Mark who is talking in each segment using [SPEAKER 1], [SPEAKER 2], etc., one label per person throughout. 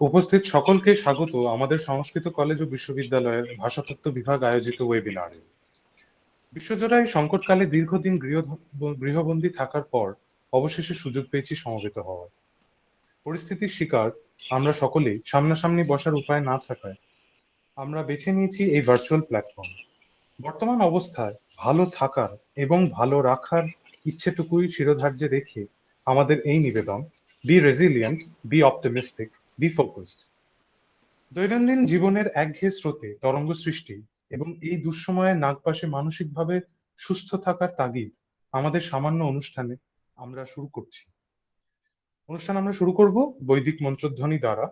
[SPEAKER 1] উপস্থিত সকলকে স্বাগত আমাদের সংস্কৃত কলেজ ও বিশ্ববিদ্যালয়ের ভাষাতত্ত্ব বিভাগ আয়োজিত ওয়েবিনারে। বিশ্বজোড়ায় সংকটকালে দীর্ঘদিন গৃহবন্দী থাকার পর অবশেষে সুযোগ পেয়েছি সমবেত হওয়ার। পরিস্থিতির শিকার আমরা সকলেই সামনাসামনি বসার উপায় না থাকায় আমরা বেছে নিয়েছি এই ভার্চুয়াল প্ল্যাটফর্ম। বর্তমান অবস্থায় ভালো থাকার এবং ভালো রাখার ইচ্ছেটুকুই শিরোধার্যে রেখে আমাদের এই নিবেদন, be resilient, be optimistic, be focused. দৈনন্দিন জীবনের একঘেয়ে স্রোতে তরঙ্গ সৃষ্টি এবং এই দুঃসময়ে নাগপাশে মানসিকভাবে সুস্থ থাকার তাগিদ আমাদের সামান্য অনুষ্ঠানে আমরা শুরু করছি। আমরা শুরু করব বৈদিক মন্ত্রধ্বনি দ্বারা।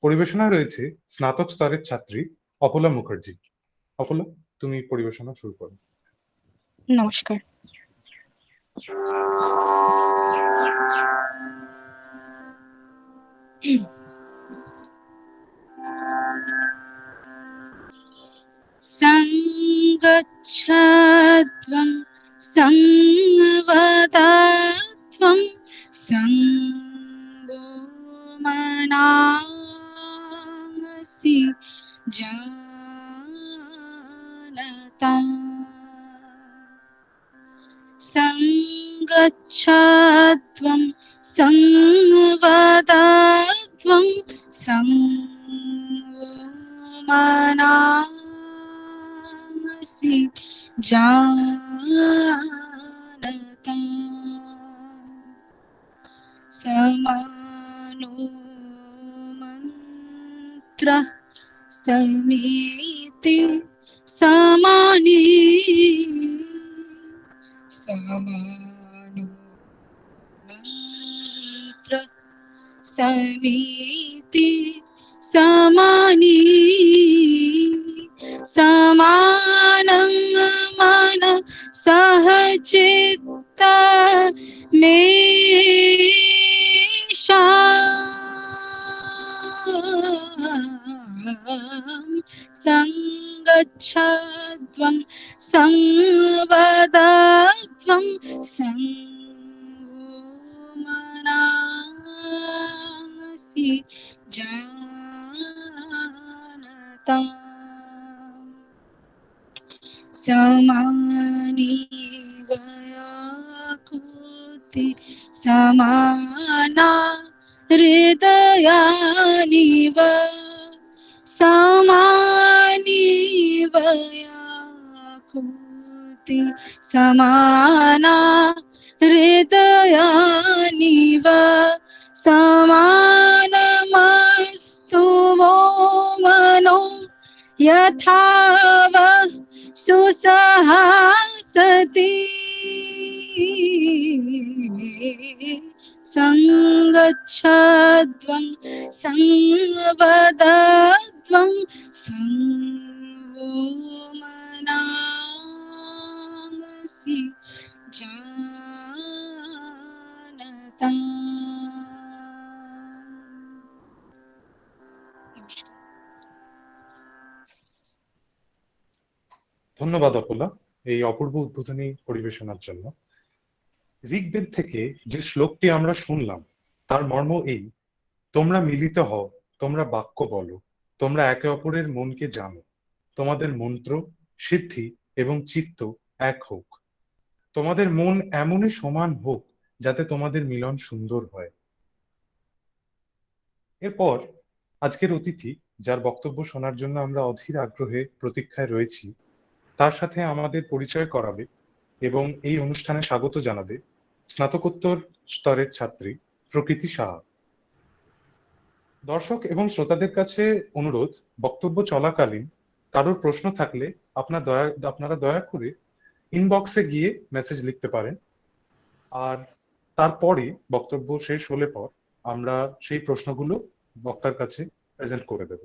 [SPEAKER 1] পরিবেশনায় রয়েছে স্নাতক স্তরের ছাত্রী অপলা মুখার্জি। অপলা, তুমি পরিবেশনা শুরু করো।
[SPEAKER 2] নমস্কার। সঙ্গচ্ছাত্বং সংবদাত্বং সঙ্গোমনাংসি জানতা। সঙ্গচ্ছাত্বং সংবদাত্বং সঙ্গোমনাংসি জানতা। সমানো মন্ত্রঃ সমিতি সমানি। সমানো মন্ত্রঃ সমিতি সমানি। সমানং মন সহচিত্ত মেষাম। সঙ্গচ্ছাত্বং সংবদাত্বং সঙ্গোমনাংসি জানতা। সমানি বয়াকুতি সমানা হৃদয়ানিব। সমানি বয়াকুতি সমানা হৃদয়ানিব। সমানমস্তু মো মনো यथा वः सुसहासति। सङ्गच्छध्वं संवदध्वं सङ्गोमनांसि जानता।
[SPEAKER 1] ধন্যবাদ অপলা এই অপূর্ব উদ্বোধনী পরিবেশনার জন্য। ঋগ্বেদ থেকে যে শ্লোকটি আমরা শুনলাম তার মর্ম এই: তোমরা মিলিত হও, তোমরা বাক্য বলো, তোমরা একে অপরের মনকে জানো, তোমাদের মন্ত্র, সিদ্ধি এবং চিত্ত এক হোক, তোমাদের মন এমনই সমান হোক যাতে তোমাদের মিলন সুন্দর হয়। এরপর আজকের অতিথি, যার বক্তব্য শোনার জন্য আমরা অধীর আগ্রহে প্রতীক্ষায় রয়েছি, তার সাথে আমাদের পরিচয় করাবে এবং এই অনুষ্ঠানে স্বাগত জানাবে স্নাতকোত্তর স্তরের ছাত্রী প্রকৃতি সাহা। দর্শক এবং শ্রোতাদের কাছে অনুরোধ, বক্তব্য চলাকালীন কারোর প্রশ্ন থাকলে আপনারা দয়া করে ইনবক্সে গিয়ে মেসেজ লিখতে পারেন। আর তারপরে বক্তব্য শেষ হলে পর আমরা সেই প্রশ্নগুলো বক্তার কাছে প্রেজেন্ট করে দেব।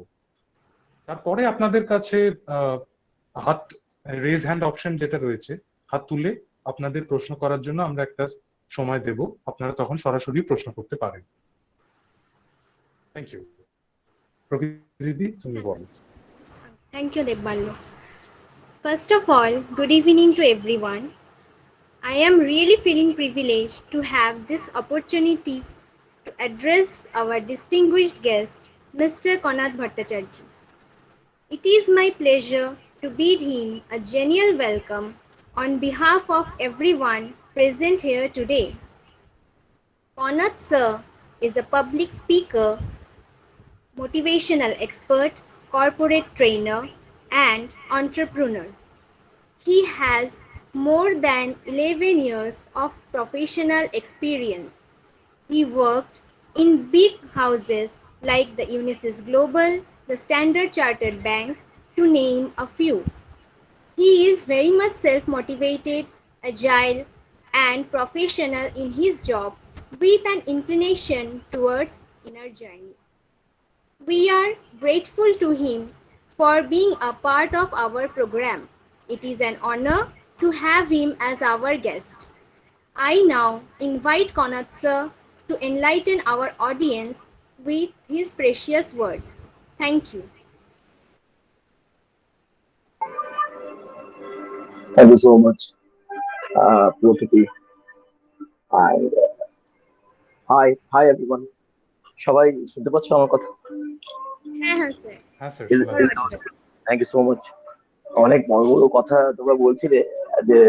[SPEAKER 1] তারপরে আপনাদের কাছে হাত রেজ হ্যান্ড অপশন যেটা রয়েছে, হাত তুলে আপনাদের প্রশ্ন করার জন্য আমরা একটা সময় দেব, আপনারা তখন সরাসরি প্রশ্ন করতে পারেন। Thank you. প্রকৃতি দিদি, তুমি বলো।
[SPEAKER 3] Thank you, Debballo. First of all, good evening to everyone. I am really feeling privileged to have this opportunity to address our distinguished guest, Mr. Konad Bhattacharjee. It is my pleasure to bid him a genial welcome on behalf of everyone present here today. Konad sir is a public speaker, motivational expert, corporate trainer, and entrepreneur. He has more than 11 years of professional experience. He worked in big houses like the Unisys Global, the Standard Chartered Bank, to name a few. He is very much self-motivated, agile, and professional in his job with an inclination towards inner journey. We are grateful to him for being a part of our program. It is an honor to have him as our guest. I now invite Konad sir to enlighten our audience with his precious words. Thank you.
[SPEAKER 4] Thank you so much, Prakriti. And hi everyone. সবাই শুনতে পাচ্ছ আমার কথা?
[SPEAKER 3] হ্যাঁ হ্যাঁ sir
[SPEAKER 1] হ্যাঁ sir,
[SPEAKER 4] Is
[SPEAKER 1] শোনা
[SPEAKER 4] is
[SPEAKER 1] যাচ্ছে।
[SPEAKER 4] Thank you so much. অনেক বড় বড় কথা তোমরা বলছিলে যে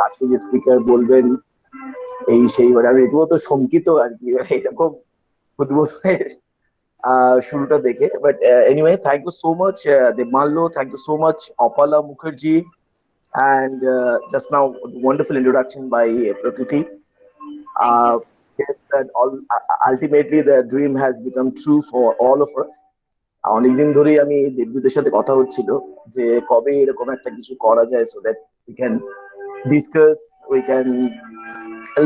[SPEAKER 4] আজকে যে স্পিকার বলবেন এই সেই, মানে আমি রীতিমতো শঙ্কিত আর কি, এরকম উদ্বোধনের শুরুটা দেখে। But anyway, thank you so much Debmalya, thank you so much Apala Mukherjee, and just now wonderful introduction by Prakriti.
[SPEAKER 3] Thank you
[SPEAKER 4] Yes, that ultimately the dream has become true for all of us. অনেকদিন ধরেই আমি দেবদূতের সাথে কথা হচ্ছিল যে কবে এরকম একটা কিছু করা যায়, so that we can discuss, we can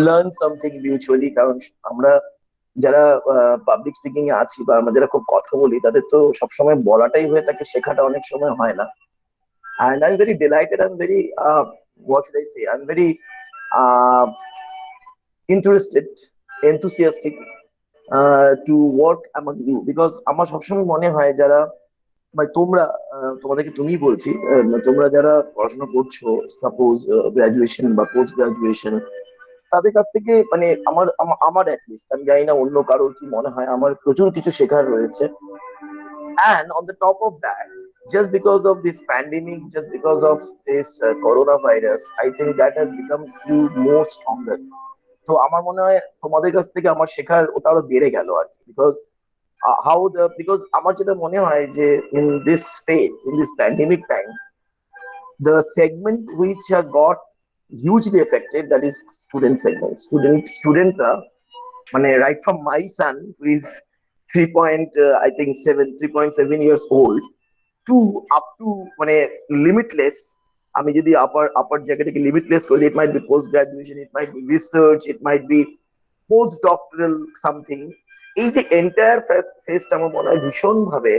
[SPEAKER 4] learn something mutually. কারণ আমরা যারা পাবলিক স্পিকিং এ আছি বা আমরা যারা খুব কথা বলি তাদের তো সবসময় বলাটাই হয়ে থাকে, শেখাটা অনেক সময় হয় না। And I'm very delighted, I'm very what should I say, I'm very uh, interested, enthusiastic to work among you, because আমার সবসময় মনে হয় যারা মানে তোমরা তোমাদেরকে তুমি বলছি, তোমরা যারা পড়াশোনা করছো, সাপোজ গ্রাজুয়েশন বা পোস্ট গ্রাজুয়েশন, তাদের কাছ থেকে মানে আমার অ্যাটলিস্ট, আমি জানি না অন্য কারোর কি মনে হয়, আমার প্রচুর কিছু শেখার রয়েছে। And on the top of that, just because of this pandemic, just because of this coronavirus, I think that has become you more stronger. তো আমার মনে হয় তোমাদের কাছ থেকে আমার শেখার ওটা আরো বেড়ে গেল আর কি, বিকজ আমার যেটা মনে হয় যে in this phase, in this pandemic time, the segment which has got hugely affected, that is student segment, studentরা, মানে right from my son who is 3.7 years old to up to মানে limitless, আমি যদি আপার জায়গাটাকে লিমিটলেস করি, it might be post graduation, it might be research, it might be post doctoral something, এই যে entire ফেজটা আমার মনে হয় ভীষণ ভাবে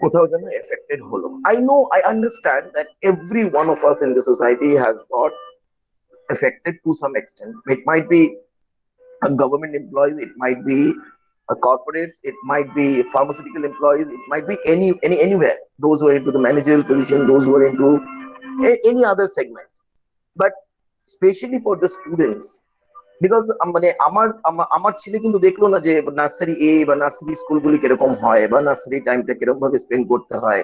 [SPEAKER 4] কোথাও যেন এফেক্টেড হলো। I understand that every one of us in the society has got affected to some extent. It might be a government employees, it might be corporates, it might be pharmaceutical employees, it might be anywhere. Those who are into the managerial position, those who are into any other segment. But especially for the students, because মানে আমার ছেলে কিন্তু দেখলো না যে nursery এ বা nursery স্কুলগুলি কিরকম হয় বা নার্সারি টাইমটা কিরকম ভাবে স্পেন্ড করতে হয়,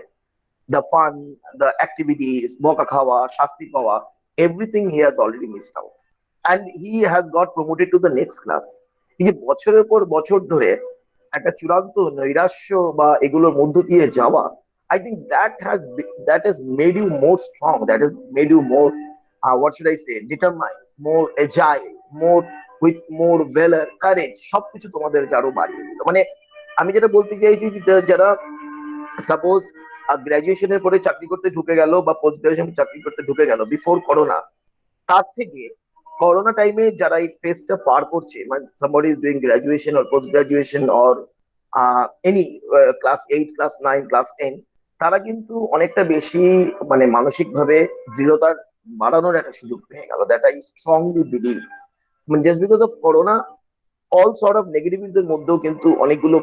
[SPEAKER 4] the fun, the activities, বকা খাওয়া, শাস্তি পাওয়া, everything he has already missed out. And he has got promoted to the next class. এই যে বছরের পর বছর ধরে একটা চূড়ান্ত নৈরাশ্য বা এগুলোর মধ্য দিয়ে যাওয়া, I think that has made you more strong, that has made you more what should I say, determined, more agile, more with more valor, courage, সবকিছু তোমাদেরকে আরো বাড়িয়ে দিল। মানে আমি যেটা বলতে চাইছি যে যারা সাপোজ গ্রাজুয়েশনের পরে চাকরি করতে ঢুকে গেল বা পোস্ট গ্রাজুয়েশন চাকরি করতে ঢুকে গেল বিফোর করোনা, তার থেকে করোনা টাইমে যারা এই ফেজটা পার করছে, মানে somebody is doing graduation or post graduation or any class 8, class 9, class 10, তারা কিন্তু অনেকটা বেশি মানে মানসিক ভাবে দৃঢ়তার বাড়ানোর একটা সুযোগ পেয়ে গেল। দ্যাট আই স্ট্রংলি বিলিভ, মানে just because of corona all sort of negativities এর মধ্যেও কিন্তু অনেকগুলো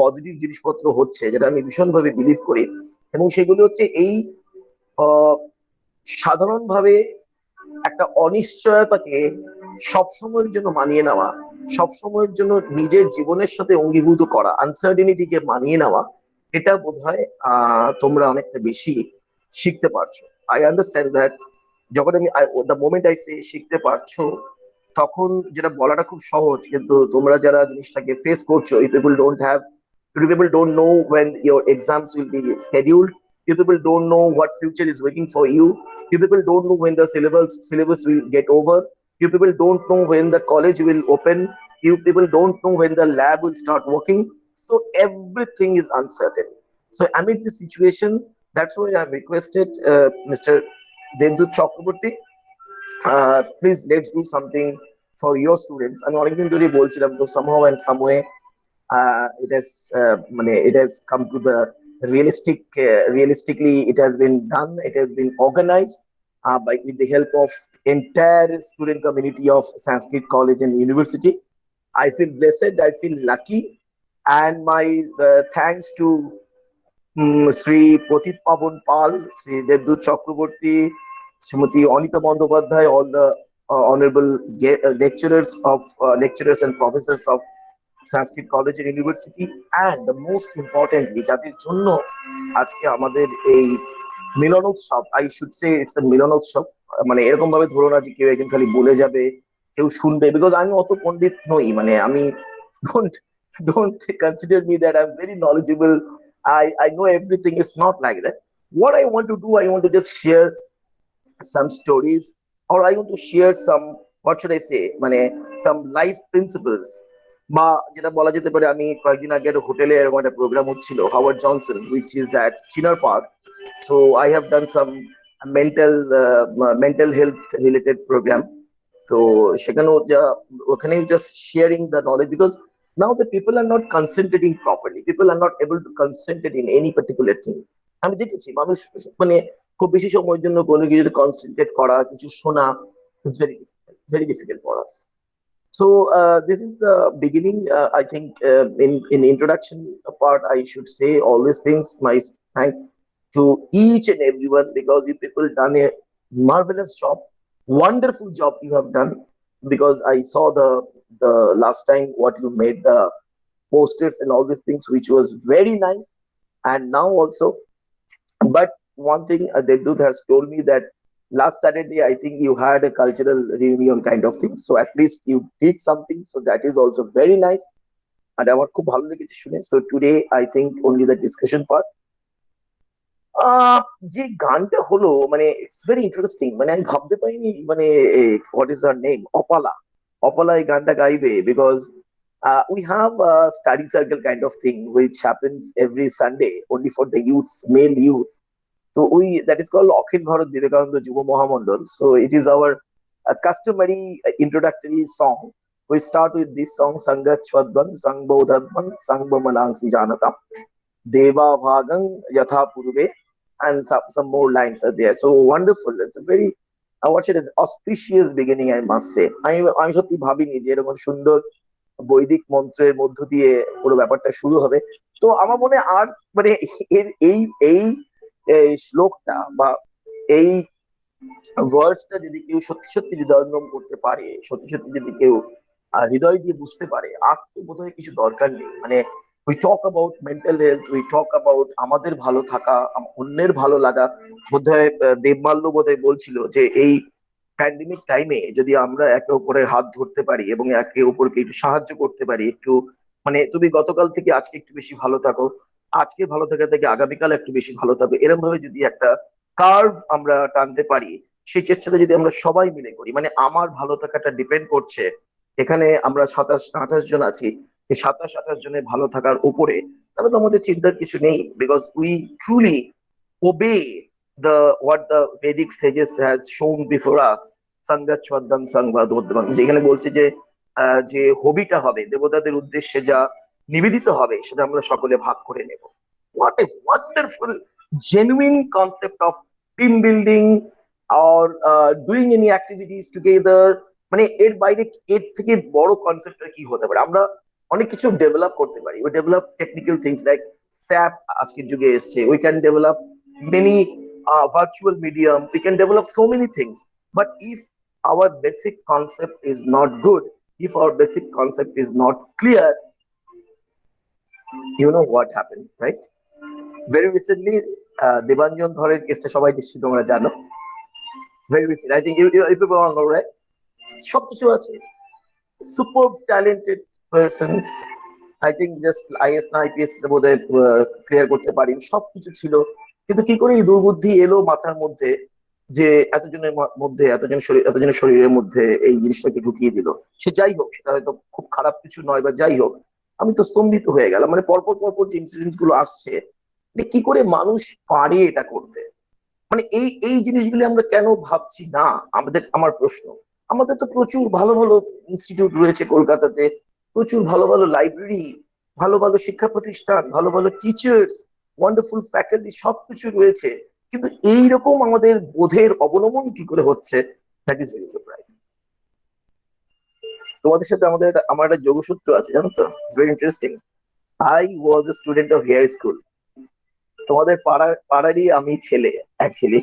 [SPEAKER 4] পজিটিভ জিনিসপত্র হচ্ছে, যেটা আমি ভীষণভাবে বিলিভ করি। এবং সেগুলো হচ্ছে এই সাধারণভাবে একটা অনিশ্চয়তাকে সবসময়ের জন্য মানিয়ে নেওয়া, সব সময়ের জন্য নিজের জীবনের সাথে অঙ্গীভূত করা, আনসার্টেনিটিকে মানিয়ে নেওয়া, এটা বোধহয় তোমরা অনেকটা বেশি শিখতে পারছো। আই আন্ডারস্ট্যান্ড দ্যাট যখন আমি দ্য মোমেন্ট আই সে শিখতে পারছো, তখন যেটা বলাটা খুব সহজ, কিন্তু তোমরা যারা জিনিসটাকে ফেস করছো, you people don't have, you people don't know when your exams will be scheduled, you people don't know what future is waiting for you, you people don't know when the syllabus will get over, you people don't know when the college will open, you people don't know when the lab will start working. So everything is uncertain. So amid this situation, that's why I've requested Mr. Devdutt Chakraborty, please let's do something for your students. আমি অনেকদিন ধরে বলছিলাম, তো somehow and some way it has come to the realistically it has been done, it has been organized by with the help of entire student community of Sanskrit College and University. I feel blessed, I feel lucky, and my thanks to Sri Potit Pavan Pal, Sri Devdutt Chakraborty, Srimati Anita Bandyopadhyay, all the honorable lecturers and professors of Sanskrit College and University, and the most importantly যাদের জন্য আজকে আমাদের এই মিলনোৎসব, I should say it's a milanotsav, মানে এরকম ভাবে ধরো না যে কেউ একজন খালি বলে যাবে, কেউ শুনবে, বিকজ আমি অত পণ্ডিত নই, মানে আমি don't don't consider me that I'm very knowledgeable, I know everything. It's not like that. What I want to do, I want to just share some stories, or I want to share some, what should I say, মানে some life principles, বা যেটা বলা যেতে পারে, আমি কয়েকদিন আগে একটা হোটেলে এরকম একটা প্রোগ্রাম হচ্ছিল, Howard Johnson, which is at Chinar park. So I have done some mental health related program. তো সেখানেও ওখানে just sharing the knowledge, because now the people are not concentrating properly, people are not able to concentrate in any particular thing. আমি দেখেছি মানুষ মানে খুব বেশি সময়ের জন্য কোনো কিছু কনসেন্ট্রেট করা, কিছু শোনা, it's very difficult for us. So this is the beginning. I think in introduction part, I should say all these things. My thanks to each and everyone, because you people done a marvelous job, wonderful job you have done. Because I saw the last time what you made, the posters and all these things, which was very nice. And now also, but one thing Devdutt has told me that last Saturday, I think you had a cultural reunion kind of thing. So at least you did something. So that is also very nice. And আমার খুব ভালো লেগেছে শুনে. So today, I think only the discussion part. যে গানটা হলো, মানে it's very interesting, মানে আমি ভাবতে পারিনি, মানে what is her name, Apala এই গানটা গাইবে, because we have a study circle kind of thing which happens every Sunday only for the youths, male youth. So that is called Akhil Bharat Vivekananda Yuva Mahamandal. So it is our customary introductory song. We start with this song, Sangat Chwadvan, Sangbodhadvan, Sangbamanangsi Janatam, Deva Bhagang Yatha Purve, and some more lines are there. So wonderful. It's a very, what should I say, auspicious beginning, I must say. আমি সত্যি ভাবিনি যে এরকম সুন্দর বৈদিক মন্ত্রের মধ্য দিয়ে পুরো ব্যাপারটা শুরু হবে। তো আমার মনে আর মানে এর এই শ্লোকটা বা এই ভার্সটা যদি কেউ সত্যি সত্যি হৃদয়ঙ্গম করতে পারে, সত্যি সত্যি যদি কেউ হৃদয় দিয়ে বুঝতে পারে, আর তো বোধহয় কিছু দরকার নেই। মানে we talk about mental health, we talk about আমাদের ভালো থাকা, অন্যের ভালো লাগা। বোধহয় দেবমাল্য বোধহয় বলছিল যে এই প্যান্ডেমিক টাইমে যদি আমরা একে অপরের হাত ধরতে পারি এবং একে অপরকে একটু সাহায্য করতে পারি, একটু মানে তুমি গতকাল থেকে আজকে একটু বেশি ভালো থাকো, আজকে ভালো থাকা থেকে আগামীকাল একটু বেশি ভালো থাকো, এরকম ভাবে যদি একটা কার্ভ আমরা টানতে পারি, সেই চেষ্টাটা যদি আমরা সবাই মিলে করি, মানে আমার ভালো থাকাটা ডিপেন্ড করছে, এখানে আমরা 27-28 জন আছি, এই 27-28 জনের ভালো থাকার উপরে, তাহলে তো আমাদের চিন্তার কিছু নেই, because we truly obey what the Vedic sages has shown before us. Sangat Chwaddan Sangbadodvan, যেখানে বলছে যে যে হবিটা হবে দেবতাদের উদ্দেশ্যে, যা নিবেদিত হবে সেটা আমরা সকলে ভাগ করে নেব। What a wonderful, genuine concept of team building or doing any activities together. মানে এর বাইরে এর থেকে বড় কনসেপ্টটা কি হতে পারে? আমরা অনেক কিছু ডেভেলপ করতে পারি। We develop technical things like SAP আজকের যুগে এসছে। We can develop many virtual medium. We can develop so many things. But if our basic concept is not good, if our basic concept is not clear, you know what happened, right? Very recently, Debanjan Dhorer কেসটা সবাই নিশ্চয়ই তোমরা জানো। Very recent, I think you people all know, right? সবকিছু আছে, super talented person. I think just IS না IPS বোধহয় clear করতে পারি, সবকিছু ছিল, কিন্তু কি করে এই দুর্বুদ্ধি এলো মাথার মধ্যে যে এতজনের শরীরের মধ্যে এই জিনিসটাকে ঢুকিয়ে দিল। সে যাই হোক, সেটা হয়তো খুব খারাপ কিছু নয়, বা যাই হোক, আমি তো স্তম্ভিত হয়ে গেলাম। মানে পরপর পরপর যে ইনসিডেন্ট গুলো আসছে, যে কি করে মানুষ পারে এটা করতে। মানে এই এই জিনিসগুলি আমরা কেন ভাবছি না? আমার প্রশ্ন, আমাদের তো প্রচুর ভালো ভালো ইনস্টিটিউট রয়েছে কলকাতাতে, প্রচুর ভালো ভালো লাইব্রেরি, ভালো ভালো শিক্ষা প্রতিষ্ঠান, ভালো ভালো টিচার্স, ওয়ান্ডারফুল ফ্যাকাল্টি, সবকিছু রয়েছে, কিন্তু এইরকম আমাদের বোধের অবনমন কি করে হচ্ছে? That is very surprising. তোমাদের সাথে আমার একটা যোগসূত্র আছে, জানো তো? It's very interesting. I was a student of here school. তোমাদের পাড়ারই আমি ছেলে actually.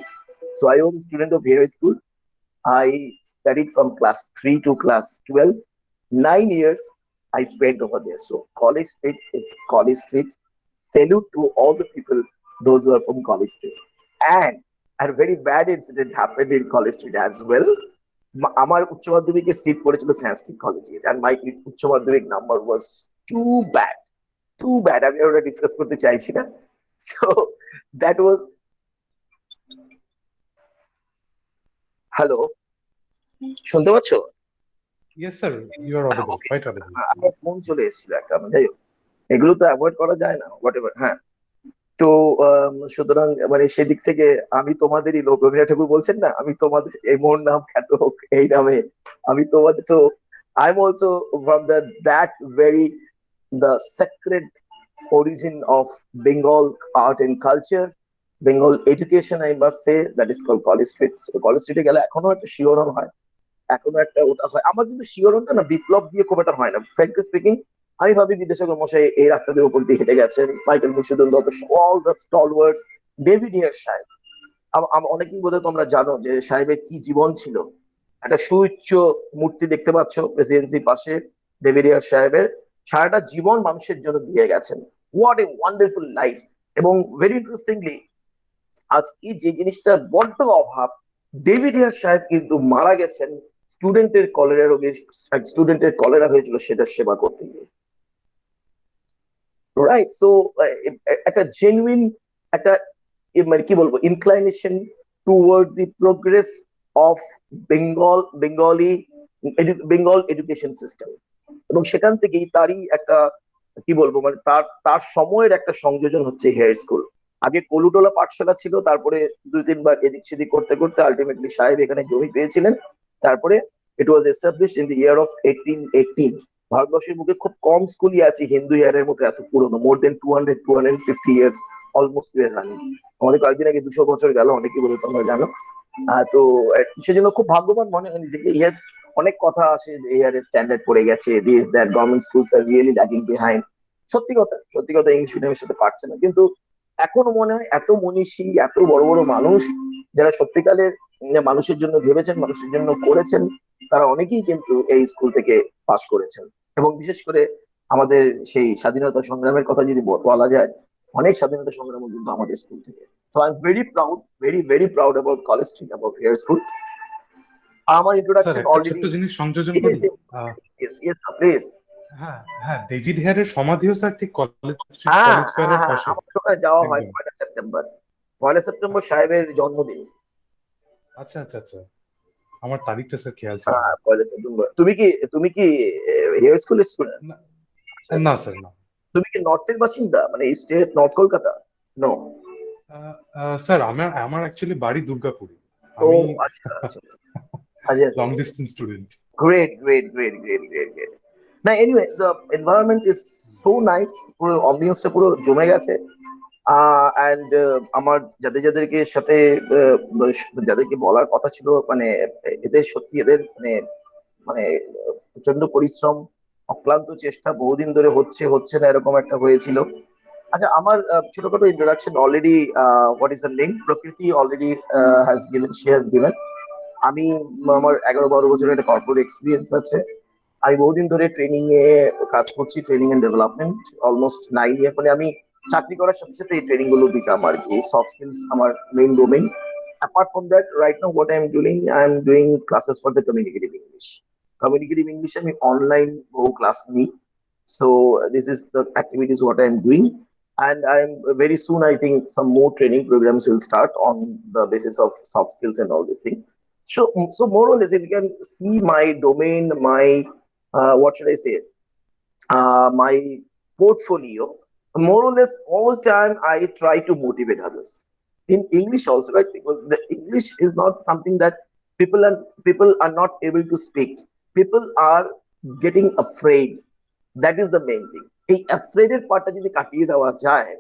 [SPEAKER 4] So I was a student of here school. I studied from class 3 to class 12. 9 years I spent over there. So College Street is College Street. Salute to all the people, those who are from College Street. And a very bad incident happened in College Street as well. আমার উচ্চ মাধ্যমিকের seat পড়েছিল সংস্কৃত কলেজে, and my উচ্চ মাধ্যমিক number was too bad, too bad. আমি ওটা discuss করতে চাইছি না। So that was, হ্যালো, শুনতে পাচ্ছ?
[SPEAKER 1] Yes, sir. You are audible.
[SPEAKER 4] Okay.
[SPEAKER 1] Quite audible.
[SPEAKER 4] আমার ফোন চলে এসেছিল একটা, যাই হোক, এগুলো তো অ্যাভয়েড করা যায় না, হোয়াট এভার। হ্যাঁ, তো সুতরাং মানে সেদিক থেকে আমি তোমাদেরই লোক। রবীন্দ্রনাথ ঠাকুর বলছেন না, আমি তোমাদের এই মোর নাম খ্যাত হোক এই নামে, আমি তোমাদের। তো I am also from that very the sacred origin of Bengal art and culture, Bengal education, I must say, that is called College Street. So College Street এ গেলে এখনো একটা শিহরণ হয়, এখনো একটা ওটা হয়। আমার কিন্তু শিহরণটা না বিপ্লব দিয়ে খুব একটা হয় না, ফ্র্যাঙ্কলি স্পিকিং। আমি ভাবি বিদ্যাসাগর মশাই এই রাস্তাদের উপর দিয়ে হেঁটে গেছেন, Michael Madhusudan Dutta, all the stalwarts, David Hare সাহেব। অনেকেই বোধহয় তোমরা জানো যে সাহেবের কি জীবন ছিল। একটা সুউচ্চ মূর্তি দেখতে পাচ্ছ প্রেসিডেন্সির পাশে, ডেভিড হেয়ার সাহেবের। সারাটা জীবন মানুষের জন্য দিয়ে গেছেন। What a wonderful life. এবং ভেরি ইন্টারেস্টিংলি, আজকে যে জিনিসটার বড্ড অভাব, ডেভিড হেয়ার সাহেব কিন্তু মারা গেছেন স্টুডেন্টের কলেরা রোগে। স্টুডেন্টের কলেরা হয়েছিল, সেটা সেবা করতে গিয়ে। রাইট? সো একটা জেনুইন একটা মানে কি বলবো, inclination towards the progress of Bengal education system. এবং সেখান থেকেই তারই একটা কি বলবো, মানে তার সময়ের একটা সংযোজন হচ্ছে হেয়ার স্কুল। আগে কলুটোলা পাঠশালা ছিল, তারপরে 2-3 বার এদিক সেদিক করতে করতে আলটিমেটলি সাহেব এখানে জমি পেয়েছিলেন। তারপরে it was established in the year of 1818। ভারতবর্ষের মুখে খুব কম স্কুলই আছে হিন্দু ইয়ারের মতো এত পুরনো, মোর দেন 250 ইয়ার্স, অলমোস্ট রানিং। আমাদের কয়েকদিন আগে 200 বছর গেল, অনেকেই বলে তোমরা জানো। তো সেজন্য খুব ভাগ্যবান মনে হয় নিজেকে। ইয়েস, অনেক কথা আসে যে এর স্ট্যান্ডার্ড পড়ে গেছে, this that, government schools are really lagging behind. সত্যি কথা ইংলিশ মিডিয়ামের সাথে পারছে না। কিন্তু এখনো মনে হয় এত মনীষী, এত বড় বড় মানুষ যারা সত্যিকারের মানুষের জন্য ভেবেছেন, মানুষের জন্য করেছেন, তারা অনেকেই কিন্তু এই স্কুল থেকে পাশ করেছেন। এবং বিশেষ করে আমাদের সেই স্বাধীনতা সংগ্রামের কথা যদি বলা যায়, অনেক স্বাধীনতা সংগ্রাম কিন্তু আমাদের স্কুল থেকে। So I'm very proud, very proud about College Street, about Hair School. আমার
[SPEAKER 1] স্যার,
[SPEAKER 4] ইন্ট্রোডাকশন
[SPEAKER 1] একটা
[SPEAKER 4] অলরেডি।
[SPEAKER 1] ছোট্ট জিনিস সংযোজন করি।
[SPEAKER 4] Yes please.
[SPEAKER 1] হ্যাঁ হ্যাঁ, ডেভিড হেয়ারের সমাধিও স্যার ঠিক কলেজ স্ট্রিট,
[SPEAKER 4] হ্যাঁ
[SPEAKER 1] কলেজ স্কয়ারের পাশে।
[SPEAKER 4] আমার ওখানে যাওয়া হয়
[SPEAKER 1] একদম।
[SPEAKER 4] 1 সেপ্টেম্বর। 1 সেপ্টেম্বর সাহেবের জন্মদিন।
[SPEAKER 1] আচ্ছা আচ্ছা আচ্ছা, আমার তারিখটা স্যার খেয়াল ছিল না।
[SPEAKER 4] হ্যাঁ, 1 সেপ্টেম্বর। তুমি কি হেয়ার স্কুলের স্টুডেন্ট?
[SPEAKER 1] না, না স্যার, না।
[SPEAKER 4] তুমি কি নর্থের বাসিন্দা, মানে state north Kolkata? No.
[SPEAKER 1] Sir আমার অ্যাকচুয়ালি বাড়ি দুর্গাপুরে।
[SPEAKER 4] ও
[SPEAKER 1] আমি
[SPEAKER 4] আচ্ছা আচ্ছা আচ্ছা।
[SPEAKER 1] Long distance student.
[SPEAKER 4] Great. না, anyway, the environment is so nice, পুরো অ্যাম্বিয়েন্সটা পুরো জমে গেছে। অ্যান্ড আমার যাদেরকে সাথে যাদেরকে বলার কথা ছিল, মানে এদের সত্যি, এদের মানে মানে প্রচন্ড পরিশ্রম, অক্লান্ত চেষ্টা, বহুদিন ধরে হচ্ছে না, এরকম একটা হয়েছিল। আচ্ছা, আমার ছোটখাটো introduction already, what is her name, প্রকৃতি অলরেডি শি হ্যাজ গিভেন। আমি আমার 11-12 বছরের একটা কর্পোরেট এক্সপিরিয়েন্স আছে। আমি বহুদিন ধরে ট্রেনিং এ কাজ করছি, ট্রেনিং এন্ড ডেভেলপমেন্ট, অলমোস্ট 9 ইয়ার। মানে আমি চাকরি করার সাথে সাথে এই ট্রেনিং গুলো দিতাম আর কি। সফট স্কিলস আমার main domain. Apart from that, right now what I'm doing classes for the communicative English. Communicative English আমি অনলাইন বহু ক্লাস নিই। So this is the activities what I'm doing, and I'm very soon I think some more training programs will start on the basis of soft skills and all these things. So more or less, if you can see my domain, my what should I say, my portfolio, more or less all time I try to motivate others in English also, right? Because the English is not something that people are not able to speak. People are getting afraid. That is the main thing. এই afraid এর পার্টটা যদি কাটিয়ে দেওয়া যায়,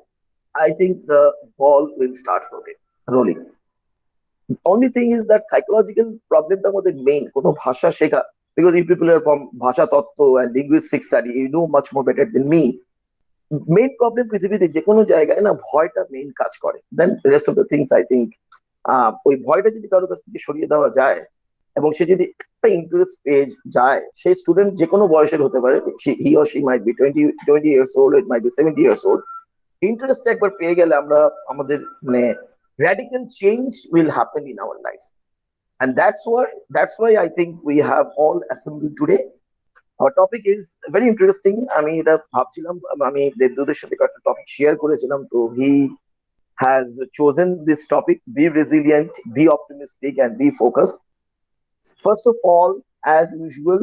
[SPEAKER 4] I think the ball will start rolling. The only thing is that psychological problem টা আমাদের main কোনো ভাষা শেখা, because if people are from ভাষা তত্ত্ব and linguistic study, you know much more better than me. Main problem পৃথিবীতে যে কোনো জায়গায় না ভয়টা মেইন কাজ করে, then rest of the things I think ওই ভয়টা যদি কারোর কাছ থেকে সরিয়ে দেওয়া যায় এবং সে যদি একটা ইন্টারেস্ট পেয়ে যায়, সেই স্টুডেন্ট যে কোনো বয়সের হতে পারে, he or she might be 20 years old, it might B 70 years old, interest একবার পেয়ে গেলে আমরা আমাদের মানে radical change will happen in our life. And that's why I think we have all assembled today. Our topic is very interesting. আমি এটা ভাবছিলাম, আমি দেবদূতের সাথে একটা টপিক শেয়ার করেছিলাম, তো he has chosen this topic: be resilient, be optimistic, and be focused. First of all, as usual,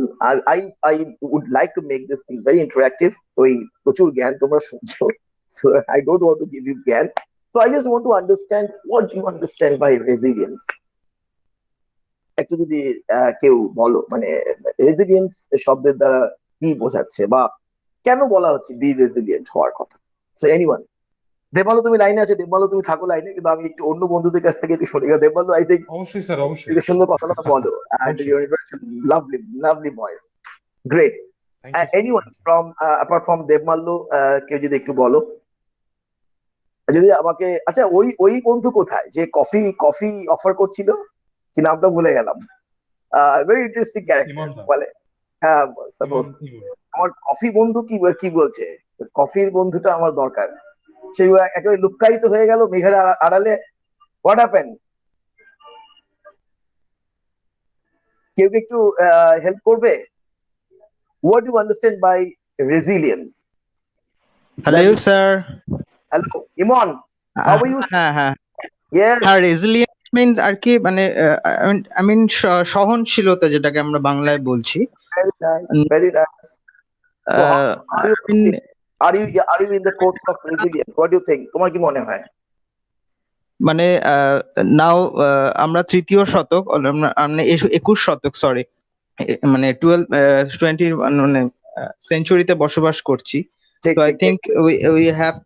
[SPEAKER 4] I would like to make this thing very interactive. ওই প্রচুর জ্ঞান তোমরা শুনছো, so I don't want to give you জ্ঞান. So I just want to understand what you understand by resilience. একটু যদি কেউ বলো, মানে রেজিলিয়েন্স শব্দের দ্বারা কি বোঝাচ্ছে বা কেন বলা হচ্ছে বি রেজিলিয়েন্ট হওয়ার কথা? সো এনিওয়ান, দেবমালো তুমি লাইনে আছে? দেবমালো তুমি থাকো লাইনে, কিন্তু আমি একটু অন্য বন্ধুদের কাছ থেকে একটু শুনি। দেবমালো, আই থিঙ্ক
[SPEAKER 1] অবশ্যই স্যার, অবশ্যই।
[SPEAKER 4] তুমি সুন্দর কথাটা বলো, and
[SPEAKER 1] অবশ্যই।
[SPEAKER 4] your lovely lovely voice, great.
[SPEAKER 1] Thank you, sir.
[SPEAKER 4] Anyone from apart from Debmalya, কেউ যদি একটু বলো যদি আমাকে। আচ্ছা, ওই ওই বন্ধু কোথায় যে কফি কফি অফার করছিল, কি নামটা ভুলে গেলাম, ভেরি ইন্টারেস্টিং ক্যারেক্টার
[SPEAKER 1] ইমনদা,
[SPEAKER 4] বলে। হ্যাঁ, সাপোজ
[SPEAKER 1] ইমন।
[SPEAKER 4] আমার কফি বন্ধু কি কি বলছে, কফির বন্ধুটা আমার দরকার। সে একেবারে লুক্কায়িত হয়ে গেল মেঘের আড়ালে। What happen? কেউ কি একটু হেল্প করবে? What you understand by resilience?
[SPEAKER 5] Hello sir.
[SPEAKER 4] Hello Imon, how are you?
[SPEAKER 5] হ্যাঁ হ্যাঁ
[SPEAKER 4] ইয়েস,
[SPEAKER 5] হ্যাঁ, রেজিলিয়েন্স মিন্স আর কি, মানে আই মিন সহনশীলতা, যেটাকে আমরা বাংলায় বলছি।
[SPEAKER 4] Very nice, very nice. So
[SPEAKER 5] I mean
[SPEAKER 4] are you in the course of resilience? What do you think? তোমার কি মনে হয়?
[SPEAKER 5] মানে নাও আমরা তৃতীয় শতক, আমরা 21 শতক, সরি, মানে 20 মানে সেঞ্চুরিতে বসবাস করছি।
[SPEAKER 4] ঠিক
[SPEAKER 5] So I
[SPEAKER 4] ঠিক ঠিক।
[SPEAKER 5] think we have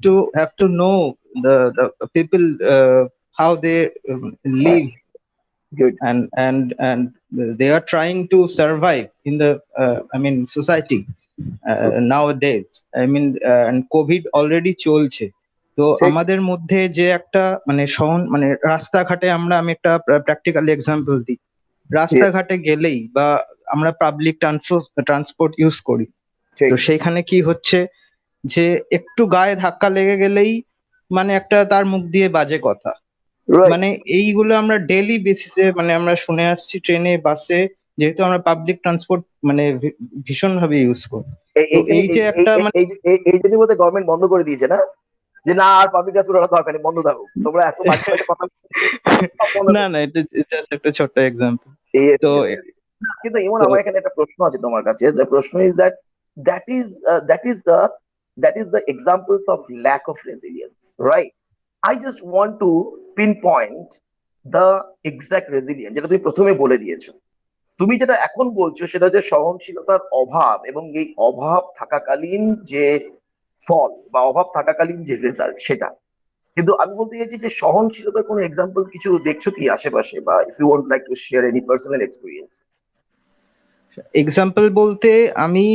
[SPEAKER 5] to know the people, how they live,
[SPEAKER 4] Good.
[SPEAKER 5] and they are trying to survive in the I mean society nowadays. I mean and COVID already চলছে, তো
[SPEAKER 4] ঠিক।
[SPEAKER 5] আমাদের মধ্যে যে একটা মানে মানে রাস্তাঘাটে আমি একটা প্র্যাকটিক্যাল এক্সাম্পল দিই। রাস্তাঘাটে গেলেই বা আমরা পাবলিক ট্রান্সপোর্ট ইউজ করি,
[SPEAKER 4] ঠিক
[SPEAKER 5] তো সেইখানে কি হচ্ছে যে একটু গায়ে ধাক্কা লেগে গেলেই মানে একটা তার মুখ দিয়ে বাজে কথা,
[SPEAKER 4] রাইট।
[SPEAKER 5] মানে এইগুলো আমরা ডেইলি বেসিসে মানে আমরা শুনে আসছি, ট্রেনে বাসে, যেহেতু আমরা পাবলিক ট্রান্সপোর্ট মানে ভীষণ ভাবে ইউজ করি। তো এই যে একটা মানে
[SPEAKER 4] এই জন্য বোধহয় গভর্নমেন্ট বন্ধ করে দিয়েছে না, যে না আর পাবলিক ট্রান্সপোর্ট দরকার নেই, বন্ধ থাকুক, তোমরা এত বাজে বাজে কথা
[SPEAKER 5] না না, এটা জাস্ট একটা ছোট্ট এক্সাম্পল।
[SPEAKER 4] Yes,
[SPEAKER 5] তো
[SPEAKER 4] yes, yes. কিন্তু এমন
[SPEAKER 5] তো
[SPEAKER 4] আমার এখানে একটা প্রশ্ন আছে তোমার কাছে। The প্রশ্ন is that is the examples of lack of resilience, right? I just want to pinpoint the exact resilience যেটা তুমি প্রথমে বলে দিয়েছো। তুমি যেটা এখন বলছো সেটা যে সহনশীলতার অভাব, এবং এই অভাব থাকাকালীন যে ফল বা অভাব থাকাকালীন যে রেজাল্ট সেটা। কিন্তু আমি বলতে চাইছি যে সহনশীলতার কোনো এক্সাম্পল কিছু দেখছো কি আশেপাশে, বা if you want like to share any personal experience?
[SPEAKER 5] Example বলতে আমি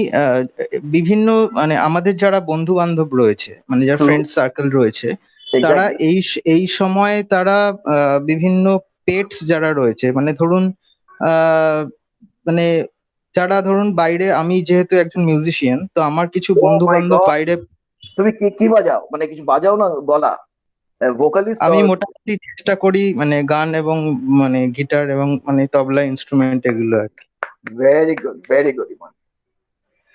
[SPEAKER 5] বিভিন্ন মানে আমাদের যারা বন্ধু বান্ধব রয়েছে, মানে যারা ফ্রেন্ড সার্কেল রয়েছে, তারা এই সময় তারা বিভিন্ন পেটস যারা রয়েছে, মানে ধরুন মানে যারা ধরুন বাইরে, আমি যেহেতু একজন মিউজিশিয়ান, তো আমার কিছু
[SPEAKER 4] ও
[SPEAKER 5] বন্ধু
[SPEAKER 4] মাই
[SPEAKER 5] বান্ধব
[SPEAKER 4] গড,
[SPEAKER 5] বাইরে।
[SPEAKER 4] তুমি কি কি বাজাও, মানে কিছু বাজাও না, গলা, ভোকালিস্ট?
[SPEAKER 5] আমি মোটামুটি চেষ্টা করি মানে গান এবং মানে গিটার এবং মানে তবলা ইনস্ট্রুমেন্ট এগুলো আর কি।
[SPEAKER 4] ভেরি গুড, ভেরি গুড ইমন।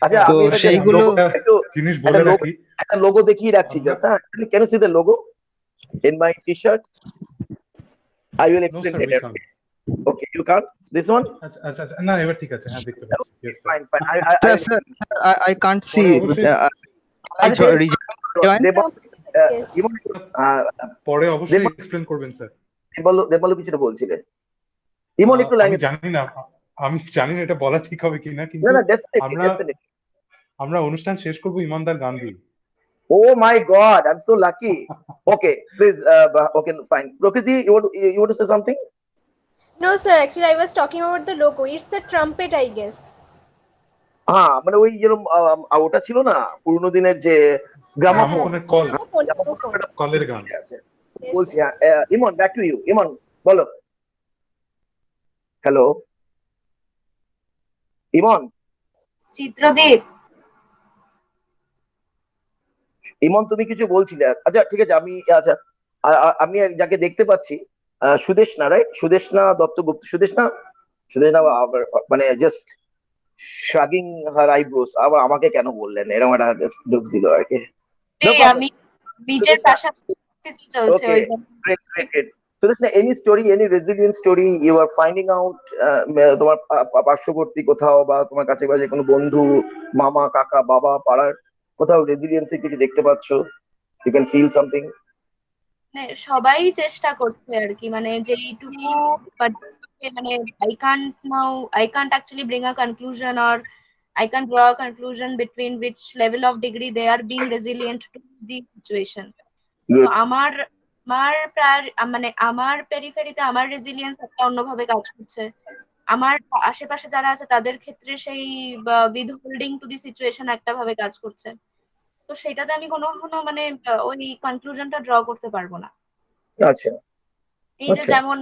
[SPEAKER 4] আচ্ছা,
[SPEAKER 5] তো
[SPEAKER 4] আমি এটা জাস্ট
[SPEAKER 5] সেইগুলো
[SPEAKER 1] একটা
[SPEAKER 4] একটু
[SPEAKER 1] জিনিস
[SPEAKER 4] একটা
[SPEAKER 1] বলে
[SPEAKER 4] লোগো,
[SPEAKER 1] রাখি,
[SPEAKER 4] একটা লোগো দেখিয়ে রাখছি
[SPEAKER 1] আমরা
[SPEAKER 4] জাস্ট। হ্যাঁ, can you see the logo in my t-shirt? I will
[SPEAKER 1] no
[SPEAKER 4] explain
[SPEAKER 1] sir we
[SPEAKER 4] later.
[SPEAKER 1] Can't.
[SPEAKER 4] Okay, you can't? This one?
[SPEAKER 1] আচ্ছা আচ্ছা আচ্ছা, না এবার ঠিক আছে, হ্যাঁ দেখতে পাচ্ছি,
[SPEAKER 4] Okay,
[SPEAKER 1] yes sir.
[SPEAKER 4] fine, fine. I
[SPEAKER 5] sir
[SPEAKER 4] will.
[SPEAKER 5] Sir I can't see.
[SPEAKER 1] পরে অবশ্যই
[SPEAKER 5] I
[SPEAKER 4] আচ্ছা, ঠিক আছে,
[SPEAKER 5] rejoin?
[SPEAKER 4] দেবাল,
[SPEAKER 3] Yes.
[SPEAKER 4] ইমন, আহ,
[SPEAKER 1] পরে অবশ্যই
[SPEAKER 4] দেবাল,
[SPEAKER 1] এক্সপ্লেন করবেন স্যার।
[SPEAKER 4] দেবাল কিছুটা বলছিলে, ইমন একটু
[SPEAKER 1] আমি
[SPEAKER 4] লাইনে।
[SPEAKER 1] জানি না, আমি জানি না এটা বলা ঠিক হবে কিনা,
[SPEAKER 4] না
[SPEAKER 1] কিন্তু
[SPEAKER 4] না, ডেফিনেটলি,
[SPEAKER 1] আমরা
[SPEAKER 4] ডেফিনেটলি।
[SPEAKER 1] আমরা অনুষ্ঠান শেষ করবো ইমানদার গান দিয়ে।
[SPEAKER 4] Oh my God, I'm so lucky. Okay, please. Okay, fine. Prakriti, you want to say something?
[SPEAKER 3] No, sir. Actually, I was talking about the logo. It's a trumpet, I guess.
[SPEAKER 4] হ্যাঁ, মানে ওই যেরকম ওটা ছিল না পুরোনো দিনের যে গ্রামোফোন।
[SPEAKER 1] গ্রামোফোনের call,
[SPEAKER 3] Gramophone.
[SPEAKER 1] কলের গান।
[SPEAKER 3] Yes,
[SPEAKER 4] বলছি,
[SPEAKER 3] sir.
[SPEAKER 4] হ্যাঁ, ইমন, ব্যাক টু ইউ। ইমন, বলো। হ্যালো ইমন।
[SPEAKER 6] চিত্রদীপ,
[SPEAKER 4] ইমন, তুমি কিছু বলছিলে। আচ্ছা, ঠিক আছে, আমি আচ্ছা, আমি যাকে দেখতে পাচ্ছি, সুদেশনা, রাইট? সুদেশনা দত্তগুপ্ত, সুদেশনা, সুদেশনা আবার মানে জাস্ট শ্রাগিং হার আইব্রোস। আবার আমাকে কেন বললেন, এরকম একটা জাস্ট লুক দিল আর কি। No problem.
[SPEAKER 6] আমি বিটের পাশাপাশি অফিসে চলছে
[SPEAKER 4] Okay,
[SPEAKER 6] ওই জন্য।
[SPEAKER 4] great, great, great. So listen, any story, any resilient story you are finding out, তোমার পার্শ্ববর্তী কোথাও বা তোমার কাছে বাজে কোনো বন্ধু, মামা, কাকা, বাবা, পাড়ার কোথাও রেজিলিয়েন্সি কিছু দেখতে পাচ্ছ? You can feel something?
[SPEAKER 6] মানে সবাই চেষ্টা করছে আর কি, মানে যেইটুকু, but মানে I can't actually bring a conclusion, or I can't draw a conclusion between which level of degree they are being resilient to the situation. তো
[SPEAKER 4] Good.
[SPEAKER 6] আমার আমার প্রায় মানে আমার পেরিফেরিতে আমার রেজিলিয়েন্স একটা অন্যভাবে কাজ করছে। আমার আশেপাশে যারা আছে তাদের ক্ষেত্রে সেই উইথহোল্ডিং টু দি সিচুয়েশন একটা ভাবে কাজ করছে। তো সেটাতে আমি কোনো কোনো মানে ওই কনক্লুশনটা ড্র করতে পারবো না।
[SPEAKER 4] আচ্ছা,
[SPEAKER 6] এই যে
[SPEAKER 4] আচ্ছা।
[SPEAKER 6] যেমন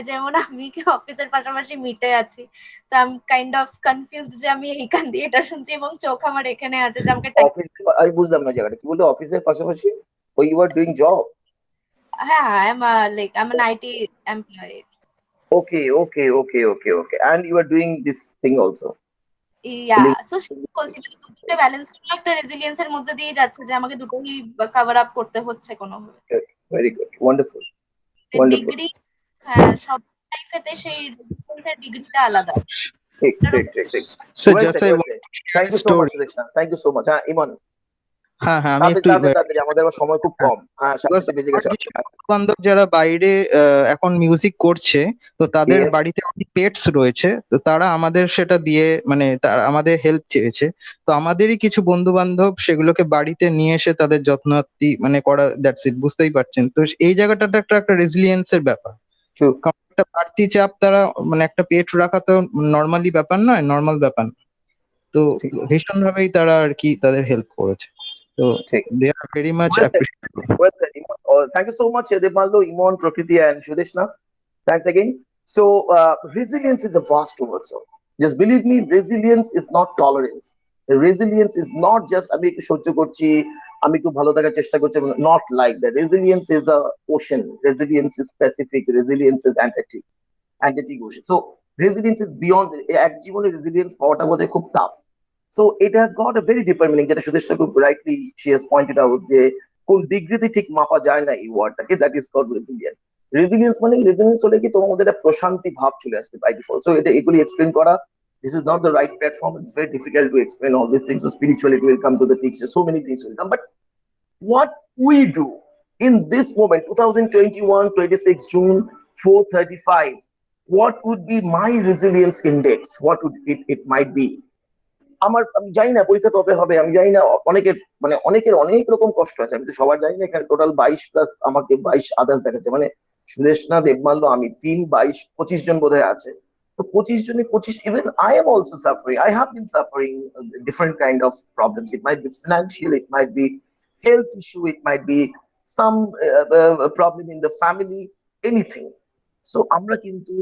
[SPEAKER 6] যেমন আমি কি অফিসের পাশাপাশি মিটে আছি, তো আমি কাইন্ড অফ কনফিউজড যে আমি এই কান দিয়ে এটা শুনছি এবং চোখ আমার এখানে আছে যে আমাকে টাইপ।
[SPEAKER 4] অফিস, আমি বুঝলাম না জায়গাটা কি বললে, অফিসের পাশাপাশি ও ইউ আর ডুইং জব?
[SPEAKER 6] হ্যাঁ, I am like I am an IT employee.
[SPEAKER 4] Okay, okay, okay, okay, okay. And you are doing this thing also?
[SPEAKER 6] Yeah, so সেটা বলছি, মানে দুটোকে ব্যালেন্স করে একটা রেজিলিয়েন্সের মধ্যে দিয়ে যাচ্ছে যে আমাকে দুটোই কভার আপ করতে হচ্ছে কোনোভাবে।
[SPEAKER 4] Good. Very good. Wonderful. Wonderful.
[SPEAKER 6] Degree, হ্যাঁ, সব লাইফেতে সেই রেজিলিয়েন্সের ডিগ্রিটা আলাদা।
[SPEAKER 4] ঠিক,
[SPEAKER 6] এটার
[SPEAKER 4] ঠিক,
[SPEAKER 6] উপর
[SPEAKER 4] ঠিক, ঠিক।
[SPEAKER 5] So
[SPEAKER 4] Well
[SPEAKER 5] just
[SPEAKER 4] said,
[SPEAKER 5] I
[SPEAKER 4] well
[SPEAKER 5] want
[SPEAKER 4] said.
[SPEAKER 5] to share
[SPEAKER 4] Thank
[SPEAKER 5] a
[SPEAKER 4] you so much,
[SPEAKER 5] story.
[SPEAKER 4] Sudeshna. Thank you so much. হ্যাঁ, ইমন,
[SPEAKER 5] হ্যাঁ হ্যাঁ, আমি
[SPEAKER 4] তাড়াতাড়ি
[SPEAKER 5] একটু
[SPEAKER 4] তাড়াতাড়ি তাড়াতাড়ি, আমাদের আবার সময় খুব কম। হ্যাঁ,
[SPEAKER 5] because
[SPEAKER 4] 7:30 বেজে
[SPEAKER 5] আমার
[SPEAKER 4] গেছে।
[SPEAKER 5] কিছু বান্ধব যারা বাইরে এখন মিউজিক করছে, তো তাদের
[SPEAKER 4] Yes.
[SPEAKER 5] বাড়িতে অনেক পেটস রয়েছে, তো তারা আমাদের সেটা দিয়ে মানে তারা আমাদের হেল্প চেয়েছে। তো আমাদেরই কিছু বন্ধু বান্ধব সেগুলোকে বাড়িতে নিয়ে এসে তাদের যত্নার্থী মানে করা, দ্যাটস ইট, বুঝতেই পারছেন। তো এই জায়গাটা একটা একটা রেজিলিয়েন্সের ব্যাপার।
[SPEAKER 4] True.
[SPEAKER 5] কারণ একটা বাড়তি চাপ তারা মানে একটা পেট রাখা তো নর্মালি ব্যাপার নয়, নর্মাল ব্যাপার না। তো
[SPEAKER 4] ঠিক,
[SPEAKER 5] ভীষণ ভাবেই তারা আর কি তাদের হেল্প করেছে। তো
[SPEAKER 4] ঠিক।
[SPEAKER 5] They are very much
[SPEAKER 4] Well said.
[SPEAKER 5] Appreciatable.
[SPEAKER 4] Well said, Imon. Thank you so much, Deballo, Imon, Prakriti, and Sudeshna. Thanks again. So, resilience is a vast word. So, just believe me, resilience is not tolerance. Resilience is not just আমি একটু সহ্য করছি, আমি একটু ভালো থাকার চেষ্টা করছি, not like that. Resilience is a ocean. Resilience is specific. Resilience is Atlantic Ocean. So, resilience is beyond. এক জীবনে resilience পাওয়াটা বোধহয় খুব tough. So it has got a very deeper meaning, যেটা সুদেশটা খুব rightly she has pointed out, যে কোন ডিগ্রিতে ঠিক মাপা যায় না এই ওয়ার্ডটাকে, that is called resilience. Resilience হলে কি তোমার মধ্যে একটা প্রশান্তি ভাব চলে আসবে by default. So এটা এগুলি explain করা, this is not the right platform. It's very difficult to explain all these things. So spirituality will come to the picture. So many things will come. But what we do in this moment, 2021, 26 June, 4:35, what would be my resilience index? What would it might be? আমি জানি না পরীক্ষা কবে হবে, আমি জানি না, অনেকের মানে অনেকের অনেক রকম কষ্ট আছে, আমি তো সবার জানি না। এখানে টোটাল 22 প্লাস আমাকে 22 আদার্স দেখাচ্ছে, মানে সুদেশনা, দেবমাল্য, আমি 3, 22, 25 জন বোধহয় আছে। তো 25 জনে 25, even I am also suffering, I have been suffering different kind of problems. It might B financial, it might B health issue, it might B some problem in the family, anything. So আমরা কিন্তু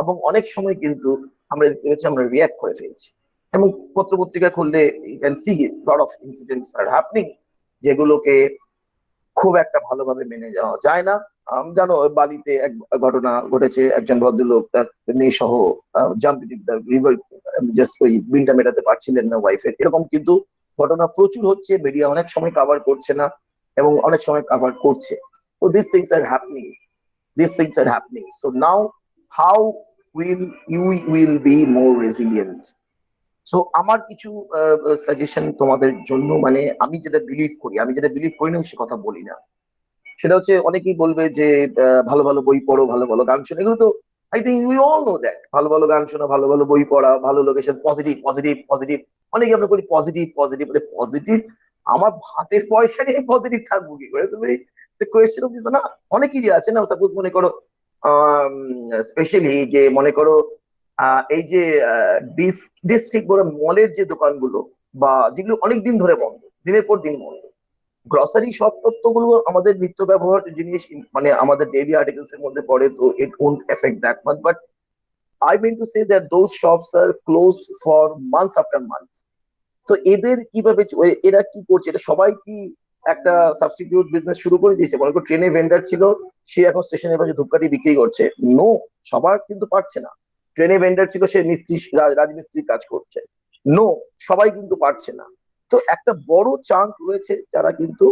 [SPEAKER 4] এবং অনেক সময় কিন্তু আমরা দেখতে পাচ্ছি আমরা রিয়াক্ট করে ফেলছি, এবং পত্রপত্রিকা খুললে you can see lot of incidents are happening, যেগুলোকে খুব একটা ভালোভাবে মেনে যাওয়া যায় না। জানো বালিতে এক ঘটনা ঘটেছে, একজন ভদ্রলোক তার মেয়ে সহ জাম্প দ্য রিভার, জাস্ট ওই বিলটা মেটাতে পারছিলেন না ওয়াইফের, এরকম কিন্তু ঘটনা প্রচুর হচ্ছে, মিডিয়া অনেক সময় কভার করছে না এবং অনেক সময় কভার করছে। তো this things are happening, these things are happening. So now, how will you will be more resilient? So আমার কিছু সাজেশন তোমাদের জন্য, মানে আমি যেটা বিলিভ করি না সে কথা বলি না। সেটা হচ্ছে অনেকেই বলবে যে ভালো ভালো বই পড়ো, ভালো ভালো গান শোনো, এগুলো তো I think we all know that. ভালো ভালো গান শোনা, ভালো ভালো বই পড়া, ভালো লোকের সাথে পজিটিভ পজিটিভ পজিটিভ, অনেকে আমরা করি পজিটিভ পজিটিভ পজিটিভ। আমার ভাতের পয়সা নিয়ে পজিটিভ থাকবো কি করে? কোয়েশ্চেন অফ দিস না, অনেকেরই আছে না। সাপোজ মনে করো স্পেশালি যে মনে করো এই যে ডিস্ট্রিক্ট বড় মলের যে দোকানগুলো বা যেগুলো অনেকদিন ধরে বন্ধ, দিনের পর দিন বন্ধ, গ্রসারি শপ তত্ত্বগুলো আমাদের নিত্য ব্যবহার জিনিস, মানে আমাদের ডেইলি আর্টিকেলস এর মধ্যে পড়ে, তো it won't effect that much, but I mean to say that those shops are closed for months after months. তো এদের কিভাবে এরা কি করছে? এটা সবাই কি একটা সাবস্টিটিউট বিজনেস শুরু করে দিয়েছে? মনে করো ট্রেনে ভেন্ডার ছিল, সে এখন স্টেশনের পাশে ধূপকাঠি বিক্রি করছে। নো, সবার কিন্তু পারছে না। ট্রেনে ভেন্ডার ছিল, সে মিস্ত্রি রাজমিস্ত্রির কাজ করছে। নো, সবাই কিন্তু পারছে না। তো একটা বড় চাঙ্ক রয়েছে যারা কিন্তু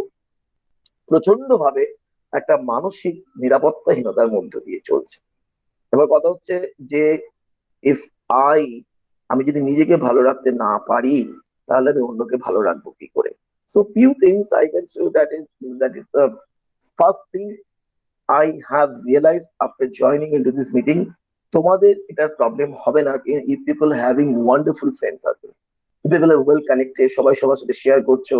[SPEAKER 4] প্রচন্ড ভাবে একটা মানসিক নিরাপত্তাহীনতার মধ্য দিয়ে চলছে। এবার কথা হচ্ছে যে ইফ আই আমি যদি নিজেকে ভালো রাখতে না পারি, তাহলে আমি অন্যকে ভালো রাখবো কি করে? So few things I can say that is the first thing I have realise after joining into this meeting. তোমাদের এটার প্রবলেম হবে না if people having wonderful friends circle, people are well connected, সবাই সবার সাথে শেয়ার করছো,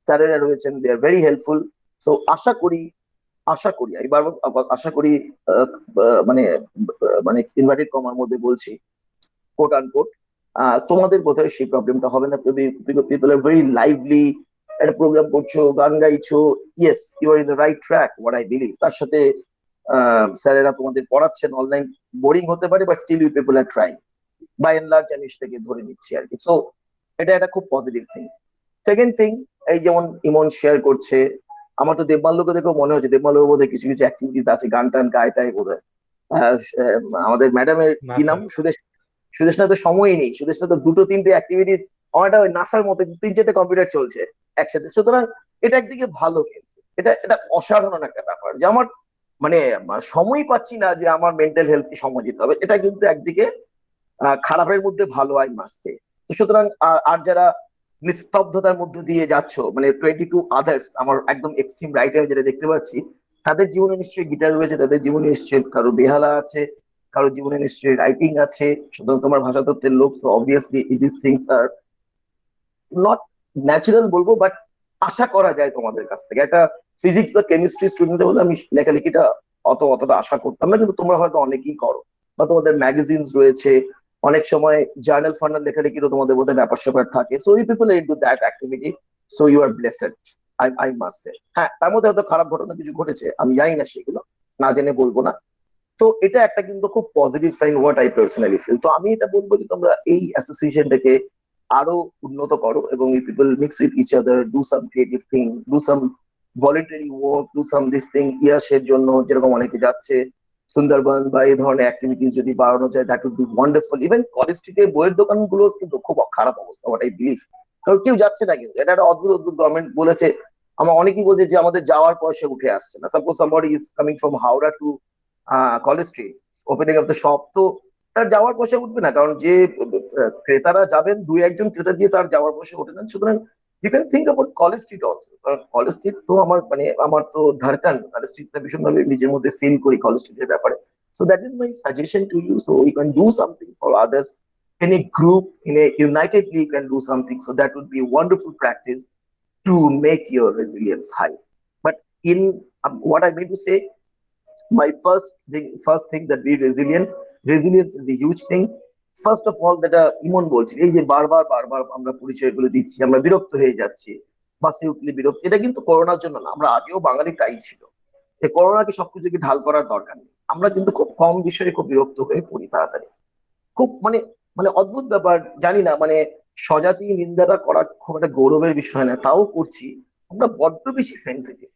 [SPEAKER 4] স্যারেরা রয়েছেন, they are very helpful. So আশা করি আমি বারবার আশা করি, মানে মানে ইনভার্টেড কমার মধ্যে বলছি, কোট আনকোট, তোমাদের বোধহয় সেই প্রবলেমটা হবে না। পিপল আর ভেরি লাইভলি, একটা প্রোগ্রাম করছো, গান গাইছো, yes you are in the right track what I believe. তার সাথে স্যারেরা তোমাদের পড়াচ্ছেন, অনলাইন বোরিং হতে পারে, but still you people are trying, by and large আমি সেটাকে ধরে নিচ্ছি আর কি। সো এটা একটা খুব পজিটিভ থিং। সেকেন্ড থিং, এই যেমন ইমন শেয়ার করছে, আমার তো দেবমাল্যকে দেখেও মনে হচ্ছে দেবমাল্য বোধহয় কিছু কিছু অ্যাক্টিভিটিস আছে, গান টান গায়ে টায় বোধহয়। আমাদের ম্যাডামের
[SPEAKER 1] না
[SPEAKER 4] কি নাম,
[SPEAKER 1] স্যার,
[SPEAKER 4] সুদেশনা তো সময়ই নেই, সুদেশনা তো দুটো তিনটে অ্যাক্টিভিটিস, অনেকটা ওই নাসার মতো 3-4টে কম্পিউটার চলছে একসাথে। সুতরাং এটা একদিকে ভালো, কিন্তু এটা এটা অসাধারণ একটা ব্যাপার যে আমার মানে সময় পাচ্ছি না যে আমার মেন্টাল হেলথকে সময় দিতে হবে, এটা কিন্তু একদিকে খারাপের মধ্যে ভালো আই মাসছে। সুতরাং আর যারা নিস্তব্ধতার মধ্য দিয়ে যাচ্ছ, মানে 22 আদার্স, আমার একদম এক্সট্রিম রাইটে আমি যেটা দেখতে পাচ্ছি, তাদের জীবনে নিশ্চয়ই গিটার রয়েছে, তাদের জীবনে নিশ্চয়ই কারো বেহালা আছে, কারো জীবনে নিশ্চয়ই রাইটিং আছে। সুতরাং তোমার ভাষাতত্ত্বের লোক, তো obviously this things are not natural বলবো, বাট আশা করা যায় তোমাদের কাছ থেকে। একটা ফিজিক্স বা কেমিস্ট্রি স্টুডেন্ট বলে আমি লেখালেখিটা অতটা আশা করতাম না, কিন্তু তোমরা হয়তো অনেকেই করো, বা তোমাদের ম্যাগাজিনস রয়েছে, অনেক সময় জার্নাল ফার্নাল লেখালেখিরও তোমাদের বোধহয় ব্যাপার স্যাপার থাকে। So you people into that activity, so you are blessed, I must say. হ্যাঁ, তার মধ্যে হয়তো খারাপ ঘটনা কিছু ঘটেছে, আমি জানি না, সেগুলো না জেনে বলবো না। তো এটা একটা কিন্তু খুব positive sign, what I personally feel. তো আমি এটা বলবো যে তোমরা এই অ্যাসোসিয়েশনটাকে আরো উন্নত করো, এবং এই people mix with each other, do some creative thing, do some voluntary work, do some this thing. ইয়াসের জন্য যেরকম অনেকে যাচ্ছে সুন্দরবন বা এই ধরনের অ্যাক্টিভিটিস যদি বাড়ানো যায়, that would be wonderful. Even college স্ট্রিটে বইয়ের দোকানগুলো কিন্তু খুব খারাপ অবস্থা, হোয়াট আই বিলিভ, কারণ কেউ যাচ্ছে না। কিন্তু এটা একটা অদ্ভুত অদ্ভুত গভর্নমেন্ট বলেছে, আমার অনেকেই বলছে যে আমাদের যাওয়ার পয়সা উঠে আসছে না। Suppose somebody is coming from Howrah to college street, opening of the shop, তো তার যাওয়ার পয়সা উঠবে না, কারণ যে ক্রেতারা যাবেন, 2-1 জন ক্রেতা দিয়ে তার যাওয়ার পয়সা ওঠে না। সুতরাং you can think about college street also. College street তো আমার তো ধারকান, কলেজ স্ট্রিটটা ভীষণভাবে নিজের মধ্যে ফিল করি কলেজ স্ট্রিটের ব্যাপারে। So that is my suggestion to you, so you can do something for others in a group, in a unitedly you can do something, so that would be a wonderful practice to make your resilience high. But in what I mean to say, my first thing that be resilient, resilience is a huge thing. First of all, that ইমন বলছি, এই যে বারবার বারবার আমরা পরিচয়গুলো দিচ্ছি, আমরা বিরক্ত হয়ে যাচ্ছি, বাসে উঠলে বিরক্ত, এটা কিন্তু করোনার জন্য না, আমরা আগেও বাঙালি তাই ছিল। করোনাকে সবকিছুকে ঢাল করার দরকার নেই। আমরা কিন্তু খুব কম বিষয়ে খুব বিরক্ত হয়ে পড়ি তাড়াতাড়ি। খুব মানে মানে অদ্ভুত ব্যাপার, জানি না মানে স্বজাতি নিন্দাটা করা খুব একটা গৌরবের বিষয় না, তাও করছি। আমরা বড্ড বেশি সেন্সিটিভ।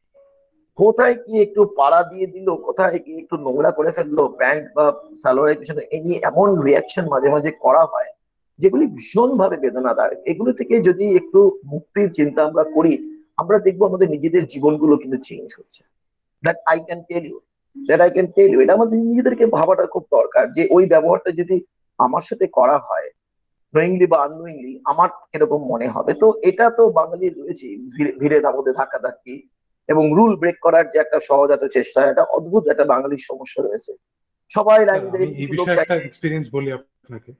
[SPEAKER 4] কোথায় কি একটু পাড়া দিয়ে দিল, কোথায় কি একটু নোংরা করে ফেললো প্যান্ট বা সালোয়ারের পিছনে, এই নিয়ে এমন রিয়াকশন মাঝে মাঝে করা হয় যেগুলি ভীষণ ভাবে বেদনাদায়ক। এগুলো থেকে যদি একটু মুক্তির চিন্তা আমরা করি, আমরা দেখবো আমাদের নিজেদের জীবনগুলো কিন্তু চেঞ্জ হচ্ছে। That I can tell you, এটা আমাদের নিজেদেরকে ভাবাটা খুব দরকার, যে ওই ব্যবহারটা যদি আমার সাথে করা হয় নোয়িংলি বা আননোয়িংলি, আমার কিরকম মনে হবে। তো এটা তো বাঙালির রয়েছে, ভিড়ের মধ্যে ধাক্কাধাক্কি এবং রুল ব্রেক করার যে একটা সহজাত চেষ্টা, এটা অদ্ভুত একটা বাঙালির সমস্যা রয়েছে। সবাই
[SPEAKER 1] স্যার
[SPEAKER 4] লাইনে
[SPEAKER 1] আমি
[SPEAKER 4] দাঁড়িয়ে,
[SPEAKER 1] এই
[SPEAKER 4] কিছু লোক
[SPEAKER 1] বিষয়ে একটা
[SPEAKER 4] চাইছে
[SPEAKER 1] এক্সপিরিয়েন্স বলি আপনাকে।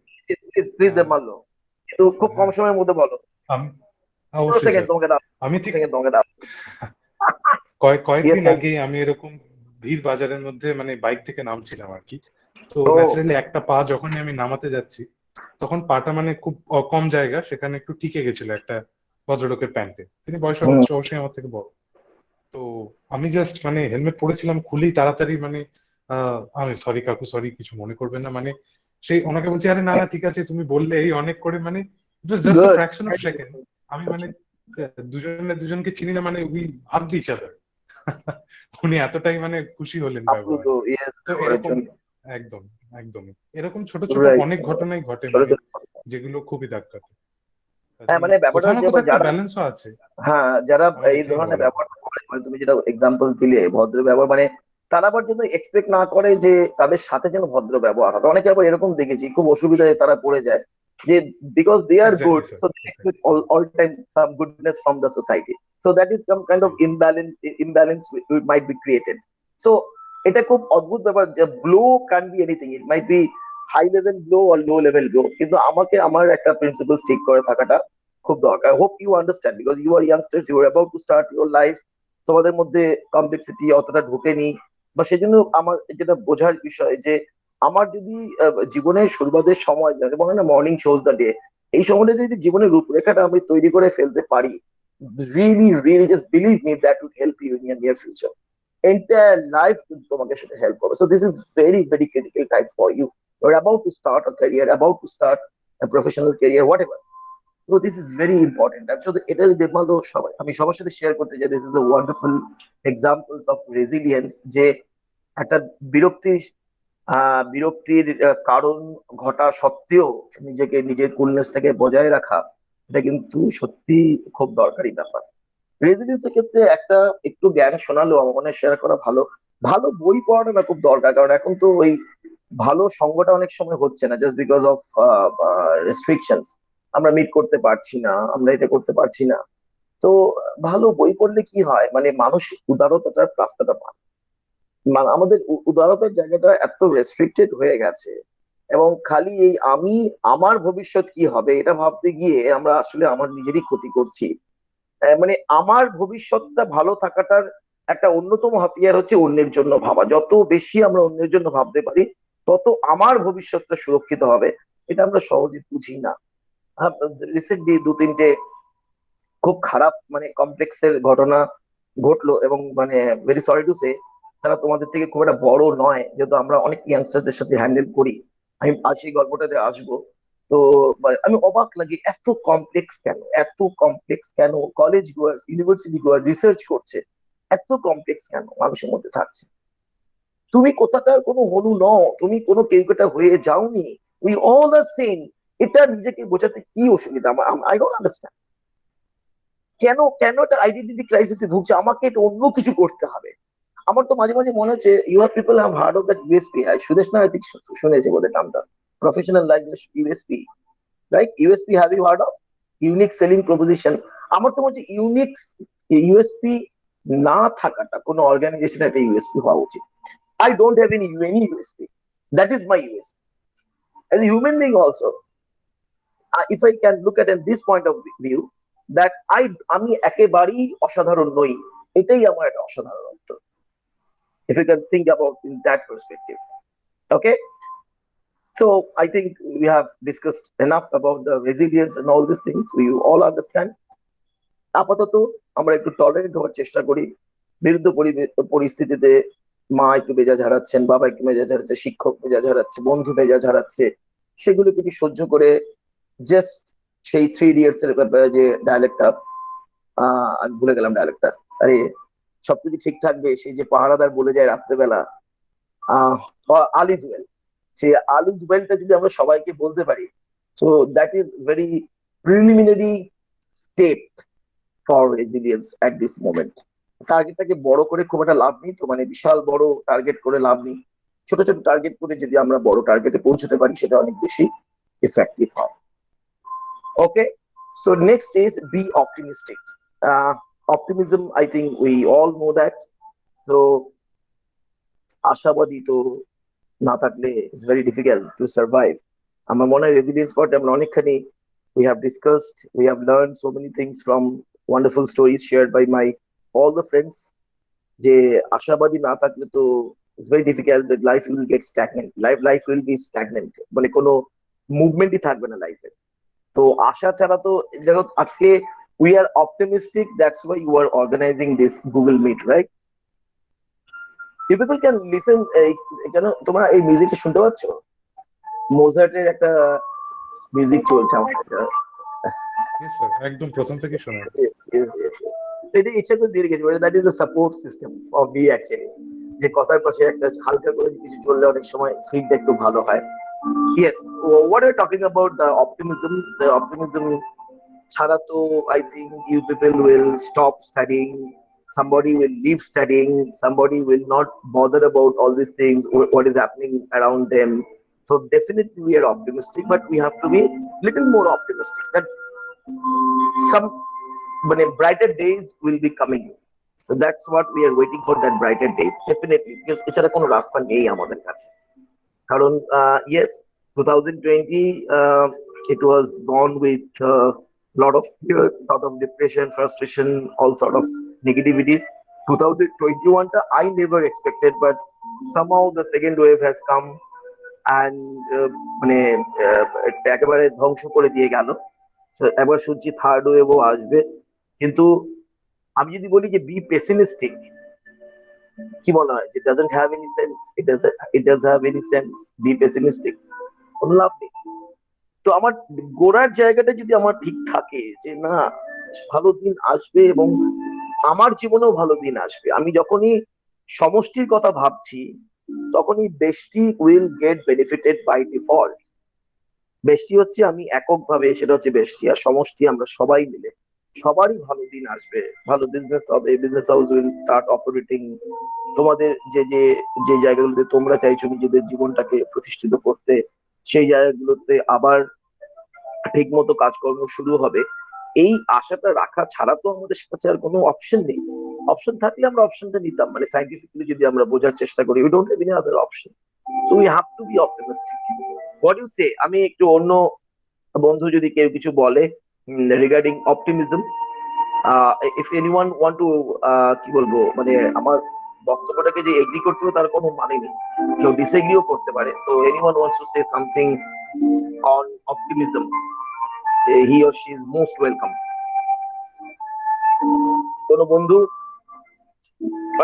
[SPEAKER 4] প্লিজ প্লিজ
[SPEAKER 1] আহ,
[SPEAKER 4] মারলো, কিন্তু খুব কম
[SPEAKER 1] হ্যাঁ
[SPEAKER 4] সময়ের মধ্যে বলো।
[SPEAKER 1] আমি
[SPEAKER 4] 15
[SPEAKER 1] অবশ্যই
[SPEAKER 4] সেকেন্ড
[SPEAKER 1] স্যার।
[SPEAKER 4] তোমাকে দাও,
[SPEAKER 1] আমি ঠিক
[SPEAKER 4] সেকেন্ড তোমাকে দাও। ইয়েস
[SPEAKER 1] কয়েকদিন
[SPEAKER 4] থ্যাংক
[SPEAKER 1] আগে আমি এরকম ভিড় বাজারের মধ্যে মানে বাইক থেকে নামছিলাম আর কি। তো
[SPEAKER 4] ইউ। ও
[SPEAKER 1] ন্যাচারালি একটা পা যখনই আমি নামাতে যাচ্ছি, তখন পাটা মানে খুব কম জায়গা, সেখানে একটু টিকে গেছিল একটা ভদ্রলোকের প্যান্টে। তিনি বয়স
[SPEAKER 4] হুম,
[SPEAKER 1] অবশ্যই অবশ্যই আমার থেকে বড়। তো আমি জাস্ট মানে হেলমেট পরেছিলাম, খুলি তাড়াতাড়ি মানে আমি সরি কাকু, সরি, কিছু মনে করবেন না মানে। সেই ওনাকে বলছি, আরে না না ঠিক আছে, তুমি বললে এই অনেক করে মানে, it was just a
[SPEAKER 4] good.
[SPEAKER 1] Fraction of second. আমি মানে দুজনে দুজনকে চিনি না মানে উই হাগড ইচ আদার। উনি এতটাই মানে খুশি হলেন
[SPEAKER 4] আপ্লুত,
[SPEAKER 1] ব্যবহারে।
[SPEAKER 4] ইয়েস,
[SPEAKER 1] তো
[SPEAKER 4] ব্যবহারের
[SPEAKER 1] এরকম
[SPEAKER 4] জন্য।
[SPEAKER 1] একদম একদমই এরকম ছোট ছোট
[SPEAKER 4] রাইট।
[SPEAKER 1] অনেক ঘটনাই ঘটে
[SPEAKER 4] ছোট
[SPEAKER 1] মানে,
[SPEAKER 4] ছোট।
[SPEAKER 1] যেগুলো খুবই দাগ কাটে।
[SPEAKER 4] হ্যাঁ,
[SPEAKER 1] কাজেই
[SPEAKER 4] মানে ব্যাপারটা
[SPEAKER 1] কোথাও না
[SPEAKER 4] হচ্ছে
[SPEAKER 1] কোথাও একটা
[SPEAKER 4] যারা,
[SPEAKER 1] ব্যালেন্সও আছে,
[SPEAKER 4] হ্যাঁ, যারা
[SPEAKER 1] আমার
[SPEAKER 4] এই
[SPEAKER 1] এটাই
[SPEAKER 4] ধরনের
[SPEAKER 1] বলা।
[SPEAKER 4] ব্যবহার করে, মানে তুমি যেটা এক্সাম্পল দিলে ভদ্র ব্যবহার, মানে তারা আবার যেন এক্সপেক্ট না করে যে তাদের সাথে যেন ভদ্র ব্যবহার হবে। অনেকে আবার এরকম দেখেছি খুব অসুবিধায় তারা পড়ে যায়, যে because they are good
[SPEAKER 1] exactly sir,
[SPEAKER 4] so they expect
[SPEAKER 1] exactly.
[SPEAKER 4] all time some goodness from the society, so that is some kind of
[SPEAKER 1] G G.
[SPEAKER 4] imbalance might be created. So এটা খুব অদ্ভুত ব্যাপার, যে blow can be anything, it might be high level blow আর low level blow, কিন্তু আমাকে আমার একটা প্রিন্সিপাল স্টিক করে থাকাটা খুব দরকার। Hope you understand, because you are youngsters, you are about to start your life. তোমাদের মধ্যে কমপ্লেক্সিটি অতটা ঢোকেনি, বা সেজন্য আমার যেটা বোঝার বিষয়, যে আমার যদি জীবনের শুরুবাদের সময়, যাকে বলে না মর্নিং শোজ দ্য ডে, এই সময়টা যদি জীবনের রূপরেখাটা আমি তৈরি করে ফেলতে পারি, really just believe me, that will help you in your near future. Entire life কিন্তু তোমাকে সেটা হেল্প করবে। So this is very very critical time for you. You are about to start a career, about to start a professional career, whatever. So this is very important. Actually, এটা দেখবো সবাই, আমি সবার সাথে শেয়ার করতে চাই, this is a wonderful examples of resilience, যে একটা বিরক্তির বিরক্তির কারণ ঘটা সত্ত্বেও নিজেকে, নিজের কুলনেসটাকে বজায় রাখা, এটা কিন্তু সত্যি খুব দরকারি ব্যাপার। রেজিলিয়েন্সের ক্ষেত্রে একটা একটু জ্ঞান শোনালো আমার মনে শেয়ার করা ভালো। ভালো বই পড়াটা না খুব দরকার, কারণ এখন তো ওই ভালো সঙ্গটা অনেক সময় হচ্ছে না, জাস্ট বিকজ অফ রেস্ট্রিকশনস। আমরা মিট করতে পারছি না, আমরা এটা করতে পারছি না। তো ভালো বই পড়লে কি হয়, মানে মানসিক উদারতাটার রাস্তাটা পায়। আমাদের উদারতার জায়গাটা এত রেস্ট্রিক্টেড হয়ে গেছে, এবং খালি এই আমি, আমার ভবিষ্যৎ কি হবে এটা ভাবতে গিয়ে আমরা আসলে আমার নিজেরই ক্ষতি করছি। মানে আমার ভবিষ্যৎটা ভালো থাকাটার একটা অন্যতম হাতিয়ার হচ্ছে অন্যের জন্য ভাবা। যত বেশি আমরা অন্যের জন্য ভাবতে পারি, তত আমার ভবিষ্যৎটা সুরক্ষিত হবে। এটা আমরা সহজে বুঝি না। রিসেন্টলি দু তিনটে খুব খারাপ মানে কমপ্লেক্সের ঘটনা ঘটলো, এবং মানে ভেরি সরি টু সে, তারা তোমাদের থেকে খুব একটা বড় নয়, যেহেতু আমরা অনেক ইয়াংস্টারদের সাথে হ্যান্ডেল করি। আমি আজ সেই গল্পটাতে আসবো। তো আমি অবাক লাগে, এত কমপ্লেক্স কেন, এত কমপ্লেক্স কেন কলেজ গোয়ার, ইউনিভার্সিটি গোয়ার রিসার্চ করছে, এত কমপ্লেক্স কেন মানুষের মধ্যে থাকছে। তুমি কোথাকার কোনো হনু নও, তুমি কোনো কেউকেটা হয়ে যাওনি, উই অল আর সেম। এটা নিজেকে বোঝাতে কি অসুবিধা? আই ডোন্ট আন্ডারস্ট্যান্ড কেন কেন এটা আইডেন্টিটি ক্রাইসিসে ভুগছে, আমাকে এটা অন্য কিছু করতে হবে। আমার তো মাঝে মাঝে মনে হচ্ছে, your people have heard of that USP, Sudesh না আই থিঙ্ক শুনেছে বোধহয় নামটা, professional life USP, right? USP have you heard of? Unique selling proposition. আমার তো মনে হচ্ছে ইউনিক ইউএসপি না থাকাটা কোনো অর্গানাইজেশন একটা ইউএসপি হওয়া উচিত। I don't have any USP, that is my USP as a human being also. If I can look at it this point of view, that আমি একেবারেই অসাধারণ নই, এটাই আমার একটা অসাধারণত্ব, if you can think about in that perspective. Okay, so I think we have discussed enough about the resilience and all these things, we all understand. আপাতত আমরা একটু টলারেন্ট হওয়ার চেষ্টা করি, বিরুদ্ধ পরিস্থিতিতে মা একটু মেজাজ হারাচ্ছেন, বাবা একটু মেজাজ হারাচ্ছে, শিক্ষক মেজাজ হারাচ্ছে, বন্ধু মেজাজ হারাচ্ছে, সেগুলোকে কি সহ্য করে জাস্ট সেই 3 Idiots এর যে ডায়ালেক্টটা, আমি ভুলে গেলাম ডায়ালেক্টটা, আরে সবকিছু ঠিক থাকবে, সেই যে পাহারাদার বলে যায় রাত্রেবেলা, আল ইজ ওয়েল, সেই আল ইজ ওয়েলটা যদি আমরা সবাইকে বলতে পারি, so that is very preliminary step for resilience at this moment. টার্গেটটাকে বড় করে খুব একটা লাভ নেই, তো মানে বিশাল বড় টার্গেট করে লাভ নেই, ছোট ছোট টার্গেট করে যদি আমরা বড় টার্গেটে পৌঁছতে পারি সেটা অনেক বেশি ইফেক্টিভ হয়। ওকে, so next is be optimistic. Optimism, I think we all know that. So আশাবাদী তো না থাকলে it's very difficult to survive. আমার মনে হয় রেজিলিয়েন্স পার্ট আমরা অনেকখানি we have discussed, we have learned so many things from wonderful stories shared by my all the friends. যে আশাবাদী না থাকলে তো it's very difficult that life will get stagnant. Life will be stagnant. মানে কোনো মুভমেন্টই থাকবে না লাইফে। তো আশা ছাড়া তো দেখো আজকে we are optimistic, that's why you are organizing this Google Meet, right? You people can listen. কেন তোমরা এই মিউজিকটা শুনতে পাচ্ছ? মোজার্টের একটা মিউজিক চলছে আমাদের।
[SPEAKER 1] Yes, sir. একদম প্রথম থেকে শোনা যাচ্ছে।
[SPEAKER 4] এটা ইচ্ছা করে দিয়ে গেছে, that is the support system of be actually, যে কথার পাশে একটা হালকা করে কিছু চললে অনেক সময় ফিডটা একটু ভালো হয়। Yes, what are you talking about, the optimism? The optimism ছাড়া তো I think you people will stop studying, somebody will leave studying, somebody will not bother about all these things, what is happening around them. So definitely we are optimistic, but we have to be little more optimistic that some brighter days will be coming. So that's what we are waiting for, that brighter days, definitely, because এছাড়া কোনো রাস্তা নেই আমাদের কাছে। কারণ yes, 2020 it was gone with lot of fear, lot of depression, frustration, all sort of negativities. 2021 I never expected, but somehow the second wave has come and একেবারে ধ্বংস করে দিয়ে গেল। এবার শুনছি থার্ড ওয়েভও আসবে, কিন্তু আমি যদি বলি যে বি পেসিমিস্টিক, কি মনে হয়? It doesn't have any sense. It does have any sense. Be pessimistic. কোনো লাভ নেই। তো আমার গোড়ার জায়গাটা যদি আমার ঠিক থাকে যে না, ভালো দিন আসবে এবং আমার জীবনেও ভালো দিন আসবে, আমি যখনই সমষ্টির কথা ভাবছি তখনই বেষ্টি will get benefited by default. বেষ্টি হচ্ছে আমি এককভাবে, সেটা হচ্ছে বেষ্টি, আর সমষ্টি আমরা সবাই মিলে, সবারই ভালো দিন আসবে, ভালো বিজনেস হবে, business house will start operating. তোমাদের যে যে যে জায়গাগুলোতে তোমরা চাইছো নিজেদের জীবনটাকে প্রতিষ্ঠিত করতে, সেই জায়গাগুলোতে আবার ঠিক মতো কাজকর্ম শুরু হবে। এই আশাটা রাখা ছাড়া তো আমাদের কাছে আর কোনো অপশন নেই। অপশন থাকলে আমরা অপশনটা নিতাম, মানে সাইন্টিফিক্যালি যদি আমরা বোঝার চেষ্টা করি, we don't have any other option, so we have to be optimistic. What you say? আমি একটু অন্য বন্ধু যদি কেউ কিছু বলে regarding optimism, if anyone want to, কি বলবো, মানে আমার বক্তব্যটাকে যে এগ্রি করতে হবে তার কোনো মানে নেই, কেউ ডিসএগ্রিও করতে পারে। So anyone wants to say something on optimism, he or she is most welcome. কোনো বন্ধু?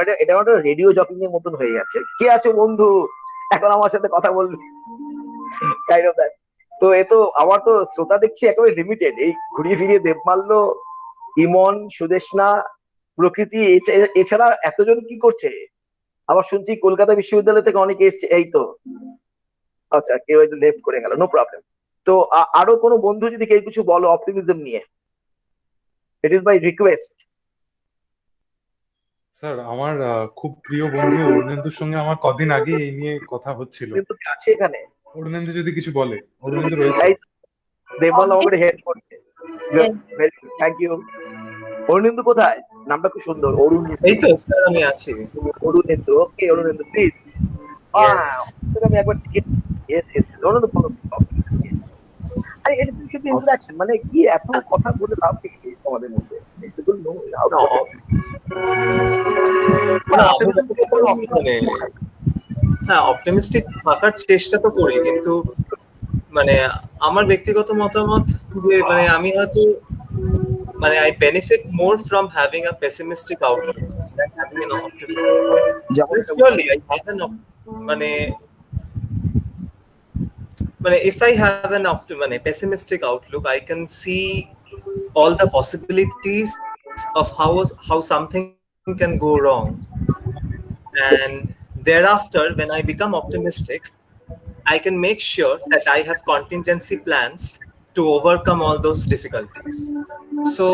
[SPEAKER 4] এটা একটা রেডিও জকিং এর মতন হয়ে গেছে, কে আছো বন্ধু এখন আমার সাথে কথা বলবে, কাইন্ড অফ দ্যাট। তো এ তো আমার তো শ্রোতা দেখছি একেবারে লিমিটেড, এই ঘুরিয়ে ফিরিয়ে দেবমাল্য, ইমন, সুদেশনা, প্রকৃতি, এছাড়া এতজন কি করছে? আবার শুনছি কলকাতা বিশ্ববিদ্যালয় থেকে অনেকে এসছে, এই তো। আচ্ছা, কেউ একটু লেফট করে গেল, নো প্রবলেম। তো আরো কোনো বন্ধু যদি কেউ কিছু বলো অপটিমিজম নিয়ে, it is my request.
[SPEAKER 1] Sir, আমার খুব প্রিয় বন্ধু অরুণেন্দুর সঙ্গে আমার কদিন আগে এই নিয়ে কথা হচ্ছিল।
[SPEAKER 4] কিন্তু আছে এখানে,
[SPEAKER 1] অরুণেন্দু যদি কিছু বলে। অরুণেন্দু রয়েছে?
[SPEAKER 4] দেবমাল আমাকে হেল্প করছে, থ্যাংক ইউ। অরুণেন্দু কোথায়? নামটা খুব সুন্দর, অরুণ।
[SPEAKER 7] এই তো স্যার, আমি আছি।
[SPEAKER 4] অরুণেন্দু, ওকে অরুণেন্দু প্লিজ। আমি একবার আরে ইন্টারাকশন মানে কি, এত কথা বলে লাভ কি আমাদের মধ্যে?
[SPEAKER 7] হ্যাঁ, অপটিমিস্টিক থাকার চেষ্টা তো করি, কিন্তু মানে আমার ব্যক্তিগত মতামত যে মানে আমি হয়তো I benefit more from having a pessimistic outlook than having an optimistic outlook.
[SPEAKER 4] যেমনটা
[SPEAKER 7] surely I have an মানে if I have an pessimistic outlook, I can see all the possibilities of how something can go wrong, and thereafter when I become optimistic, I can make sure that I have contingency plans to overcome all those difficulties. So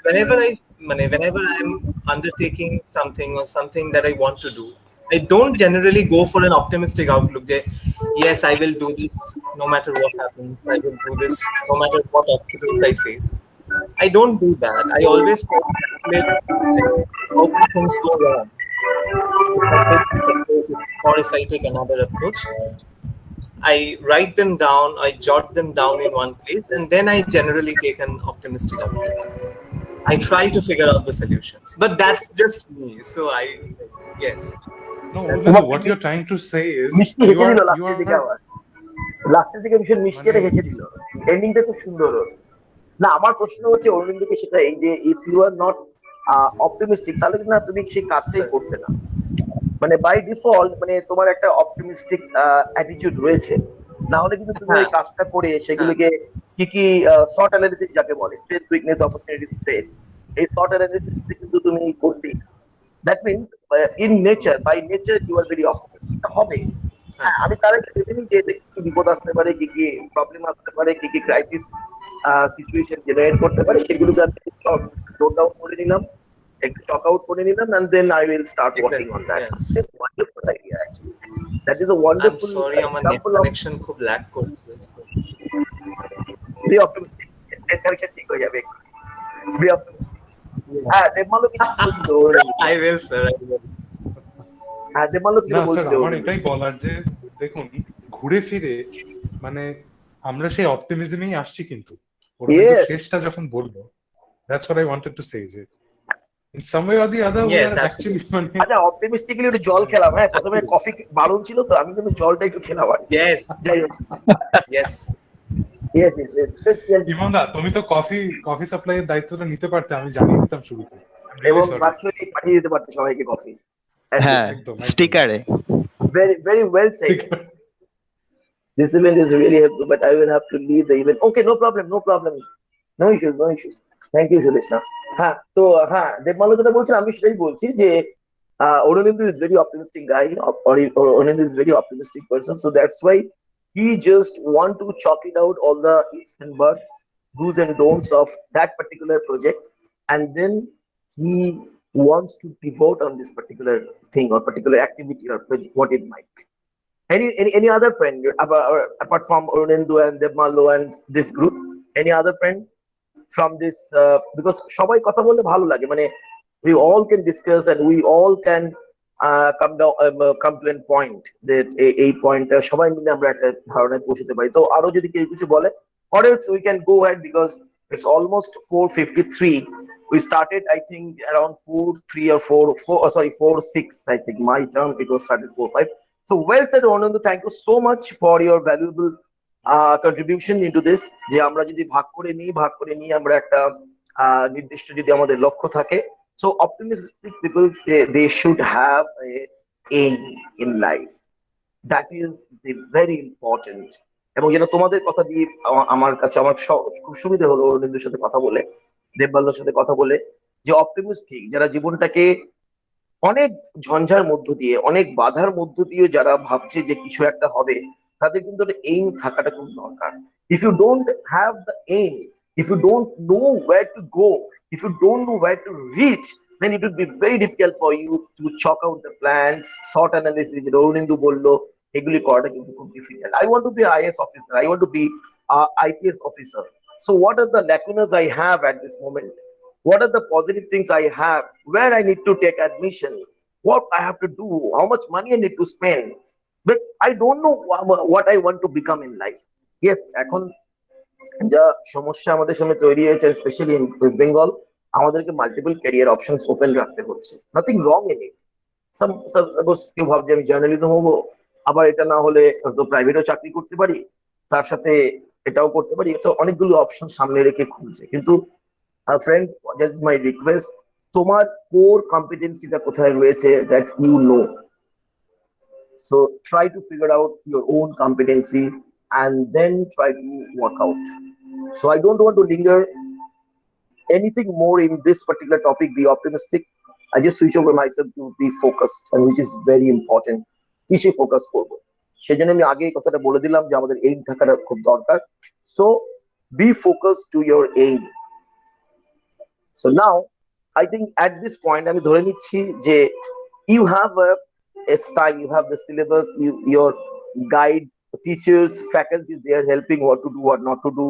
[SPEAKER 7] whenever I'm undertaking something or something that I want to do, I don't generally go for an optimistic outlook. Yes, I will do this no matter what happens. I will do this no matter what obstacles I face. I don't do that. I always try to calculate how things go wrong. If I take this approach or if I take another approach, I write them down, I jot them down in one place, and then I generally take an optimistic outlook. I try to figure out the solutions, but that's just me. So yes.
[SPEAKER 1] No,
[SPEAKER 7] That's-
[SPEAKER 1] Urvindu, what you're trying to say is
[SPEAKER 4] মিষ্টি
[SPEAKER 1] you
[SPEAKER 4] হেসে দিল
[SPEAKER 1] are
[SPEAKER 4] লাস্টের দিকে আবার লাস্টের দিকে ভীষণ মিষ্টি একটা হেসে দিল এন্ডিংটা খুব সুন্দর ওর। না আমার প্রশ্ন হচ্ছে অরবিন্দকে সেটা এই যে if you are not optimistic তাহলে কিন্তু না তুমি সেই কাজটাই
[SPEAKER 7] Sir.
[SPEAKER 4] করতে না মানে বাই ডিফল্ট মানে তোমার একটা অপটিমিস্টিক অ্যাটিটিউড রয়েছে না হলে কিন্তু তুমি এই
[SPEAKER 7] হ্যাঁ।
[SPEAKER 4] কাজটা করে সেগুলোকে কি কি শর্ট অ্যানালিসিস যাকে বলে স্ট্রেংথ উইকনেস অপরচুনিটি থ্রেট এই শর্ট অ্যানালিসিস কিন্তু তুমি করতেই that means in nature by nature you are very optimistic হবে হ্যাঁ আমি তার আগে ভেবে নিই যে এতে কি কি বিপদ আসতে পারে কি কি প্রবলেম আসতে পারে কি কি ক্রাইসিস সিচুয়েশন জেনারেট করতে পারে সেগুলোকে আমি নোট ডাউন করে নিলাম একটু চক আউট করে নিলাম and then I will start working on that.
[SPEAKER 7] Yes.
[SPEAKER 4] It's a wonderful idea actually. That is a
[SPEAKER 7] I'm
[SPEAKER 4] wonderful
[SPEAKER 7] sorry, আমার net
[SPEAKER 4] example of
[SPEAKER 7] connection খুব lag করছে।
[SPEAKER 4] be optimistic. Net connection ঠিক হয়ে যাবে। Be optimistic. হ্যাঁ দেবমালো কিছু বলছিল
[SPEAKER 7] I will, sir. I will.
[SPEAKER 4] হ্যাঁ দেবমালো কিছু
[SPEAKER 1] না স্যার
[SPEAKER 4] বলছিল
[SPEAKER 1] আমার এটাই বলার যে দেখুন ঘুরে ফিরে মানে আমরা সেই অপটিমিজমেই আসছি কিন্তু ওরা কিন্তু
[SPEAKER 4] Yes.
[SPEAKER 1] শেষটা যখন বললো that's what I wanted to say যে in some way or the other we
[SPEAKER 7] Yes,
[SPEAKER 1] আর অ্যাকচুয়ালি মানে
[SPEAKER 4] আচ্ছা অপটিমিস্টিক্যালি একটু জল খেলাম হ্যাঁ প্রথমে কফি বারণ ছিল তো আমি কিন্তু জলটা একটু খেলাম আর কি।
[SPEAKER 7] Yes,
[SPEAKER 4] যাই হোক
[SPEAKER 7] yes.
[SPEAKER 4] yes yes yes Just tell me.
[SPEAKER 1] ইমনদা তুমি তো কফি সাপ্লাইয়ের দায়িত্বটা নিতে পারতে আমি জানিয়ে দিতাম শুরুতে
[SPEAKER 4] এবং ভার্চুয়ালি পাঠিয়ে দিতে পারতে সবাইকে কফি
[SPEAKER 5] হ্যাঁ
[SPEAKER 1] একদম, একদম।
[SPEAKER 5] স্টিকারে
[SPEAKER 4] very very well said. This event is really helpful, but I will have to leave the event. Okay, no problem, no problem. No issues, no issues. Thank you, Sudeshna. হ্যাঁ তো হ্যাঁ দেবমালো যেটা বলছেন আমি সেটাই বলছি যে Aurobindo is very optimistic guy or Aurobindo is very optimistic person, so that's why he just want to chalk it out all the ifs and buts, do's and don'ts of that particular project, and then he wants to devote on this particular thing or particular activity or project, what it might be. Any other friend apart from Aurobindo and Debmalo and this group? Any other friend from this? Because সবাই কথা বললে ভালো লাগে মানে we all can discuss and we all can come to a point that এই পয়েন্টটা সবাই মিলে আমরা একটা ধারণায় পৌঁছতে পারি তো আরো যদি কেউ কিছু বলে or else we can go ahead because it's almost 4:53. We started I think around 4:03 or 4:06 I think my term it was started 4:05. So well said Aurobindo, thank you so much for your valuable contribution into this যে আমরা যদি ভাগ করে নিই আমরা একটা নির্দিষ্ট যদি আমাদের লক্ষ্য থাকে so optimistic people say they should have a aim in life. That is the very important. এবং যেটা তোমাদের কথা দিয়ে আমার কাছে আমার খুব সুবিধা হলো অরবিন্দুর সাথে কথা বলে দেববাল্যর সাথে কথা বলে যে অপটিমিস্টিক যারা জীবনটাকে অনেক ঝঞ্ঝার মধ্য দিয়ে অনেক বাধার মধ্য দিয়ে যারা ভাবছে যে কিছু একটা হবে তাদের কিন্তু একটা এইম থাকাটা খুব দরকার if you don't have the aim if you don't know where to go if you don't know where to reach then it would be very difficult for you to chalk out the plans sort analysis Aurobindo বললো এগুলি করাটা কিন্তু খুব difficult. I want to be IAS officer, I want to be IPS officer, so what are the lacunas I have at this moment? What are the positive things I have? Where I need to take admission? What I have to do? How much money I need to spend? But I don't know what I want to become in life. Yes, এখন যা সমস্যা আমাদের সামনে তৈরি হয়েছে specially in West Bengal আমাদেরকে multiple career options open রাখতে হচ্ছে nothing wrong in it suppose কেউ ভাবছে আমি জার্নালিজম হবো আবার এটা না হলে তো প্রাইভেটও চাকরি করতে পারি তার সাথে এটাও করতে পারি তো অনেকগুলো অপশন সামনে রেখে খুলছে কিন্তু friends that is my request তোমার কোর কম্পিটেন্সিটা কোথায় রয়েছে that you know So try to figure out your own competency and then try to work out. So I don't want to linger anything more in this particular topic. Be optimistic. I just switch over myself to be focused, and which is very important. কিসে focus করব সেজন্য আমি আগে কথাটা বলে দিলাম যে আমাদের এইম থাকাটা খুব দরকার। So be focus to your aim. So now I think at this point আমি ধরে নিচ্ছি যে you have a style, you have the syllabus, your guides, teachers, faculties, they are helping what to do, what not to do,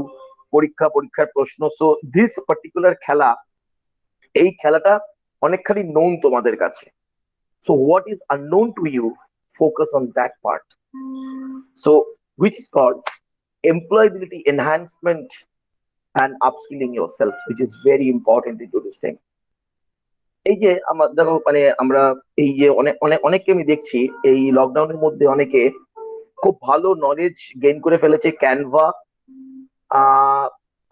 [SPEAKER 4] পরীক্ষার প্রশ্ন। So this particular খেলা, এই খেলাটা অনেকখানি known তোমাদের কাছে। So what is unknown to you, focus on that part. So which is called employability enhancement and upskilling yourself, which is very important into this thing. এই যে আমার দেখো মানে আমরা এই যে অনেককে আমি দেখছি এই লকডাউনের মধ্যে অনেকে খুব ভালো নলেজ গেইন করে ফেলেছে ক্যানভা,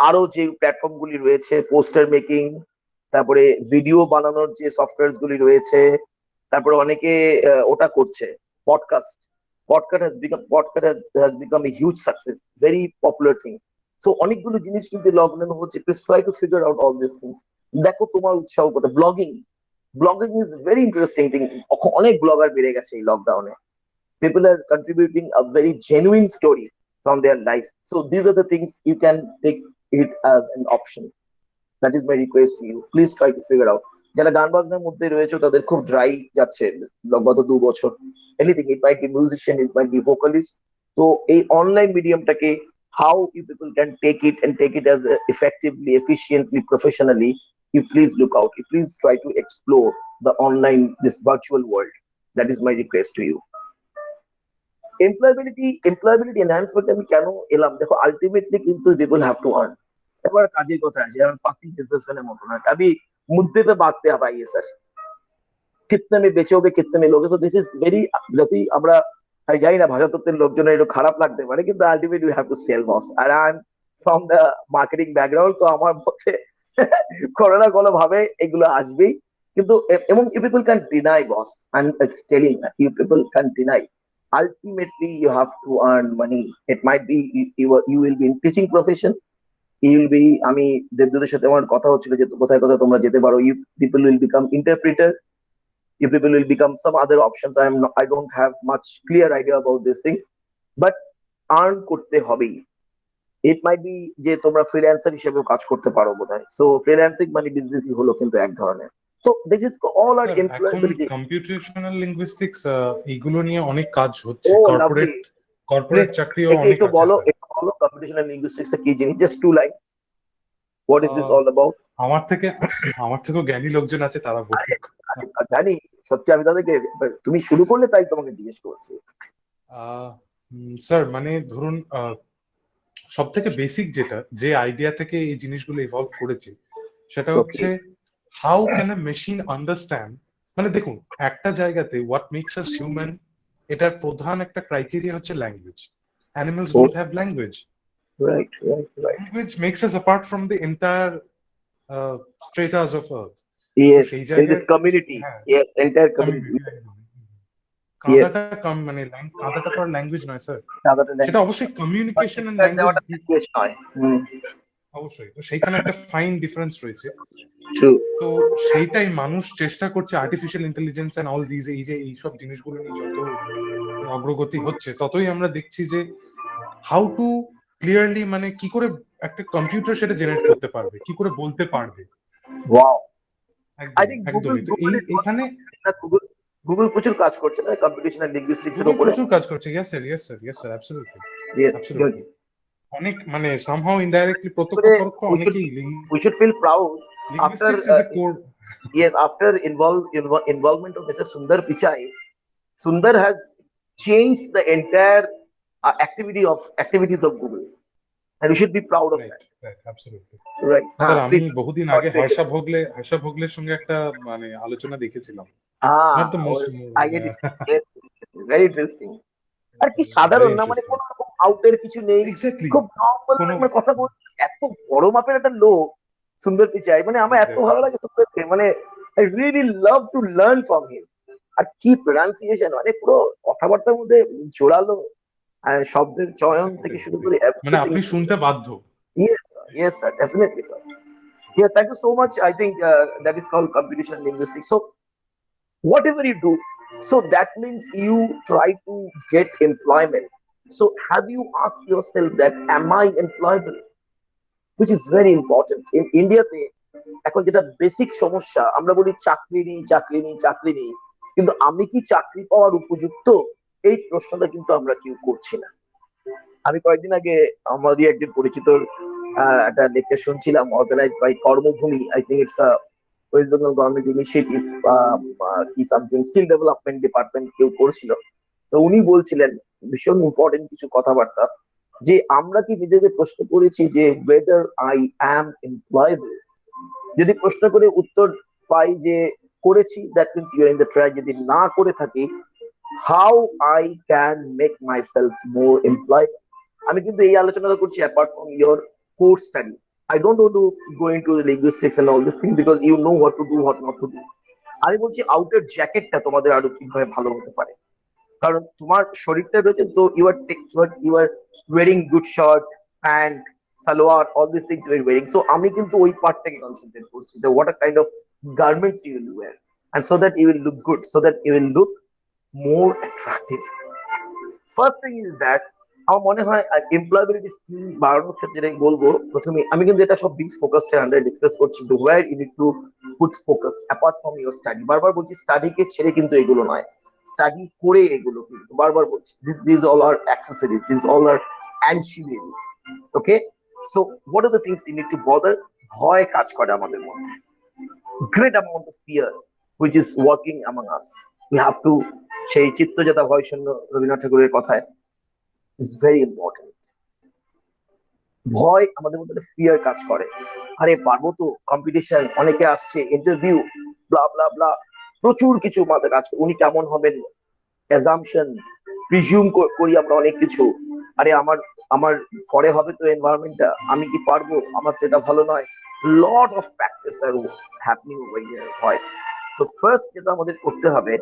[SPEAKER 4] আরো যে প্ল্যাটফর্ম গুলি রয়েছে, পোস্টার মেকিং, তারপরে ভিডিও বানানোর যে সফটওয়্যার গুলি রয়েছে, তারপরে অনেকে ওটা করছে podcast has become a huge success, very popular thing. So অনেকগুলো জিনিস কিন্তু লকডাউন হচ্ছে। Please try to figure out all this things. দেখো তোমার উৎসাহ কোথায়। Blogging is very interesting thing. অনেক ব্লগার বেড়ে গেছে এই লকডাউনে। People are contributing a very genuine story from their life. So these are the things you can take it as an option. That is my request to you. Please try to figure out. যারা গান বাজনার মধ্যে রয়েছে তাদের খুব dry যাচ্ছে গত 2 বছর। Anything, it might B musician, it might B vocalist. তো এই online মিডিয়ামটাকে how you people can take it as effectively, efficiently, professionally, you please look out. You please try to explore the online, this virtual world. That is my request to you. employability enhancement আমি কেন এলাম দেখো, ultimately কিন্তু people have to earn। এবার কাজের কথা আছে, আমি পাতি বিজনেসম্যানের মতো না, আমি মুদ্দে पे बात पे आइए सर, कितने में बेचोगे, कितने में लोगे। So this is very, যদি আমরা আমি জানি না ভাষাতত্ত্বের লোকজনের একটু খারাপ লাগতে পারে, কিন্তু ultimately you have to sell boss. আর I am from the marketing background, তো আমার মধ্যে কোনো না কোনো ভাবে এগুলো আসবেই। কিন্তু এবং you people can deny boss, I am telling you people can deny. Ultimately you have to earn money. It might be you will be in teaching profession, you will be, আমি দেবদূতের সাথে আমার কথা হচ্ছিল যে কোথায় কোথায় তোমরা যেতে পারো। You people will become interpreter, you people will become some other options. I don't have much clear idea about these things, but earn করতে হবেই। It might be যে তোমরা ফ্রিল্যান্সার হিসেবে কাজ করতে পারো বোধহয়। সো ফ্রিল্যান্সিং মানে বিজনেসই হলো কিন্তু এক ধরনের। তো দিস ইজ অল আর এমপ্লয়েবিলিটি।
[SPEAKER 1] কম্পিউটেশনাল লিঙ্গুইস্টিক্স এইগুলো নিয়ে অনেক কাজ হচ্ছে,
[SPEAKER 4] ও
[SPEAKER 1] কর্পোরেট চাকরিও অনেক
[SPEAKER 4] একটু
[SPEAKER 1] আছে
[SPEAKER 4] বলো,
[SPEAKER 1] স্যার।
[SPEAKER 4] একটু বলো কম্পিউটেশনাল লিঙ্গুইস্টিক্স কি জিনিস, just 2 line, what is this all about.
[SPEAKER 1] আমার থেকেও জ্ঞানী লোকজন আছে, তারা বলুক।
[SPEAKER 4] জানি, সত্যি আমি তাদেরকে, তুমি শুরু করলে তাই তোমাকে জিজ্ঞেস করছি।
[SPEAKER 1] স্যার মানে ধরুন সব থেকে বেসিক যে আইডিয়া থেকে এই জিনিসগুলো ইভলভ করেছে সেটা হচ্ছে how can a machine understand. মানে দেখুন একটা জায়গাতে হোয়াট মেক্স আস হিউম্যান, এটার প্রধান একটা ক্রাইটেরিয়া হচ্ছে language. Animals don't have language.
[SPEAKER 4] Right.
[SPEAKER 1] Language makes us apart from the entire stratas of Earth.
[SPEAKER 4] Yes, in this community. Yes, entire community.
[SPEAKER 1] কাঁদাটা মানে কাঁদাটা তো ল্যাঙ্গুয়েজ নয় স্যার, সেটা অবশ্যই কমিউনিকেশন এন্ড ল্যাঙ্গুয়েজ
[SPEAKER 4] নয়।
[SPEAKER 1] অবশ্যই, তো সেইখানে একটা ফাইন ডিফারেন্স রয়েছে।
[SPEAKER 4] True.
[SPEAKER 1] তো সেইটাই মানুষ চেষ্টা করছে, artificial intelligence and all this, এই সব জিনিসগুলো নিয়ে যত অগ্রগতি হচ্ছে ততই আমরা দেখছি যে হাউ টু ক্লিয়ারলি, মানে কি করে একটা কম্পিউটার সেটা জেনারেট করতে পারবে, কি করে বলতে পারবে।
[SPEAKER 4] ওয়াও, আই থিংক
[SPEAKER 1] একদমই। তো এইখানে
[SPEAKER 4] গুগল প্রচুর কাজ করছে না কম্পিউটেশনাল লিঙ্গুইস্টিক্স এর উপরে,
[SPEAKER 1] প্রচুর কাজ করছে। Yes sir absolutely. অনেক মানে সামহাউ ইনডাইরেক্টলি প্রত্যক্ষ অনেকেই
[SPEAKER 4] we should feel proud after after involvement of Mr. Sundar Pichai. Sundar has changed the entire activities of Google, and we should be proud of that.
[SPEAKER 1] Absolutely.
[SPEAKER 4] Right.
[SPEAKER 1] Sir আমি বহুদিন আগে হর্ষা ভোগলের সঙ্গে একটা মানে আলোচনা দেখেছিলাম।
[SPEAKER 4] very interesting. আর কি সাধারণ না, মানে কোনো রকম আউটের কিছু নেই, খুব নরমাল কথা বলছে। এত বড় মাপের একটা লোক সুন্দর পিচাই, মানে আমার এত ভালো লাগে সুন্দরকে, মানে I really love to learn from him. আর কি প্রনাউন্সিয়েশন, মানে পুরো কথাবার্তার মধ্যে জোরালো আর শব্দের চয়ন থেকে শুরু করে
[SPEAKER 1] মানে
[SPEAKER 4] everything.
[SPEAKER 1] আপনি শুনতে বাধ্য।
[SPEAKER 4] Yes, sir, definitely, sir. Yes, thank you so much. I think that is called competition linguistics. So whatever you do, so that means you try to get employment. So have you asked yourself that am I employable, which is very important in India তে এখন যেটা basic সমস্যা, আমরা বলি চাকরি নেই চাকরি নেই চাকরি নেই, কিন্তু আমি কি চাকরি পাওয়ার উপযুক্ত, এই প্রশ্নটা কিন্তু আমরা কেউ করছি না। আমি কয়েকদিন আগে আমারই একজন পরিচিত একটা লেকচার শুনছিলাম, organise by Karmabhumi, I think it's West Bengal government initiative, কি সামথিং স্কিল ডেভেলপমেন্ট ডিপার্টমেন্ট কেউ করছিল। তো উনি বলছিলেন ভীষণ ইম্পর্টেন্ট কিছু কথাবার্তা, যে আমরা কি নিজেদের প্রশ্ন করেছি যে whether I am employable, যদি প্রশ্ন করে উত্তর পাই যে করেছি, that means you are in the track. যদি না করে থাকি, how I can make myself more employable। আমি কিন্তু এই আলোচনাটা করছি apart from your course study. I don't want to go into the linguistics and all this thing because you know what to do, what not to do। আমি বলছি outer জ্যাকেটটা তোমাদের আরো কিভাবে ভালো হতে পারে, কারণ তোমার শরীরটা রয়েছে তো you are wearing good shirt pant salwar, all this things you are wearing. So আমি কিন্তু ওই পার্টটাকে কনসেন্ট্রেট করছি, the what kind of garments you will wear, and so that you will look good, so that you will look more attractive। First thing is that আমার মনে হয় employability skill বাড়ানোর ক্ষেত্রে বলবো, প্রথমে আমি কিন্তু এটা সব বিগ ফোকাসড আন্ডার ডিসকাস করছি, তো where you need to put focus apart from your study. বারবার বলছি স্টাডিকে ছেড়ে কিন্তু এগুলো নয়, স্টাডি করে এগুলো কিন্তু বারবার বলছি, this all are accessories, this all are ancillary. Okay, so what are the things you need to bother. ভয় কাজ করে আমাদের মধ্যে, great amount of fear which is working among us. We have to, সেই চিত্তজাতা ভয় শূন্য রবীন্দ্রনাথ ঠাকুরের কথায়, ইজ ভেরি ইম্পর্টেন্ট। ভয় আমাদের মধ্যে ফিয়ার কাজ করে, আরে পারবো তো, কম্পিটিশন, অনেকে আসছে, ইন্টারভিউ, ব্লা ব্লা ব্লা, প্রচুর কিছু মাথায় কাজ করে। উনি কেমন হবেন, অ্যাজাম্পশন, প্রিজিউম করি আমরা অনেক কিছু, আরে আমার আমার ফরে হবে তো এনভায়রনমেন্টটা, আমি কি পারবো, আমার সেটা ভালো নয়, lot of factors are happening over here. হয় তো ফার্স্ট যেটা আমাদের করতে হবে,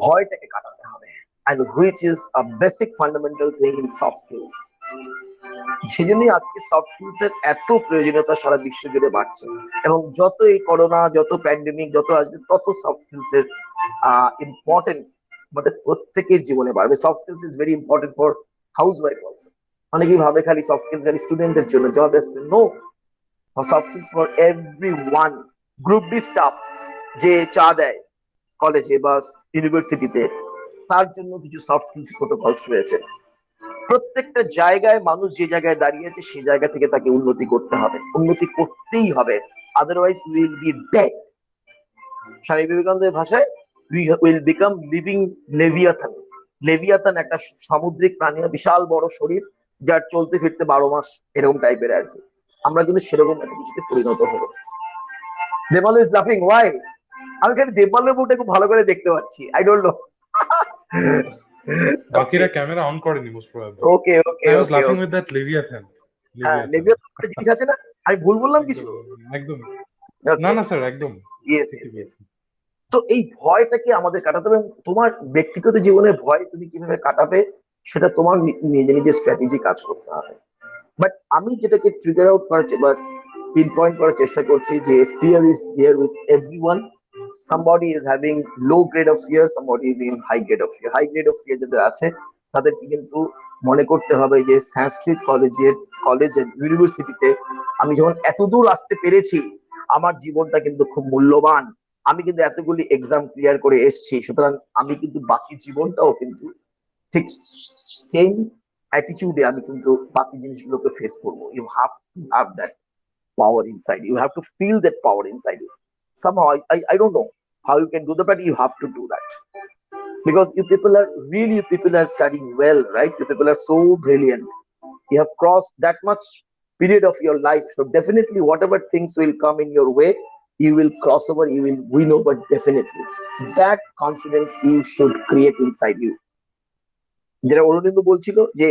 [SPEAKER 4] ভয়টাকে কাটাতে হবে, and which is a basic fundamental thing in soft skills। সেজন্যই আজকে সফট স্কিলস এর এত প্রয়োজনীয়তা সারা বিশ্ব জুড়ে বাড়ছে, এবং যত এই করোনা, যত প্যান্ডেমিক যত আসবে, তত সফট স্কিলস এর ইম্পর্টেন্স আমাদের প্রত্যেকের জীবনে বাড়বে। Soft skills is very important for house wife also. অনেকেই ভাবে খালি সফট স্কিলস খালি স্টুডেন্টদের জন্য, job student, no, soft skills for everyone. Group D staff যে চা দেয় কলেজে বা ইউনিভার্সিটিতে, তার জন্য কিছু সফট স্কিলস প্রোটোকলস রয়েছে। প্রত্যেকটা জায়গায় মানুষ যে জায়গায় দাঁড়িয়ে আছে সেই জায়গা থেকে তাকে উন্নতি করতে হবে, উন্নতি করতেই হবে, আদারওয়াইজ উইল বি ডেড। স্বামী বিবেকানন্দের ভাষায় we will become living Leviathan. Leviathan একটা সামুদ্রিক প্রাণী, বিশাল বড় শরীর, যার চলতে ফিরতে 12 মাস এরকম টাইপের আর কি। আমরা কিন্তু সেরকম একটা কিছুতে পরিণত হবো। দেবাল ইজ লাফিং, ওয়াই? আমি খালি দেবপালের মুখটা খুব ভালো করে দেখতে পাচ্ছি, আই ডোন্ট নো।
[SPEAKER 1] বাকিরা ক্যামেরা অন করেনি most probably.
[SPEAKER 4] Okay okay
[SPEAKER 1] I was
[SPEAKER 4] okay
[SPEAKER 1] লাফিং উইথ দ্যাট লেভিয়াথান।
[SPEAKER 4] হ্যাঁ, লেভিয়াথান একটা জিনিস আছে না, আমি ভুল বললাম কিছু?
[SPEAKER 1] একদম না না স্যার, একদম।
[SPEAKER 4] তো এই ভয়টাকে আমাদের কাটাতে হবে। তোমার ব্যক্তিগত জীবনের ভয় তুমি কিভাবে কাটাবে, সেটা তোমার নিজে নিজে স্ট্র্যাটেজি কাজ করতে হবে। বাট আমি যেটাকে ট্রিগার আউট করার বা পিন পয়েন্ট করার চেষ্টা করছি, যে fear is there with everyone. somebody is having low grade of fear, somebody is in high grade of fear। high grade of fear যাদের আছে তাদেরকে কিন্তু মনে করতে হবে যে সংস্কৃত কলেজের ইউনিভার্সিটিতে আমি যখন এতদূর আসতে পেরেছি, আমার জীবনটা কিন্তু খুব মূল্যবান, আমি কিন্তু এতগুলি এক্সাম ক্লিয়ার করে এসেছি, সুতরাং আমি কিন্তু বাকি জীবনটাও কিন্তু ঠিক সেম অ্যাটিটিউডে আমি কিন্তু বাকি জিনিসগুলোকে ফেস করবো। You have to have that power inside you, have to feel that power inside you somehow। I don't know how you can do that, but you have to do that, because you people are studying well, right? You people are so brilliant, you have crossed that much period of your life, so definitely whatever things will come in your way, you will cross over, you will win over, definitely। that confidence you should create inside you। যেটা অরুণিন্দু বলছিল যে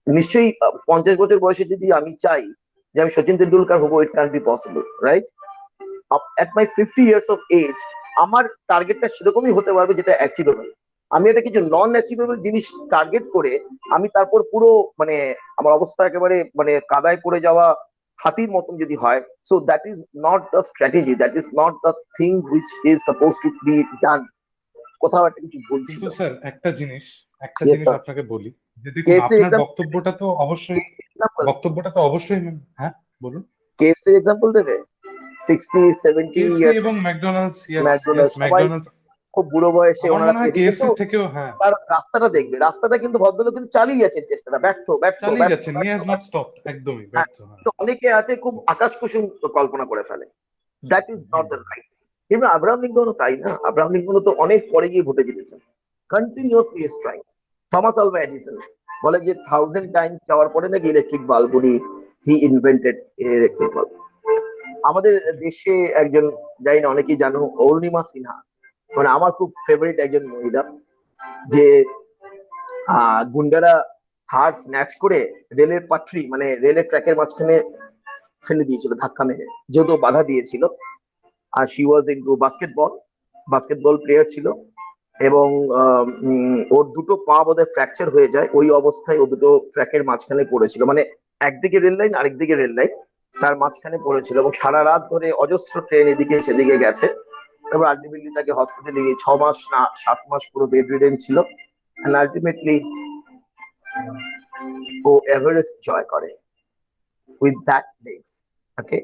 [SPEAKER 4] নিশ্চয়ই 50 বছর বয়সে যদি আমি চাই যে আমি সচিন তেন্ডুলকার হবো, it can't be possible, right? At my 50 years of age, আমার টার্গেটটা সেরকমই হতে পারবে যেটা অ্যাচিভেবল। আমি এটা কিছু নন অ্যাচিভেবল জিনিস টার্গেট করে আমি তারপর পুরো মানে আমার অবস্থা একেবারে মানে কাদায় পড়ে যাওয়া হাতির মতন যদি হয়, so that is not the strategy, that is not the thing which is suppose two be done. কোথাও একটা কিছু বলছিল।
[SPEAKER 1] কিন্তু স্যার একটা জিনিস
[SPEAKER 4] Yes, sir.
[SPEAKER 1] আপনাকে বলি, যে দেখুন
[SPEAKER 4] KFC
[SPEAKER 1] আপনার
[SPEAKER 4] example,
[SPEAKER 1] বক্তব্যটা তো অবশ্যই হ্যাঁ বলুন।
[SPEAKER 4] KFC এক্সাম্পল দেবে 60-70
[SPEAKER 1] কেএফসি
[SPEAKER 4] ইয়ার্স
[SPEAKER 1] এবং ম্যাকডোনাল্ডস,
[SPEAKER 4] ম্যাকডোনাল্ডস সবাই
[SPEAKER 1] ম্যাকডোনাল্ডস
[SPEAKER 4] খুব বুড়ো বয়সে
[SPEAKER 1] আমার
[SPEAKER 4] ওনারা
[SPEAKER 1] মনে হয়
[SPEAKER 4] পেয়েছে, কিন্তু
[SPEAKER 1] কেএফসি থেকেও হ্যাঁ
[SPEAKER 4] তার রাস্তাটা দেখবে, রাস্তাটা কিন্তু ভদ্রলোক কিন্তু চালিয়ে যাচ্ছেন চেষ্টাটা, ব্যর্থ ব্যর্থ
[SPEAKER 1] চালিয়ে
[SPEAKER 4] ব্যর্থ
[SPEAKER 1] যাচ্ছেন, হি হ্যাজ নট স্টপ, একদমই
[SPEAKER 4] হ্যাঁ,
[SPEAKER 1] ব্যর্থ। হ্যাঁ
[SPEAKER 4] তো অনেকে আছে খুব আকাশ কুসুম কল্পনা করে ফেলে, that is not the right. কিন্তু আব্রাহাম লিঙ্কনও তাই না, আব্রাহাম লিঙ্কনও তো অনেক পরে গিয়ে ভোটে জিতেছেন, continuously is trying. Thomas Alva Edison বলে যে 1000 টাইমস যাওয়ার পরে নাকি ইলেকট্রিক বাল্ব উনি হি ইনভেন্টেড ইলেকট্রিক বাল্ব। আমাদের দেশে একজন, জানি না অনেকেই জানো, অরুণিমা সিনহা, মানে আমার খুব ফেভারিট একজন মহিলা, যে গুন্ডারা হাড় স্ন্যাচ করে রেলের পাটরি মানে রেলের ট্র্যাকের মাঝখানে ফেলে দিয়েছিল ধাক্কা মেরে, যেহেতু বাধা দিয়েছিল। আর she was into basketball player ছিল, এবং ওর দুটো পা বোধহয় ফ্র্যাকচার হয়ে যায়, ওই অবস্থায় ও দুটো ট্র্যাকের মাঝখানে পড়েছিল, মানে একদিকে রেল লাইন আরেকদিকে রেল লাইন, তার মাঝখানে পড়েছিল, এবং সারা রাত ধরে অজস্র ট্রেন এদিকে সেদিকে গেছে। তারপর আলটিমেটলি তাকে হসপিটালে গিয়ে 6 মাস না 7 মাস পুরো বেড রিডেন ছিল, and ultimately ও এভারেস্ট জয় করে with that legs. Okay,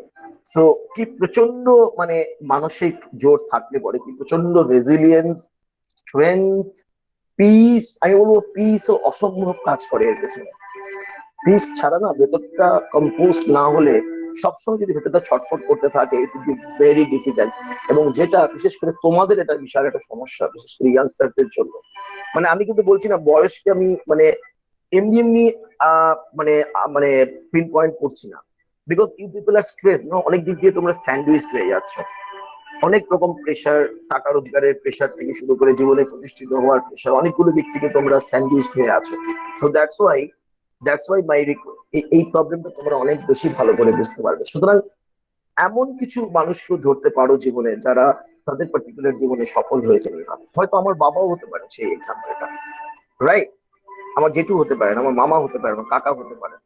[SPEAKER 4] so কি প্রচন্ড মানে মানসিক জোর থাকলে পরে কি প্রচন্ড রেজিলিয়েন্স, স্ট্রেংথ, পিস, আমি বলবো পিস ও অসম্ভব কাজ করে এর পেছনে। পিস ছাড়া না, ভেতরটা কম্পোস্ট না হলে সবসময় যদি ভেতরটা ছটফট করতে থাকে, it will be very difficult. এবং যেটা বিশেষ করে তোমাদের এটা বিশাল একটা সমস্যা, বিশেষ করে ইয়াংস্টারদের জন্য। মানে আমি কিন্তু বলছি না বয়সকে আমি মানে এমনি এমনি মানে মানে পিন পয়েন্ট করছি না, because you people are stress no, অনেক দিক দিয়ে তোমরা স্যান্ডউইচ হয়ে যাচ্ছ, অনেক রকম প্রেশার, টাকা রোজগারের প্রেশার থেকে শুরু করে জীবনে প্রতিষ্ঠিত হওয়ার প্রেশার, অনেকগুলো দিক থেকে তোমরা স্যান্ডউইচ হয়ে আছো। সো দ্যাটস ওয়াই মাই এই প্রবলেমটা তোমরা অনেক বেশি ভালো করে বুঝতে পারবে। সুতরাং এমন কিছু মানুষকেও ধরতে পারো জীবনে যারা তাদের পার্টিকুলার জীবনে সফল হয়েছে, হয়তো আমার বাবাও হতে পারে সেই এক্সাম্পলটা, রাইট? আমার জেঠু হতে পারেন, আমার মামা হতে পারেন, আমার কাকা হতে পারেন,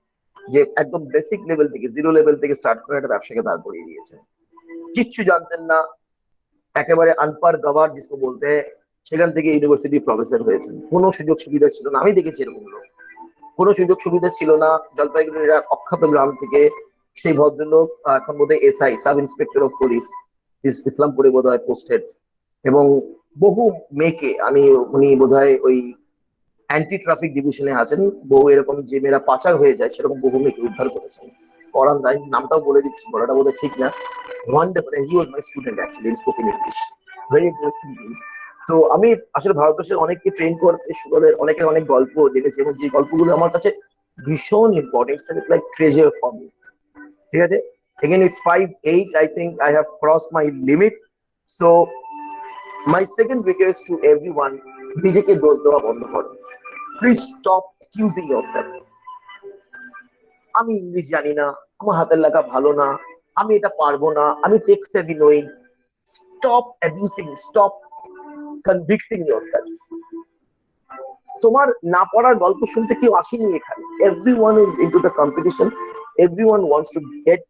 [SPEAKER 4] যে একদম বেসিক লেভেল থেকে, জিরো লেভেল থেকে স্টার্ট করে একটা ব্যবসাকে দাঁড় করিয়ে দিয়েছে। কিচ্ছু জানতেন না, একেবারে আনপার গাওয়ার जिसको বলতে हैं, সেখান থেকে ইউনিভার্সিটি প্রফেসর হয়েছেন। কোনো সুযোগ সুবিধা ছিল না, আমি দেখেছি এরকম লোক, কোনো সুযোগ সুবিধা ছিল না। জলপাইগুড়ির এক অখ্যাত গ্রাম থেকে সেই ভদ্রলোক এখন বোধহয় SI, sub inspector of police, ইসলামপুরে বোধহয় পোস্টেড, এবং বহু মেয়েকে আমি, উনি বোধহয় ওই অ্যান্টি ট্রাফিক ডিভিশনে আছেন, বহু এরকম যে মেয়েরা পাচার হয়ে যায় সেরকম বহু মেয়েকে উদ্ধার করেছেন। পরান রায়, নামটাও বলে দিচ্ছি, বলাটা বোধহয় ঠিক না। Wonderful, he was my student actually in spoken English, very interesting. তো আমি আসলে ভারতবর্ষের অনেককে ট্রেন করতে সুগারের অনেকের অনেক গল্প জেনেছি, এবং যে গল্পগুলো আমার কাছে ভীষণ important, like treasure for me. ঠিক আছে, again it's 5:08, I think I have crossed my limit. So my second request to everyone, নিজেকে দোষ দেওয়া বন্ধ করো। Please stop accusing yourself. আমি ইংলিশ জানি না, আমার হাতের লেখা ভালো না, আমি এটা পারবো না, আমি টেক সেভি নই। Stop abusing, stop convicting yourself. তোমার না পড়ার গল্প শুনতে কেউ আসেনি এখানে। Everyone is into the competition, everyone wants to get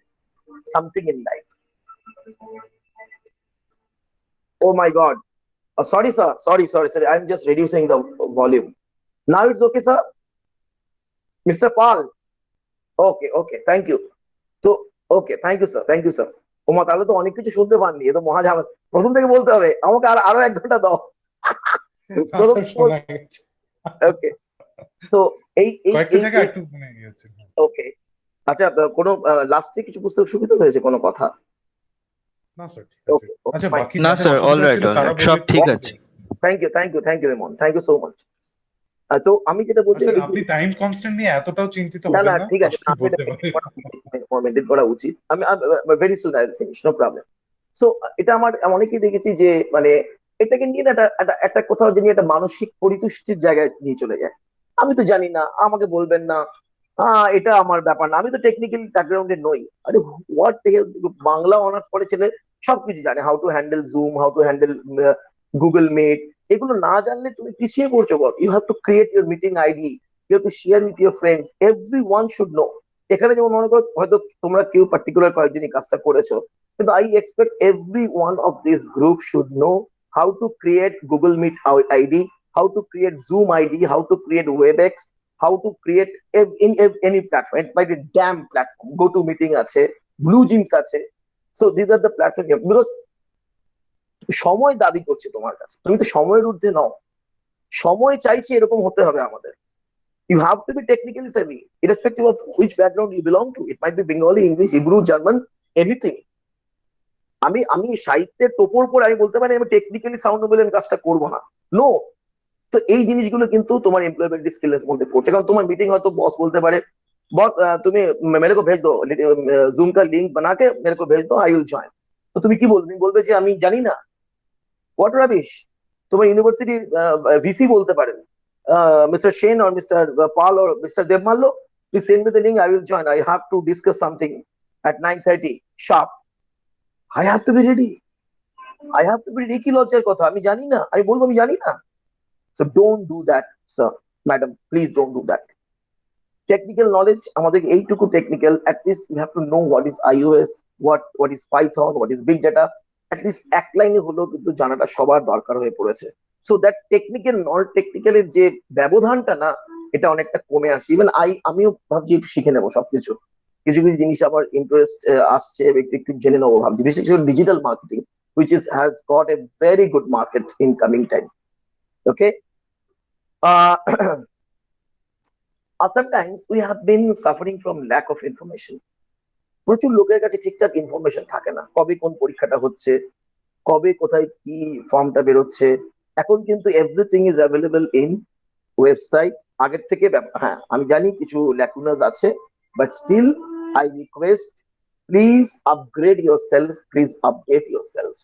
[SPEAKER 4] something in life. Oh my God. Oh, sorry, sir. Sorry. I'm just reducing the volume. Now it's okay, sir. Mr. Paul. Okay. Thank you. So, okay. Thank you, sir. ওমা, তাহলে তো অনেক কিছু শুনতে পাননি, এ তো মহা ঝামেলা। প্রথম থেকে বলতে হবে আমাকে, আরো 1 ঘন্টা দাও। ওকে, সো
[SPEAKER 1] কয়েকটা জায়গায় একটু মানে হচ্ছে।
[SPEAKER 4] ওকে, আচ্ছা, কোনো লাস্টে কিছু বুঝতে সুবিধা হয়েছে কোনো কথা?
[SPEAKER 1] না স্যার, ঠিক আছে। আচ্ছা, বাকি
[SPEAKER 5] না স্যার, অলরাইট, সব ঠিক আছে।
[SPEAKER 4] Thank you Remon, thank you so much. তো আমি যেটা বলছি,
[SPEAKER 1] আপনি টাইম কনস্ট্যান্ট নিয়ে এতটাও চিন্তিত হবেন না।
[SPEAKER 4] ঠিক আছে, মেনটেন করা উচিত। আমি very soon I will finish, no problem. So এটা আমার অনেকেই দেখেছি যে মানে এটাকে নিয়ে না একটা কোথাও জানি একটা মানসিক পরিতুষ্টির জায়গায় নিয়ে চলে যায়। আমি তো জানি না, আমাকে বলবেন না, এটা আমার ব্যাপার না, আমি তো টেকনিক্যাল ব্যাকগ্রাউন্ডে নই। আরে what the hell, Bangla honours পড়ে ছেলে সবকিছু জানে, how to handle Zoom, how to handle Google Meet. এগুলো না জানলে তুমি পিছিয়ে পড়ছো বল। You have to create your meeting ID, you have to share with your friends, every one should know. এখানে যেমন মনে করো হয়তো তোমরা কেউ পার্টিকুলার কয়েকদিনই কাজটা করেছো, কিন্তু I expect every one of this group should know how to create Google Meet ID, how to create Zoom ID, how to create WebEx, how to create any platform. It might be damn platform. GoToMeeting আছে, BlueJeans আছে. So these are the platforms. Because সময় দাবি করছে তোমার কাছে, তুমি তো সময়ের ঊর্ধ্বে নও। সময় চাইছে এরকম হতে হবে আমাদের। You have to be technically savvy, irrespective of which background you belong to. It might be Bengali, English, Hebrew, German, anything. আমি সাহিত্যের টোপর পরে আমি বলতে পারি আমি টেকনিক্যালি সাউন্ড বলে আমি কাজটা করবো না, নো। তো এই জিনিসগুলো কিন্তু তোমার এমপ্লয়েবিলিটি স্কিলের মধ্যে পড়ছে। কারণ তোমার মিটিং হয়তো বস বলতে পারে, বস তুমি मेरे को भेज दो জুম का लिंक बना के मेरे को भेज दो, आई विल जॉइन। তো তুমি কি বলবে? তুমি বলবে যে আমি জানি না। What rubbish. তোমার ইউনিভার্সিটি ভিসি বলতে পারেন, mister Sen or mister Pal or mister Debmalya, please send me the link, I will join, I have to discuss something at 9:30 sharp. I have to be ready. I have to be ready। কি লজ্জার কথা, আমি জানি না, আমি বলবো আমি জানি না। So don't do that, sir, madam, please don't do that. Technical knowledge, আমাদের এইটুকু technical, at least we have to know what is iOS, what is Python, what is big data, at least এক লাইনে হলেও কিন্তু জানাটা সবার দরকার হয়ে পড়েছে। So that technical নন টেকনিক্যালের যে ব্যবধানটা না, এটা অনেকটা কমে আসে। ইভেন আমিও ভাবছি একটু শিখে নেবো সবকিছু, কিছু কিছু জিনিস আমার ইন্টারেস্ট আসছে, একটু জেনে নেবো ভাবছি, বিশেষ করে digital marketing, which has got a very good market in coming time. Okay. Sometimes we have been suffering from lack of information. প্রচুর লোকের কাছে ঠিকঠাক ইনফরমেশন থাকে না, কবে কোন পরীক্ষাটা হচ্ছে, কবে কোথায় কি ফর্মটা বেরোচ্ছে। এখন কিন্তু everything is available in website. আগের থেকে হ্যাঁ আমি জানি কিছু ল্যাকুনাস আছে, but still I request, please upgrade yourself, please update yourself.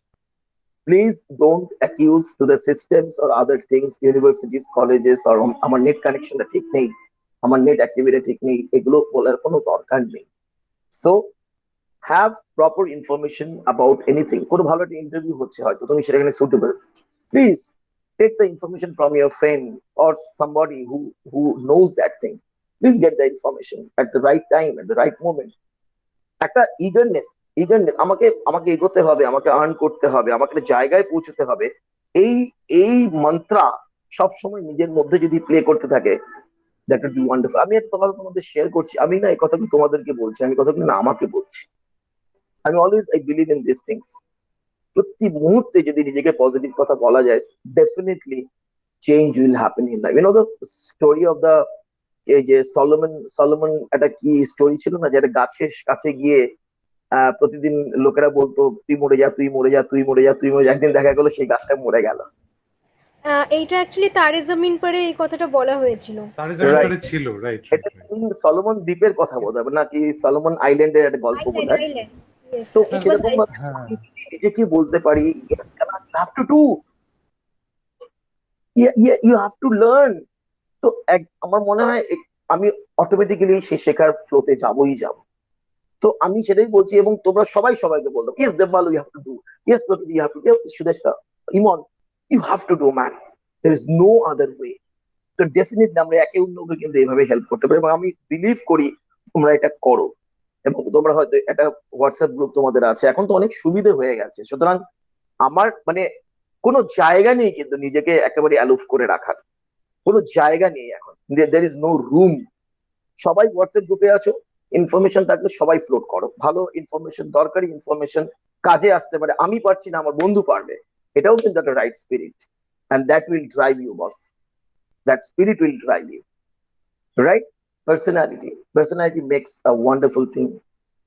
[SPEAKER 4] Please don't accuse to the systems or other things, universities, colleges, or আমার নেট কানেকশনটা ঠিক নেই, আমার নেট অ্যাক্টিভিটি ঠিক নেই, এগুলো বলার কোনো দরকার নেই। So have proper information about anything. কোনো ভালো একটা ইন্টারভিউ হচ্ছে, হয়তো তুমি সেখানে suitable, please take the information from your friend or somebody who knows that thing. Please get the information at the right time, at the right moment. একটা eagerness, আমাকে এগোতে হবে, আমাকে আর্ন করতে হবে, আমাকে একটা জায়গায় পৌঁছতে হবে, এই মন্ত্রা সবসময় নিজের মধ্যে যদি প্লে করতে থাকে, দ্যাট উইল বি ওয়ান্ডারফুল। আমি একটা কথা তোমাদের শেয়ার করছি, আমি না এই কথাগুলো তোমাদেরকে বলছি, আমি কথাগুলো না আমাকে বলছি। আমি always I believe in this things. প্রতি মুহূর্তে যদি নিজেকে পজিটিভ কথা বলা যায়, definitely change will happen in life. You know the story of the, এই যে সলোমন একটা কি স্টোরি ছিল না, যে একটা গাছের কাছে গিয়ে প্রতিদিন লোকেরা বলতো তুই মরে যা, তুই মরে যা, তুই মরে যা, তুই মরে যা। একদিন দেখা গেল সেই গাছটা মরে গেল।
[SPEAKER 3] এইটা অ্যাকচুয়ালি তারে জমিন পরে এই কথাটা বলা হয়েছিল।
[SPEAKER 1] তার জন্য করে ছিল, রাইট।
[SPEAKER 4] এটা সলোমন দ্বীপের কথা বোধ হবে, নাকি সলোমন আইল্যান্ডের একটা গল্প বোধ হয়। তো সেরকম নিজেকে বলতে পারি, ইউ হ্যাভ টু লার্ন। তো আমার মনে হয় আমি অটোমেটিক্যালি সেই শেখার ফ্লোতে যাবই যাব। তো আমি সেটাই বলছি, এবং তোমরা সবাইকে বলতো, yes Debmalu you have to do, yes Prakriti you have to do, সুদেশটা, Imon you have to do man, there is no other way. তো ডেফিনেটলি আমরা একে অন্যকে কিন্তু এইভাবে হেল্প করতে পারি, এবং আমি বিলিভ করি তোমরা এটা করো। এবং তোমরা হয়তো একটা হোয়াটসঅ্যাপ গ্রুপ তোমাদের আছে, এখন তো অনেক সুবিধা হয়ে গেছে। সুতরাং আমার মানে কোনো জায়গা নেই কিন্তু নিজেকে একেবারে অ্যালুফ করে রাখার, কোনো জায়গা নেই এখন, দেয়ার ইজ নো রুম। সবাই হোয়াটসঅ্যাপ গ্রুপে আছো, ইনফরমেশন থাকলে সবাই ফ্লোট করো, ভালো ইনফরমেশন, দরকারি ইনফরমেশন, কাজে আসতে পারে। আমি পারছি না, আমার বন্ধু পারবে, এটাও কিন্তু একটা right spirit, and that will drive you, boss. That spirit will drive you, right? Personality makes a wonderful thing.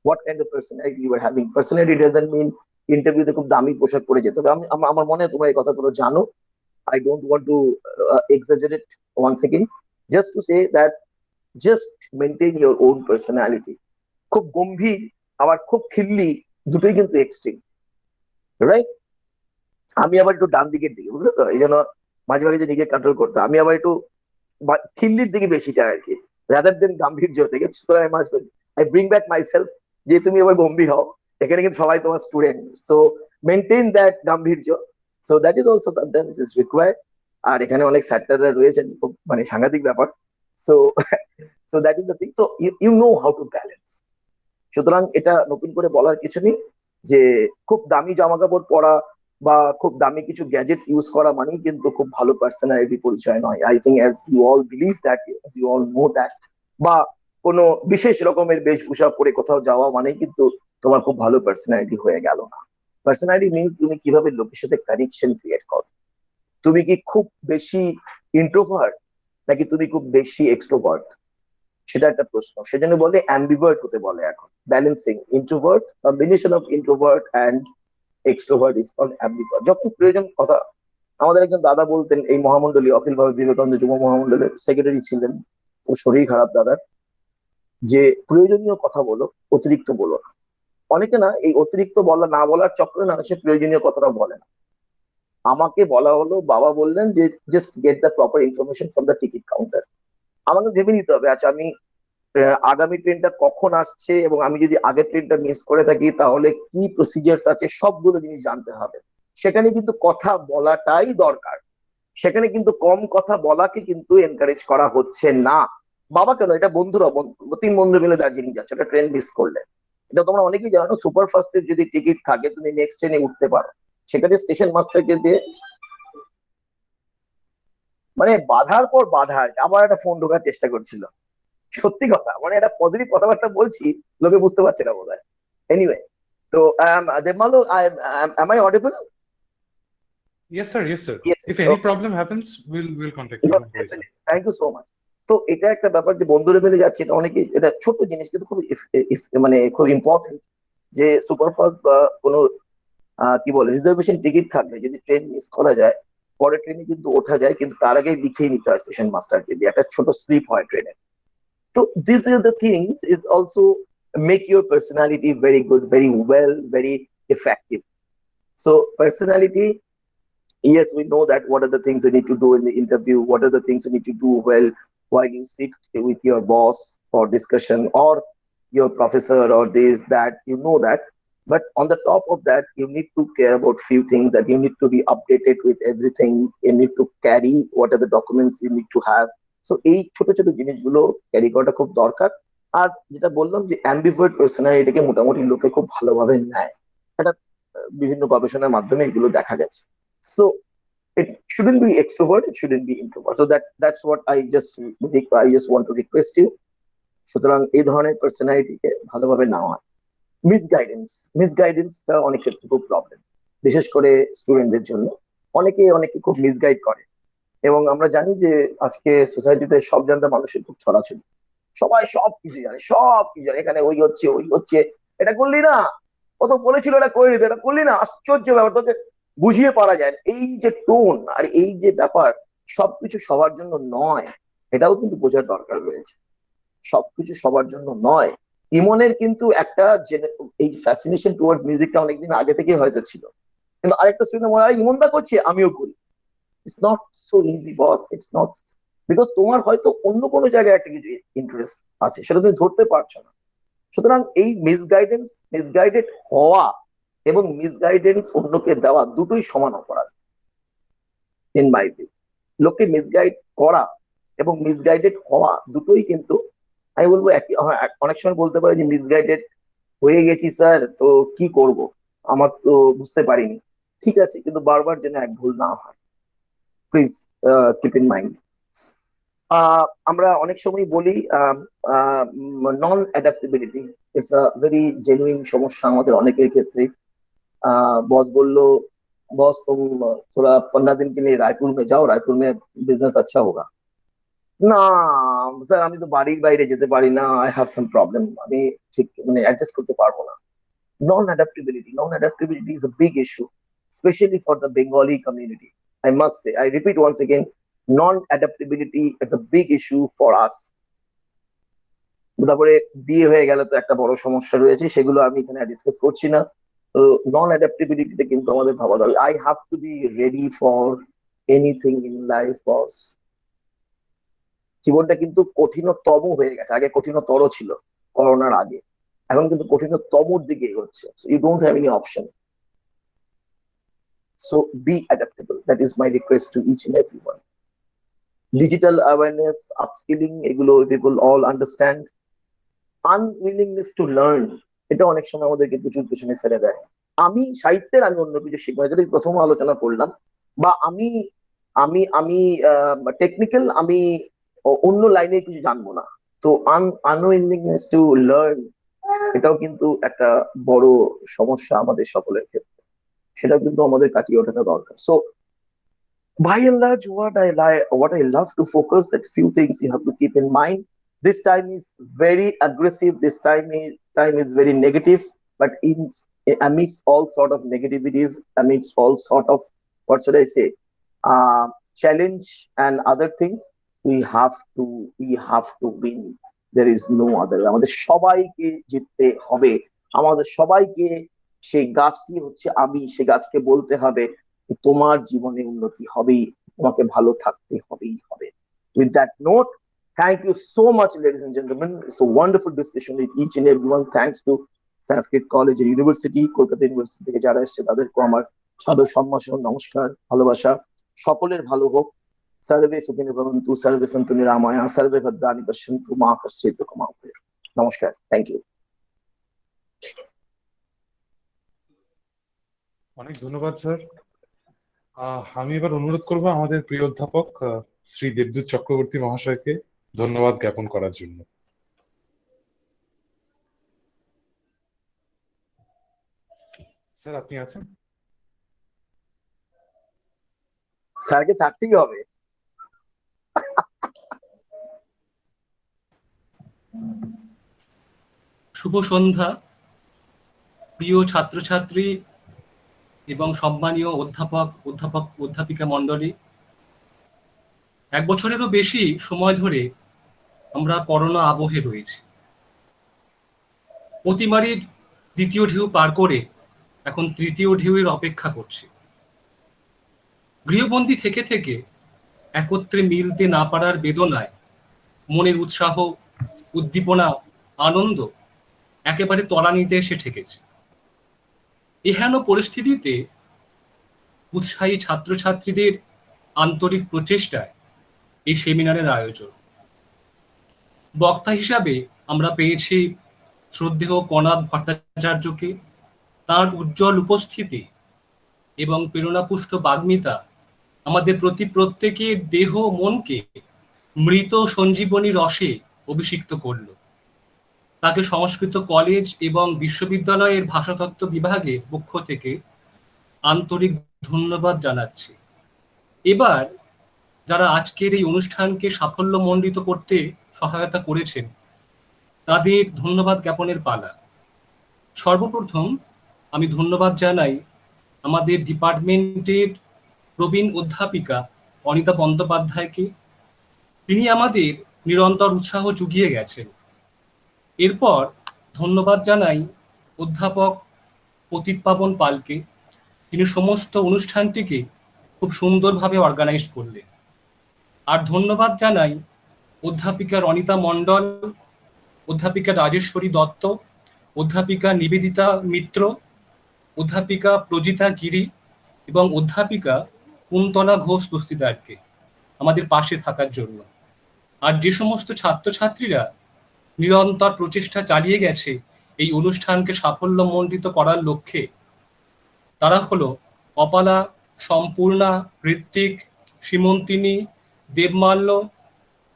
[SPEAKER 4] What kind of personality you are having? Personality doesn't mean ইন্টারভিউতে খুব দামি পোশাক পরে যেতে হবে। আমার মনে হয় তোমরা এই কথাগুলো জানো। I don't want to exaggerate once again, just to say that just maintain your own personality. খুব গম্ভীর আবার খুব খিল্লি দুটোই কিন্তু এক্সট্রিম, রাইট? আমি আবার একটু ডান দিকের দিকে, বুঝলে তো, এই জন্য মাঝে মাঝে নিজেকে কন্ট্রোল করতে। আমি আবার একটু খিল্লির দিকে বেশি চাই আর কি, রাদার দেন গাম্ভীর্য থেকে। I bring back myself, যে তুমি আবার গম্ভীর হও, এখানে কিন্তু সবাই তোমার স্টুডেন্ট, সো মেনটেন দ্যাট গাম্ভীর্য, so that is also sometimes is required. আর এখানে অনেক স্যাররা রয়েছেন, খুব মানে সাংঘাতিক ব্যাপার। So so that is the thing, so you know how to balance. সুতরাং এটা নতুন করে বলার কিছু নেই যে খুব দামি জামা কাপড় পরা বা খুব দামি কিছু গ্যাজেটস ইউজ করা মানেই কিন্তু খুব ভালো পার্সোনালিটি পরিচয় নয়। I think as you all believe that, as you all know that, বা কোনো বিশেষ রকমের বেশভূষা পরে কোথাও যাওয়া মানেই কিন্তু তোমার খুব ভালো পার্সোনালিটি হয়ে গেল না। পার্সোনালিটি মিনস তুমি কিভাবে লোকের সাথে কানেকশন ক্রিয়েট করো। তুমি কি খুব বেশি ইন্ট্রোভার্ট নাকি তুমি খুব বেশি এক্সট্রোভার্ট, সেটা একটা প্রশ্ন। সেজন্য বলে অ্যাম্বিভার্ট হতে বলে এখন, balancing introvert, combination of introvert and extrovert is called ambivert. যখন প্রয়োজন কথা, আমাদের একজন দাদা বলতেন, এই মহামন্ডলী অখিল ভারত বিবেকানন্দ যুব মহামন্ডলের সেক্রেটারি ছিলেন, ও শরীর খারাপ দাদার, যে প্রয়োজনীয় কথা বলো, অতিরিক্ত বলো না। অনেকে না এই অতিরিক্ত বলা না বলার চক্রে না সে প্রয়োজনীয় কথাটা বলে না। আমাকে বলা হলো, বাবা বললেন যে just get the proper information from the ticket counter. আমাকে ভেবে নিতে হবে, আচ্ছা আমি আগামী ট্রেনটা কখন আসছে এবং আমি যদি আগের ট্রেনটা মিস করে থাকি তাহলে কি প্রসিজার্স আছে, সবগুলো জিনিস জানতে হবে। সেখানে কিন্তু কথা বলাটাই দরকার, সেখানে কিন্তু কম কথা বলাকে কিন্তু এনকারেজ করা হচ্ছে না। বাবা কেন, এটা বন্ধুরা, 3 বন্ধু মিলে দার্জিলিং যাচ্ছে, এটা ট্রেন মিস করলে, এটা তোমরা অনেকেই জানো, সুপার ফাস্টের যদি টিকিট থাকে তুমি নেক্সট ট্রেনে উঠতে পারো। সেখানে স্টেশন মাস্টারকে দিয়ে মানে বাধার পর বাধা, আবার একটা ফোন ঢোকার চেষ্টা করছিল। সত্যি কথা, মানে একটা পজিটিভ কথাবার্তা বলছি, লোকে বুঝতে পারছে না বোধ হয়। এনিওয়ে, তো দেবমালু, am I audible?
[SPEAKER 1] Yes, sir. Yes, sir.
[SPEAKER 4] Yes.
[SPEAKER 1] If any
[SPEAKER 4] Okay.
[SPEAKER 1] problem happens, we'll contact you. Don't worry, sir.
[SPEAKER 4] Thank you so much. তো এটা একটা ব্যাপার যে বন্ধুরা মিলে যাচ্ছে, এটা অনেকে, এটা ছোট জিনিস কিন্তু খুব মানে খুব ইম্পর্টেন্ট, যে সুপারফাস্ট বা কোনো কি বলে রিজার্ভেশন টিকিট থাকলে যদি ট্রেন মিস করা যায়, পরের ট্রেনে কিন্তু ওঠা যায়, কিন্তু তার আগে লিখেই নিতে হয় স্টেশন মাস্টারকে দিয়ে, একটা ছোট স্লিপ হয় ট্রেনে। So these are the things is also make your personality very good, very well, very effective. So personality, yes, we know that what are the things you need to do in the interview, what are the things you need to do well while you sit with your boss for discussion or your professor or this, that, you know that. But on the top of that, you need to care about few things, that you need to be updated with everything, you need to carry what are the documents you need to have. So এই ছোট ছোট জিনিসগুলো carry করাটা খুব দরকার। আর যেটা বললাম যে অ্যাম্বিভার্ট পার্সোনালিটিকে মোটামুটি লোকে খুব ভালোভাবে নেয়, এটা বিভিন্ন গবেষণার মাধ্যমে এগুলো দেখা গেছে। So it shouldn't be extrovert, it shouldn't be introvert, so that's what I just want to request you। সুতরাং এই ধরনের পার্সোনালিটিকে ভালোভাবে নেওয়া হয়। মিসগাইডেন্সটা অনেক ক্ষেত্রে খুব প্রবলেম, বিশেষ করে স্টুডেন্টদের জন্য। অনেকে খুব মিসগাইড করে, এবং আমরা জানি যে আজকে সোসাইটিতে সব জানতা মানুষের খুব ছড়াছড়ি, সবাই সবকিছু জানে, সবকিছু জানে, এখানে ওই হচ্ছে, এটা করলি না, ও তো বলেছিল এটা করে দিতে, এটা করলি না, আশ্চর্য ব্যাপার, তোকে বুঝিয়ে পারা যায়। এই যে টোন আর এই যে ব্যাপার, সবকিছু সবার জন্য নয়, এটাও কিন্তু বোঝার দরকার রয়েছে। সবকিছু সবার জন্য নয়। ইমনের কিন্তু একটা এই ফ্যাসিনেশন টুয়ার্ড মিউজিকটা অনেকদিন আগে থেকেই হয়তো ছিল, কিন্তু আরেকটা স্টুডেন্ট মনে হয় ইমনটা করছে আমিও করি। It's not so easy, boss. It's not, because তোমার হয়তো অন্য কোনো জায়গায় একটা কিছু ইন্টারেস্ট আছে, সেটা তুমি ধরতে পারছো না। সুতরাং এই মিসগাইডেড হওয়া এবং মিসগাইডেন্স অন্যকে দেওয়া দুটোই সমান অপরাধ ইন মাই ভিউ। লোককে মিসগাইড করা এবং মিসগাইডেড হওয়া দুটোই কিন্তু আমি বলবো একই। অনেক সময় বলতে পারে যে মিসগাইডেড হয়ে গেছি স্যার, তো কি করব, আমার তো বুঝতে পারিনি। ঠিক আছে, কিন্তু বারবার যেন এক ভুল না হয়, প্লিজ কিপ ইন মাইন্ড। আমরা অনেক সময় বলি non adaptability, it's a very genuine সমস্যা আমাদের অনেকের ক্ষেত্রে। बॉस बोलो, बॉस तुम थोड़ा 15 दिन के लिए रायपुर में जाओ, रायपुर में बिजनेस अच्छा होगा। না স্যার, আমি তো বাড়ির বাইরে যেতে পারি না, আই হ্যাভ সাম প্রবলেম, আমি ঠিক মানে অ্যাডজাস্ট করতে পারবো না। Non-adaptability is a big issue, especially for the Bengali community. I must say, I repeat once again, non-adaptability is a big issue for us. তারপরে বিয়ে হয়ে গেলে তো একটা বড় সমস্যা রয়েছে, সেগুলো আমি এখানে ডিসকাস করছি না। তো নন অ্যাডাপ্টেবিলিটিতে কিন্তু আমাদের ভাবা দরকার। I have to be ready for anything in life, boss. জীবনটা কিন্তু কঠিনতম হয়ে গেছে, আগে কঠিনতর ছিল করোনার আগে। এখন কিন্তু কঠিনতমর দিকে এগোচ্ছে, so you don't have any option. So be adaptable, that is my request to each and everyone. Digital awareness, upskilling, এগুলো people all understand. Unwillingness to learn, এটা অনেক সময় আমাদেরকে প্রচুর পেছনে ফেলে দেয়। আমি সাহিত্যের, আমি অন্য কিছু শিখবো, যেটা প্রথম আলোচনা করলাম, বা আমি আমি আমি টেকনিক্যাল, আমি অন্য লাইনে কিছু জানবো না। তো আনউইলিংনেস টু লার্ন, এটাও কিন্তু একটা বড় সমস্যা আমাদের সকলের ক্ষেত্রে, সেটা কিন্তু আমাদের কাটিয়ে ওঠাটা দরকার। So by and large, what I love to focus, that few things you have to keep in mind. This time is very aggressive. This time is very negative. But amidst all sort of negativities, amidst all sort of, what should I say, challenge and other things, we have to win. There is no other. আমাদের সবাইকে জিততে হবে। আমাদের সবাইকে, সেই গাছটি হচ্ছে আমি, সেই গাছকে বলতে হবে তোমার জীবনে উন্নতি হবেই, তোমাকে ভালো থাকতে হবেই হবে। With that note, thank you so much, ladies and gentlemen. It's a wonderful discussion with each and everyone. Thanks to Sanskrit College and University, Kolkata university থেকে যারা এসেছে তাদেরকে আমার সাদর সম্ভাষণ, নমস্কার, ভালোবাসা। সকলের ভালো হোক। সর্বে সুখিনো ভবন্তু, সর্বে সন্তু নিরাময়া, সর্বে ভদ্রাণি পশ্যন্তু, মা কশ্চিৎ দুঃখম ভবেৎ। নমস্কার, থ্যাংক ইউ।
[SPEAKER 1] অনেক ধন্যবাদ স্যার। আমি এবার অনুরোধ করব আমাদের প্রিয় অধ্যাপক শ্রী দেবদূত চক্রবর্তী মহাশয়কে ধন্যবাদ জ্ঞাপন করার জন্য। স্যার, আপনি আছেন?
[SPEAKER 4] স্যারকে থাকতেই হবে।
[SPEAKER 8] শুভ সন্ধ্যা প্রিয় ছাত্রছাত্রী এবং সম্মানীয় অধ্যাপিকা মণ্ডলী। এক বছরেরও বেশি সময় ধরে আমরা করোনা আবহে রয়েছি। অতিমারির দ্বিতীয় ঢেউ পার করে এখন তৃতীয় ঢেউয়ের অপেক্ষা করছি। গৃহবন্দী থেকে থেকে একত্রে মিলতে না পারার বেদনায় মনের উৎসাহ, উদ্দীপনা, আনন্দ একেবারে তলানিতে এসে ঠেকেছে। এহেন পরিস্থিতিতে উৎসাহী ছাত্রছাত্রীদের আন্তরিক প্রচেষ্টায় এই সেমিনারের আয়োজন। বক্তা হিসাবে আমরা পেয়েছি শ্রদ্ধেয় কনাদ ভট্টাচার্যকে। তার উজ্জ্বল উপস্থিতি এবং প্রেরণাপুষ্ট বাগ্মিতা আমাদের প্রত্যেকের দেহ মনকে মৃত সঞ্জীবনী রসে অভিষিক্ত করল। তাকে সংস্কৃত কলেজ এবং বিশ্ববিদ্যালয়ের ভাষাতত্ত্ব বিভাগের পক্ষ থেকে আন্তরিক ধন্যবাদ জানাচ্ছি। এবার যারা আজকের এই অনুষ্ঠানকে সাফল্যমণ্ডিত করতে সহায়তা করেছেন তাদের ধন্যবাদ জ্ঞাপনের পালা। সর্বপ্রথম আমি ধন্যবাদ জানাই আমাদের ডিপার্টমেন্টের প্রবীণ অধ্যাপিকা অনিতা বন্দ্যোপাধ্যায়কে। তিনি আমাদের নিরন্তর উৎসাহ জুগিয়ে গেছেন। এরপর ধন্যবাদ জানাই অধ্যাপক পতিতপাবন পালকে, তিনি সমস্ত অনুষ্ঠানটিকে খুব সুন্দরভাবে অর্গানাইজ করলেন। আর ধন্যবাদ জানাই অধ্যাপিকা রনিতা মণ্ডল, অধ্যাপিকা রাজেশ্বরী দত্ত, অধ্যাপিকা নিবেদিতা মিত্র, অধ্যাপিকা প্রজিতা গিরি এবং অধ্যাপিকা কুন্তলা ঘোষ দস্তিদারকে আমাদের পাশে থাকার জন্য। আর যে সমস্ত ছাত্রছাত্রীরা নিরন্তর প্রচেষ্টা চালিয়ে গেছে এই অনুষ্ঠানকে সাফল্যমণ্ডিত করার লক্ষ্যে, তারা হলো অপালা, সম্পূর্ণা, ঋত্বিক, সীমন্তিনী, দেবমাল্য,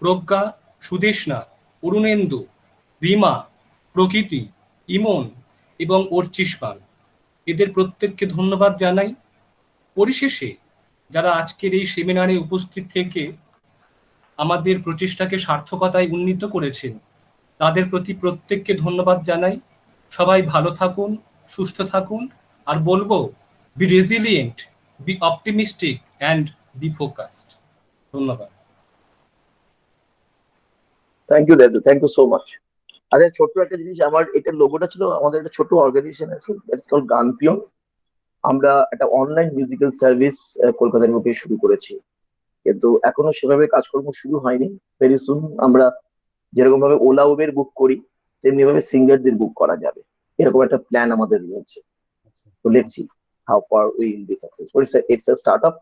[SPEAKER 8] প্রজ্ঞা, সুদেষ্ণা, অরুণেন্দু, রিমা, প্রকৃতি, ইমন এবং অর্চিস পাল। এদের প্রত্যেককে ধন্যবাদ জানাই। পরিশেষে যারা আজকের এই সেমিনারে উপস্থিত থেকে আমাদের প্রচেষ্টাকে সার্থকতায় উন্নীত করেছেন তাদের প্রতি প্রত্যেককে ধন্যবাদ জানাই। সবাই ভালো থাকুন, সুস্থ থাকুন, আর বলবো be resilient, be optimistic and be focused. ধন্যবাদ।
[SPEAKER 4] Thank you Debdut, thank you so much. আচ্ছা, ছোট্ট একটা জিনিস, আমার এটার লোগোটা ছিল, আমাদের একটা ছোট অর্গানাইজেশন আছে, দ্যাটস কল্ড গানপিয়ন। আমরা একটা অনলাইন মিউজিক্যাল সার্ভিস কলকাতার বুকে শুরু করেছি, কিন্তু এখনো সেভাবে কাজকর্ম শুরু হয়নি। ভেরি সুন আমরা যেরকম ভাবে ওলা উবের বুক করি, তেমনি ভাবে সিঙ্গারদের বুক করা যাবে, এরকম একটা প্ল্যান আমাদের রয়েছে। তো let's see how far we will be successful. It's a startup.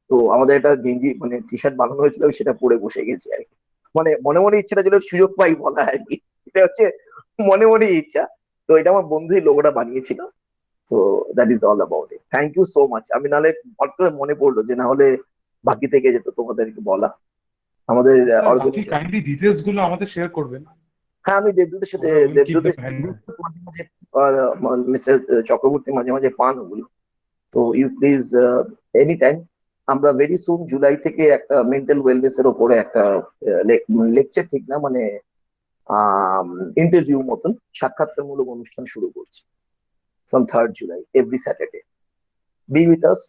[SPEAKER 4] তো আমাদের একটা গেঞ্জি মানে টি শার্ট বানানো হয়েছিল, আমি সেটা পরে বসে গেছি আর কি। মানে মনে মনে ইচ্ছাটা ছিল সুযোগ পাই বলা আর কি, এটা হচ্ছে মনে মনে ইচ্ছা। তো এটা আমার বন্ধুই লোগোটা বানিয়েছিল। তো that is all about it. Thank you so much. আমি নাহলে হঠাৎ করে মনে পড়লো যে না হলে বাকি থেকে যেত তোমাদেরকে বলা আমাদের
[SPEAKER 1] স্যার বাকি
[SPEAKER 4] অর্গানাইজেশন।
[SPEAKER 1] কাইন্ডলি ডিটেলস গুলো আমাদের শেয়ার করবেন।
[SPEAKER 4] হ্যাঁ, আমি দেবদূতের সাথে
[SPEAKER 1] আমরা will keep the
[SPEAKER 4] mister Chakraborty মাঝে মাঝে পান ওগুলো। তো ইউ প্লিজ এনি টাইম। আমরা ভেরি সুন জুলাই থেকে একটা মেন্টাল ওয়েলনেস এর উপরে একটা লেকচার ঠিক না মানে ইন্টারভিউ মতন সাক্ষাৎকারমূলক অনুষ্ঠান শুরু করছি from 3rd July every Saturday. Be with us.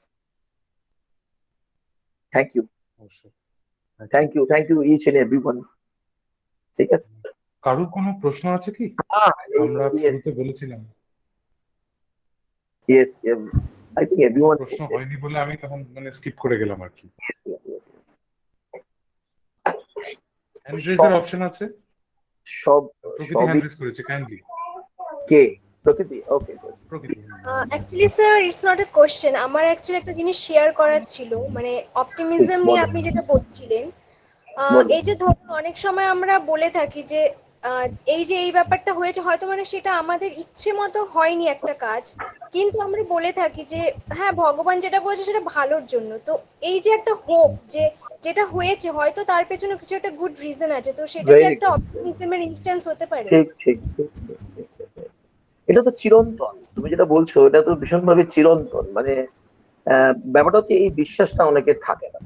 [SPEAKER 4] Thank you,
[SPEAKER 1] অবশ্যই।
[SPEAKER 4] Thank you each and everyone. ঠিক আছে,
[SPEAKER 1] কারোর কোনো প্রশ্ন আছে কি? আমরা শুরুতে বলেছিলাম
[SPEAKER 4] ইয়েস, আই থিংক এভরিওয়ান।
[SPEAKER 1] প্রশ্ন হয়নি বলে আমি তখন মানে স্কিপ করে গেলাম আর কি। হ্যান্ড রেজের অপশন আছে,
[SPEAKER 4] সব
[SPEAKER 1] প্রকৃতি হ্যান্ড রেজ করেছে কাইন্ডলি।
[SPEAKER 4] কে? প্রকৃতি? ওকে,
[SPEAKER 1] প্রকৃতি।
[SPEAKER 9] Actually sir it's not a question, আমার অ্যাকচুয়ালি একটা জিনিস শেয়ার করার ছিল, মানে অপটিমিজম নিয়ে আপনি যেটা বলছিলেন। এই যে ধরুন অনেক সময় আমরা বলে থাকি যে এই যে এই ব্যাপারটা হয়েছে হয়তো মানে সেটা আমাদের ইচ্ছে মতো হয়নি একটা কাজ, কিন্তু আমরা বলে থাকি যে হ্যাঁ ভগবান যেটা বলেছে সেটা ভালোর জন্য। তো এই যে একটা হোপ যে যেটা হয়েছে হয়তো তার পেছনে কিছু একটা গুড রিজন আছে, তো সেটা কি একটা অপটিমিজমের ইনস্ট্যান্স হতে পারে?
[SPEAKER 4] ঠিক ঠিক ঠিক। এটা তো চিরন্তন, তুমি যেটা বলছো এটা তো ভীষণভাবে চিরন্তন। মানে ব্যাপারটা হচ্ছে এই বিশ্বাসটা অনেকের থাকে না।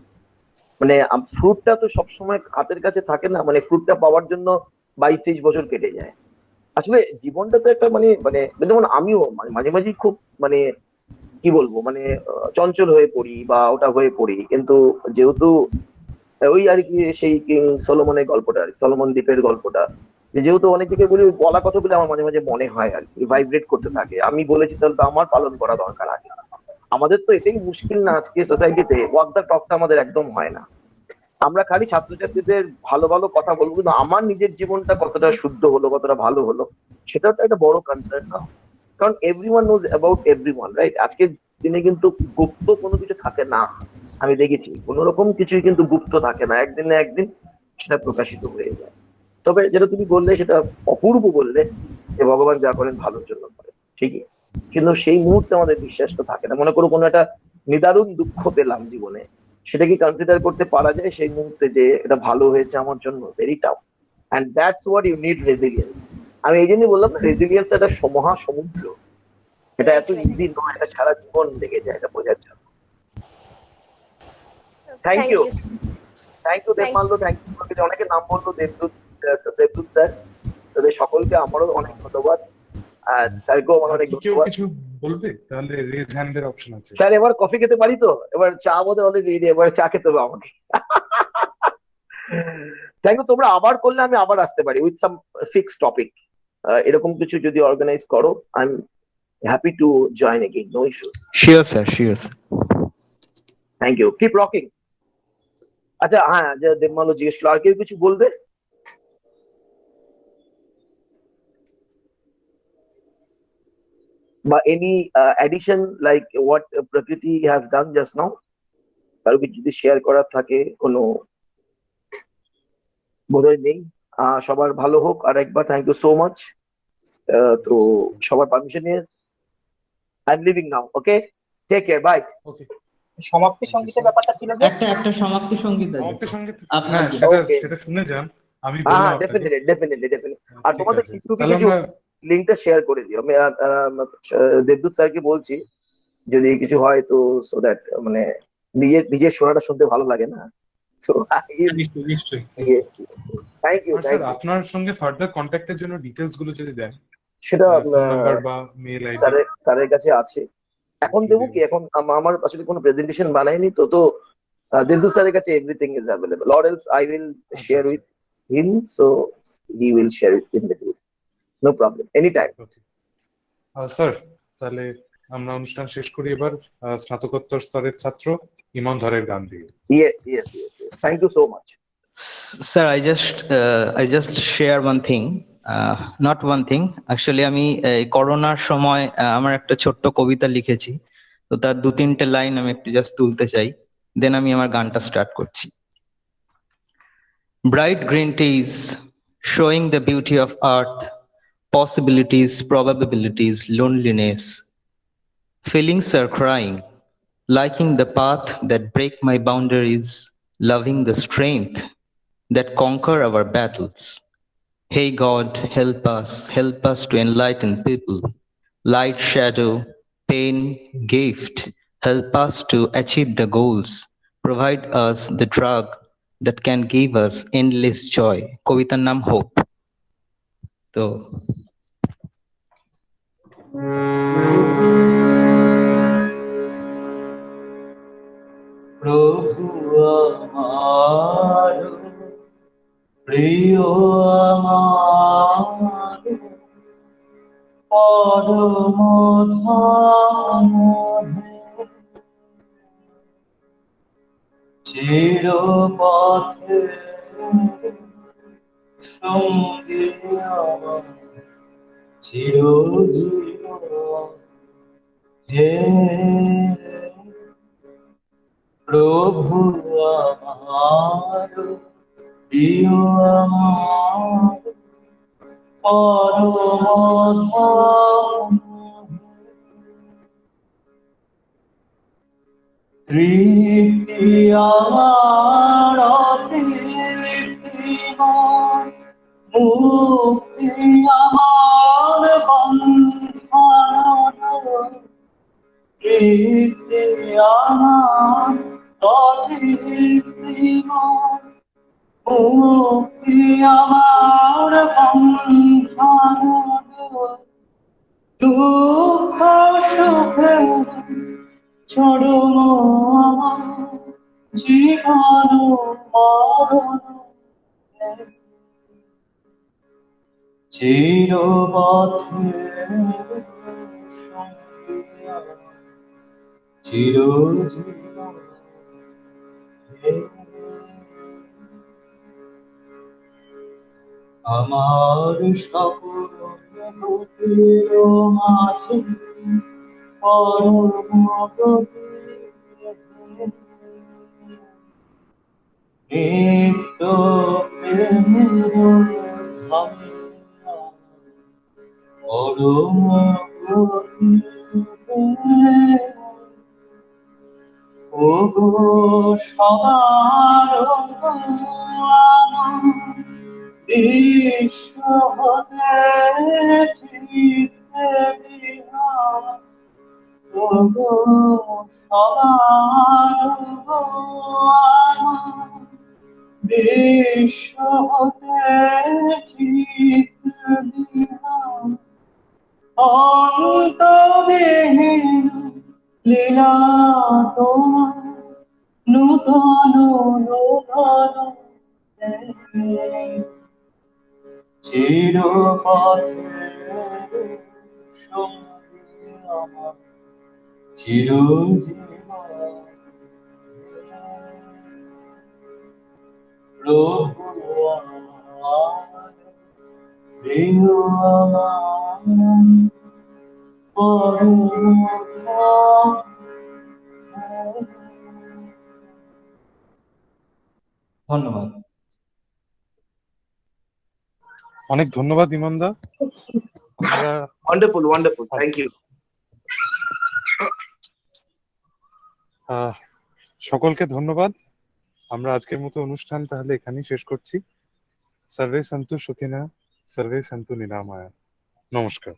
[SPEAKER 4] মানে ফ্রুটটা তো সবসময় হাতের কাছে থাকে না, মানে ফ্রুটটা পাওয়ার জন্য 22-23 বছর কেটে যায়। আসলে জীবনটা তো একটা মানে মানে যেমন আমিও মাঝে মাঝে খুব মানে কি বলবো মানে চঞ্চল হয়ে পড়ি বা ওটা হয়ে পড়ি, কিন্তু যেহেতু ওই আর কি সেই কিং সলোমনের গল্পটা আর কি, সলোমন দ্বীপের গল্পটা, যেহেতু অনেক দিকে বলি বলা কথাগুলো আমার মাঝে মাঝে মনে হয় আর কি ভাইব্রেট করতে থাকে। আমি বলেছি তাহলে তো আমার পালন করা দরকার আছে। আমাদের তো এটাই মুশকিল না আজকে সোসাইটিতে, ওয়াক দ্য টকটা আমাদের একদম হয় না। আমরা খালি ছাত্রছাত্রীদের ভালো ভালো কথা বলবো, কিন্তু আমার নিজের জীবনটা কতটা শুদ্ধ হলো, কতটা ভালো হলো, সেটা তো একটা বড় কনসার্ন না। কারণ everyone knows about everyone, right? আজকের দিনে কিন্তু গুপ্ত কোনো কিছু থাকে না। আমি দেখেছি কোন রকম কিছুই কিন্তু গুপ্ত থাকে না, একদিন না একদিন সেটা প্রকাশিত হয়ে যায়। তবে যেটা তুমি বললে সেটা অপূর্ব বললে যে ভগবান যা করেন ভালোর জন্য করেন, ঠিকই। কিন্তু সেই মুহূর্তে আমাদের বিশ্বাসটা থাকে না। মনে করো কোনো একটা নিদারুণ দুঃখ পেলাম জীবনে, সেটা কি কনসিডার করতে পারা যায় সেই মুহূর্তে যে এটা ভালো হয়েছে আমার জন্য? Very tough. And that's what you need, resilience. আমি এই জন্যই বললাম না, রেজিলিয়েন্স একটা মহা সমুদ্র, এটা এত ইজি নয়, এটা সারা জীবন লেগে যায় এটা বোঝার জন্য। Thank you Debmalya, thank you. অনেকে নাম বললো, দেবদূত স্যার, তাদের সকলকে আমারও অনেক ধন্যবাদ। আর স্যারকেও আমার অনেক ধন্যবাদ।
[SPEAKER 1] কিছু বলবে তাহলে রেজ হ্যান্ডের অপশন আছে।
[SPEAKER 4] স্যার এবার কফি খেতে পারি তো? এবার চা বোধহয় অলরেডি, এবার চা খেতে হবে আমাকে। Thank you. তোমরা আবার করলে আমি আবার আসতে পারি উইথ সাম ফিক্সড টপিক। এরকম কিছু যদি অর্গানাইজ করো, I am happy to join again, no issues.
[SPEAKER 5] Sure sir, sure sir.
[SPEAKER 4] Thank you, keep rocking. আচ্ছা হ্যাঁ, যে দেবমাল্য জিজ্ঞেস করলো আর কেউ কিছু বলবে? বা এনি অ্যাডিশন লাইক হোয়াট প্রকৃতি হ্যাজ ডান জাস্ট নাও, কারো কিছু যদি শেয়ার করার থাকে কোনো? বোধহয় নেই। সবার ভালো হোক। আর একবার থ্যাংক ইউ সো মাচ। তো সবার পারমিশন নিয়ে I am leaving now. Okay, take care, bye.
[SPEAKER 1] Okay.
[SPEAKER 10] সমাপ্তি সঙ্গীতের ব্যাপারটা ছিল যে
[SPEAKER 5] একটা সমাপ্তি সঙ্গীত আছে
[SPEAKER 1] সমাপ্তি সঙ্গীত,
[SPEAKER 5] আপনার
[SPEAKER 1] হ্যাঁ সেটা শুনে যান। আমি বললাম
[SPEAKER 4] হ্যাঁ,
[SPEAKER 1] আপনাকে।
[SPEAKER 4] ডেফিনেটলি। আর তোমাদের কিছু
[SPEAKER 1] তাহলে
[SPEAKER 4] কিছু লিঙ্কটা শেয়ার করে দিও। আমি দেবদূত স্যারকে বলছি যদি কিছু হয় তো, সো দ্যাট মানে নিজের শোনাটা শুনতে ভালো লাগে না। সো
[SPEAKER 8] নিশ্চয়ই নিশ্চয়ই।
[SPEAKER 4] Thank you.
[SPEAKER 1] স্যার আপনার সঙ্গে ফার্দার কন্ট্যাক্টের জন্য ডিটেইলস গুলো যদি দেন,
[SPEAKER 4] সেটা
[SPEAKER 1] ফোন নাম্বার বা মেল আইডি
[SPEAKER 4] স্যারের কাছে আছে। এখন দেবো কি? এখন আমার আসলে কোনো প্রেজেন্টেশন বানাইনি তো। তো দেবদূত স্যারের কাছে everything is available, or else I will share with him, so he will share it in the group, no problem, any time.
[SPEAKER 1] Sir তাহলে আমরা অনুষ্ঠান শেষ করি এবার স্নাতকোত্তর স্তরের ছাত্র ইমন ধরের গান দিয়ে।
[SPEAKER 4] Yes, thank you so much.
[SPEAKER 5] Sir, I just share one thing. Not one thing, actually আমি এই করোনার সময় আমার একটা ছোট্ট কবিতা লিখেছি, তো তার 2-3টে লাইন আমি একটু জাস্ট তুলতে চাই, দেন আমি আমার গানটা স্টার্ট করছি। Bright green teas showing the beauty of earth, possibilities, probabilities, loneliness. Feelings are crying, liking the path that break my boundaries, loving the strength that conquer our battles. Hey God, help us to enlighten people. Light, shadow, pain, gift, help us to achieve the goals. Provide us the drug that can give us endless joy. কবিতার নাম hope. তো প্রভু আমার, প্রিয় আমার, পরম ধন চির পথে সঙ্গী আমার, চিরজীবন হে প্রভু আমার, প্রিয় আমার, পরম ধন তৃপ্তি আমার অতৃপ্তি মন, মুক্তি আমার বন্ধন, তৃপ্তি আমার অতৃপ্তি মন, মুক্তি আমার বন্ধন, দুঃখ সুখে চরম আমার জীবন মরণ, চিরপথের সঙ্গী আমার, চিরজীবন হে। আমার সকল গতির মাঝে পরম গতি নিত্য প্রেমের ধামে পরম গতি ওগো সবার আমার বিশ্ব হতে চিত্তে বিহার, ওগো সবার আমার বিশ্ব হতে চিত্তে বিহার, অন্তবিহীন লীলা তোমার নূতন নূতন চিরপথের সঙ্গী আমার, চিরজীবন প্রভু আমার, প্রিয় আমার, পরম ধন। ধন্যবাদ।
[SPEAKER 1] অনেক ধন্যবাদ ইমানদা। আমরা
[SPEAKER 4] Wonderful, wonderful. Thank you.
[SPEAKER 1] সকলকে ধন্যবাদ। আমরা আজকের মতো অনুষ্ঠান তাহলে এখানেই শেষ করছি। সর্বে সন্তু সুখিনা, সর্বে সন্তু নিরাময়া। নমস্কার।